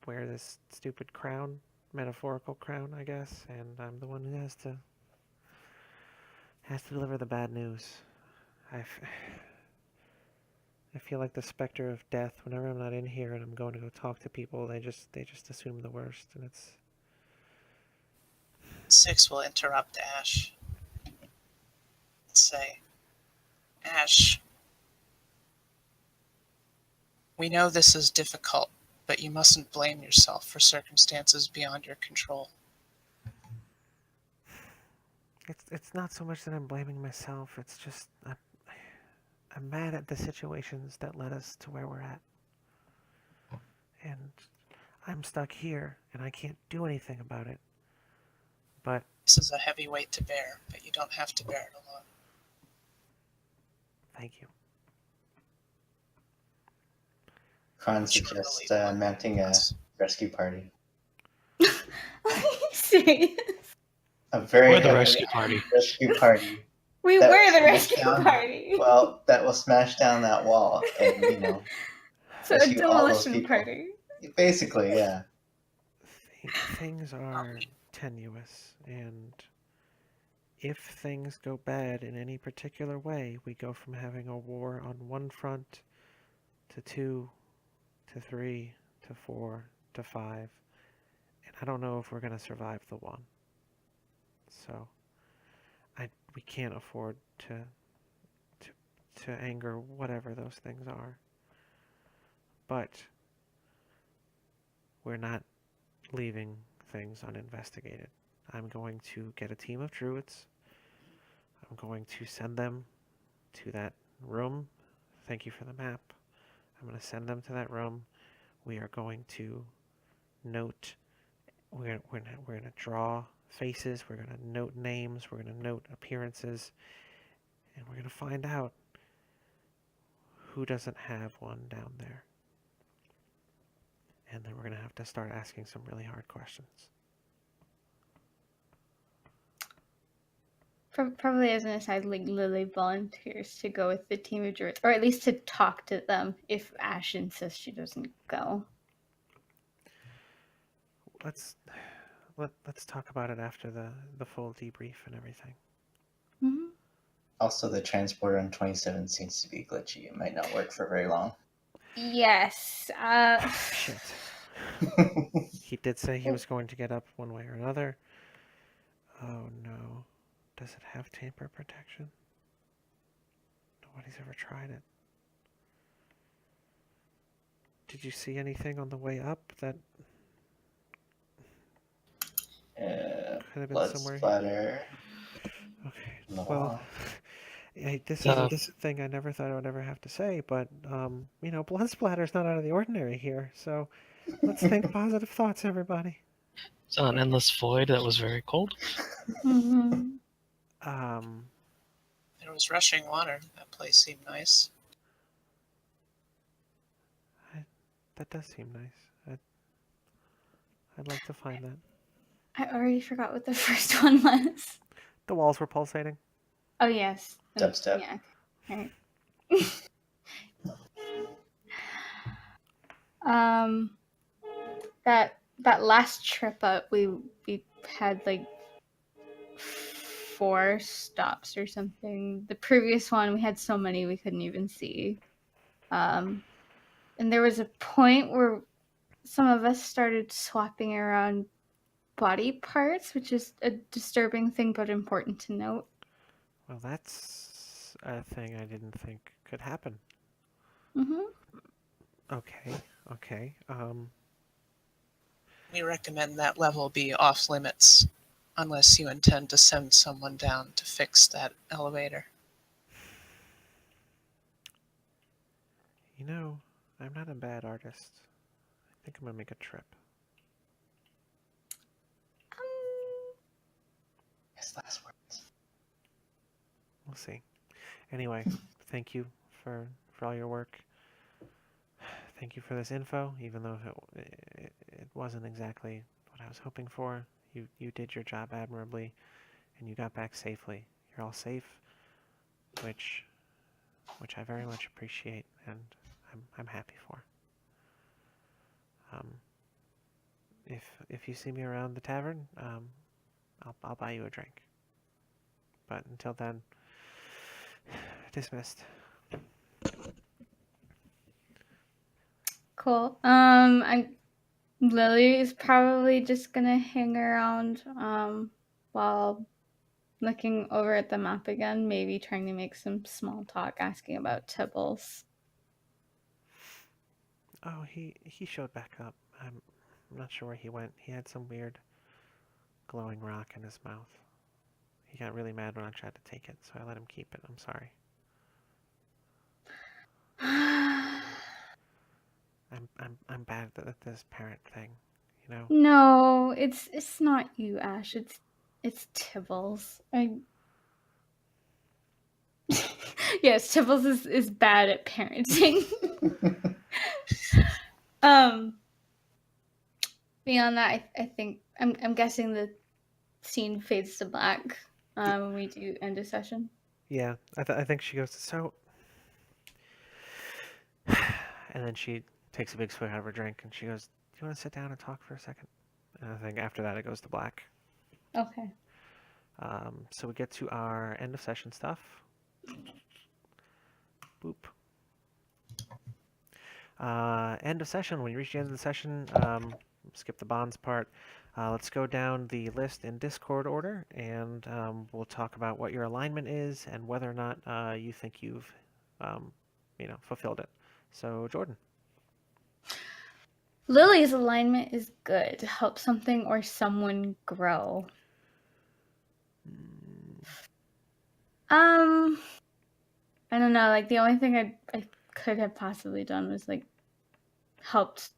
wear this stupid crown, metaphorical crown, I guess, and I'm the one who has to deliver the bad news. I feel like the specter of death. Whenever I'm not in here and I'm going to go talk to people, they just assume the worst, and it's 6 will interrupt Ash and say, Ash, we know this is difficult, but you mustn't blame yourself for circumstances beyond your control. it's not so much that I'm blaming myself. It's just I'm mad at the situations that led us to where we're at, and I'm stuck here, and I can't do anything about it. But This is a heavy weight to bear, but you don't have to bear it alone. thank you. Kron suggests mounting a rescue party. Are you serious? A very We're the heavy rescue party. rescue party. We That were will the smash rescue down- party. Well, that will smash down that wall and, So a rescue all those demolition people. party. Basically, yeah. Things are tenuous, and if things go bad in any particular way, we go from having a war on one front to 2 to 3 to 4 to 5, and I don't know if we're going to survive the one. So we can't afford to anger whatever those things are. But we're not leaving things uninvestigated. I'm going to get a team of druids. I'm going to send them to that room. Thank you for the map. I'm going to send them to that room. We are going to note, we're going to draw faces, we're going to note names, we're going to note appearances, and we're going to find out who doesn't have one down there. And then we're going to have to start asking some really hard questions. Probably as an aside, like Lily volunteers to go with the team of druids, or at least to talk to them if Ash insists she doesn't go. Let's talk about it after the full debrief and everything. Mm-hmm. Also, the transporter on 27 seems to be glitchy. It might not work for very long. Yes. Shit. He did say he was going to get up one way or another. Oh no. Does it have tamper protection? Nobody's ever tried it. Did you see anything on the way up that could have been Blood somewhere? splatter. Okay. No. Well, this is a thing I never thought I would ever have to say, but blood splatter is not out of the ordinary here. So let's think positive thoughts, everybody. It's an endless void that was very cold. Mm-hmm. There was rushing water. That place seemed nice. That does seem nice. I'd like to find that. I already forgot what the first one was. The walls were pulsating. Oh yes. Dubstep. Yeah. Right. That last trip up, we had like 4 stops or something. The previous one, we had so many we couldn't even see. And there was a point where some of us started swapping around body parts, which is a disturbing thing but important to note. Well, that's a thing I didn't think could happen. Mm-hmm. Okay. We recommend that level be off limits unless you intend to send someone down to fix that elevator. I'm not a bad artist. I think I'm gonna make a trip. His last words. We'll see. Anyway, thank you for all your work. Thank you for this info, even though it wasn't exactly what I was hoping for. You did your job admirably, and you got back safely. you're all safe, which I very much appreciate, and I'm happy for. Um, if you see me around the tavern, I'll buy you a drink. But until then, dismissed. Cool. Lily is probably just gonna hang around while looking over at the map again, maybe trying to make some small talk, asking about Tibbles. Oh, he showed back up. I'm not sure where he went. He had some weird glowing rock in his mouth. He got really mad when I tried to take it, so I let him keep it. I'm sorry. I'm bad at this parent thing, you know? No, it's not you, Ash. It's Tibbles. Yes, Tibbles is bad at parenting. Beyond that, I think I'm guessing the scene fades to black when we do end a session. Yeah, I think she goes, so... And then she takes a big swig out of her drink, and she goes, do you want to sit down and talk for a second? And I think after that it goes to black. Okay. So we get to our end of session stuff. Boop. End of session. When you reach the end of the session, skip the bonds part. Let's go down the list in Discord order, and we'll talk about what your alignment is and whether or not you think you've, fulfilled it. So, Jordan. Lily's alignment is good. Help something or someone grow. I don't know. Like the only thing I could have possibly done was like helped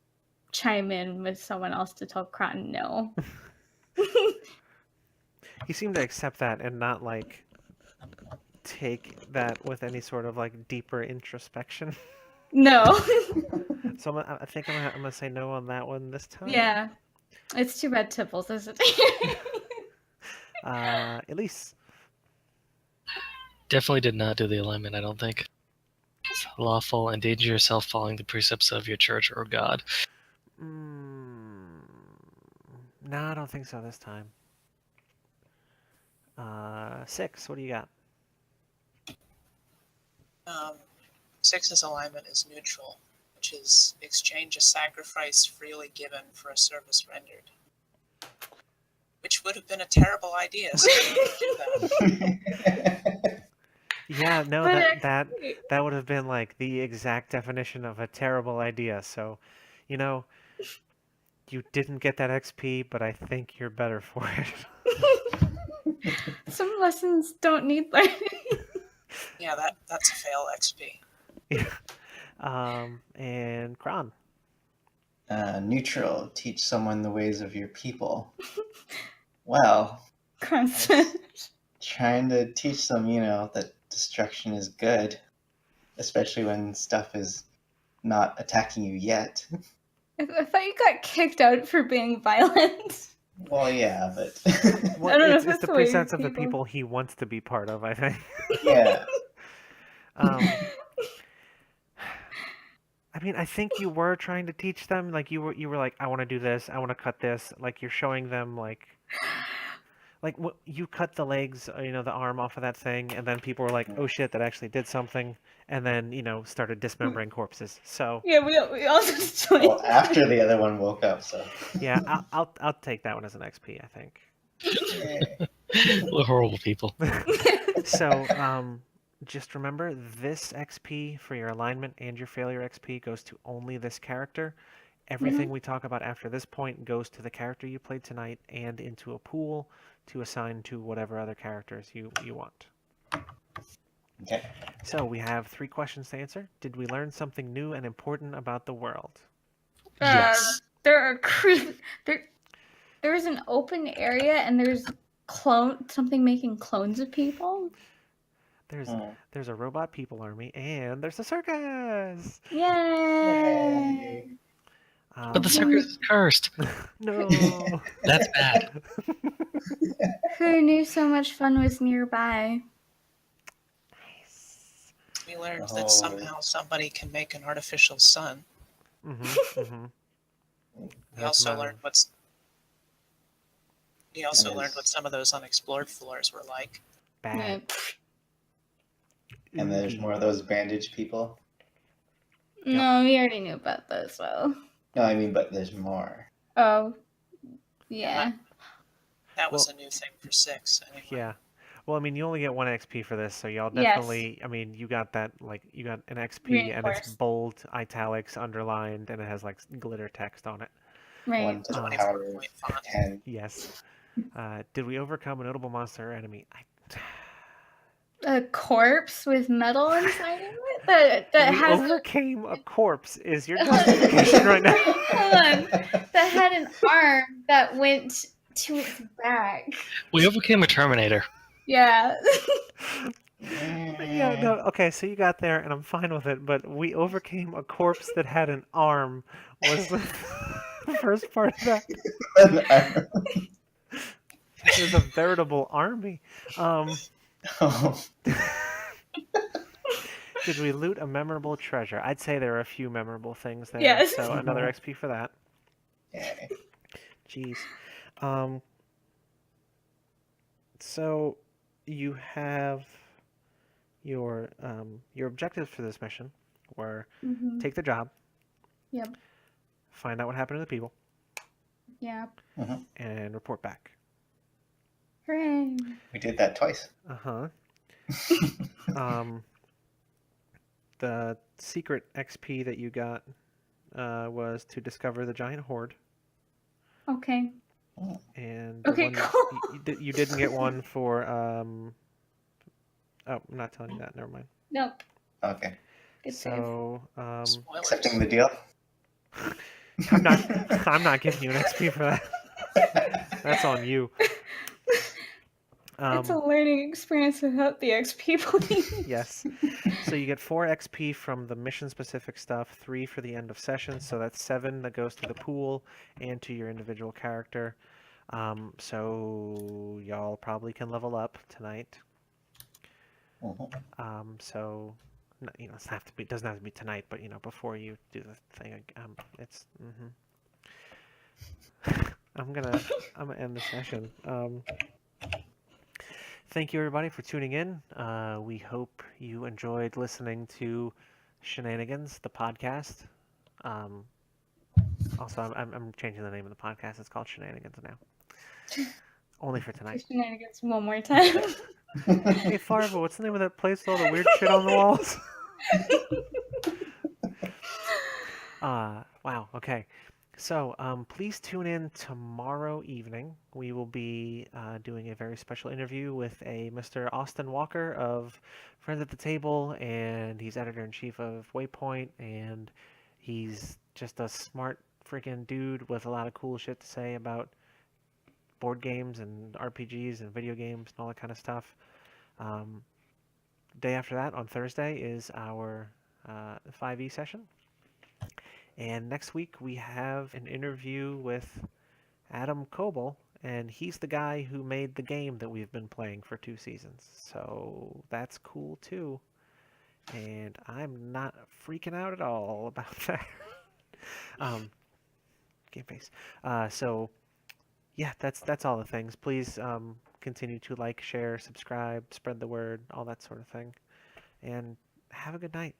chime in with someone else to tell Cron no. You seem to accept that and not like take that with any sort of like deeper introspection. No. So I think I'm gonna say no on that one this time. Yeah, it's too bad Tipples isn't here. Elise. Definitely did not do the alignment, I don't think. Lawful, endanger yourself following the precepts of your church or God. No, I don't think so this time. 6, what do you got? 6's alignment is neutral, which is exchange a sacrifice freely given for a service rendered. Which would have been a terrible idea, so I didn't do that. Yeah, no, But that would have been like the exact definition of a terrible idea. So, you didn't get that XP, but I think you're better for it. some lessons don't need learning. Yeah, that's a fail XP. Yeah. And Kron. Neutral, teach someone the ways of your people. Well, Constant. trying to teach them, that destruction is good, especially when stuff is not attacking you yet. I thought you got kicked out for being violent. Well, yeah, but Well, I don't know if it's that's the the way precepts of the people- people he wants to be part of, I think. yeah. I mean, I think you were trying to teach them, like you were like, I want to do this, I want to cut this, like you're showing them like you cut the legs, the arm off of that thing, and then people were like, oh shit, that actually did something, and then started dismembering corpses. So Yeah, we also Well, after the other one woke up, so yeah, I'll take that one as an XP, I think. What horrible people. So just remember, this XP for your alignment and your failure XP goes to only this character. Everything we talk about after this point goes to the character you played tonight and into a pool to assign to whatever other characters you want. Okay. So we have 3 questions to answer. Did we learn something new and important about the world? Yes. There are there's an open area and there's something making clones of people. There's a robot people army and there's a circus. Yay! But the circus is cursed. No. That's bad. Who knew so much fun was nearby? We learned Oh. that somehow somebody can make an artificial sun. We also learned what some of those unexplored floors were like. bad. And there's Oogie. more of those bandaged people. No, we already knew about those, though. No, I mean, but there's more. Oh, yeah. That was a new thing for 6, anyway. Yeah. Well, I mean, you only get 1 XP for this, so y'all Yes. definitely. I mean, you got that you got an XP and it's Reinforced. bold, italics, underlined, and it has like glitter text on it. Right. 1 to the 24 power of point font. 10. Yes. Did we overcome a notable monster or enemy? A corpse with metal inside of it that we has overcame a corpse. Is your justification right now? hold on, that had an arm that went to its back. We overcame a Terminator. Yeah. Yeah, no, okay, so you got there, and I'm fine with it, but we overcame a corpse that had an arm. Was the first part of that? It was a veritable army. Did we loot a memorable treasure? I'd say there are a few memorable things there. Yes. So another XP for that. Yay. Jeez. So you have your objectives for this mission were Mhm. take the job. Yep. Find out what happened to the people Yep. and report back. Hooray. We did that twice. The secret XP that you got was to discover the giant horde. Okay. And the Okay, one cool. you didn't get one for oh, I'm not telling you that. Never mind. Nope. Okay. Good save. So Spoilers. Accepting the deal? I'm not giving you an XP for that. That's on you. It's a learning experience without the XP, please. Yes. So you get 4 XP from the mission-specific stuff, 3 for the end of session, so that's 7 that goes to the pool and to your individual character. So y'all probably can level up tonight. So it doesn't have to be tonight, but before you do the thing, it's. I'm gonna end the session. Thank you everybody for tuning in. We hope you enjoyed listening to Shenanigans, the podcast. Also, I'm changing the name of the podcast. It's called Shenanigans now. Only for tonight. Shenanigans one more time. Hey Farva, what's the name of that place with all the weird shit on the walls? Wow, okay. So, please tune in tomorrow evening. We will be doing a very special interview with a Mr. Austin Walker of Friends at the Table, and he's editor-in-chief of Waypoint, and he's just a smart freaking dude with a lot of cool shit to say about board games and RPGs and video games and all that kind of stuff. Day after that, on Thursday, is our 5e session. And next week we have an interview with Adam Coble, and he's the guy who made the game that we've been playing for 2 seasons. So that's cool too. And I'm not freaking out at all about that. Game face. So yeah, that's all the things. Please continue to like, share, subscribe, spread the word, all that sort of thing. And have a good night.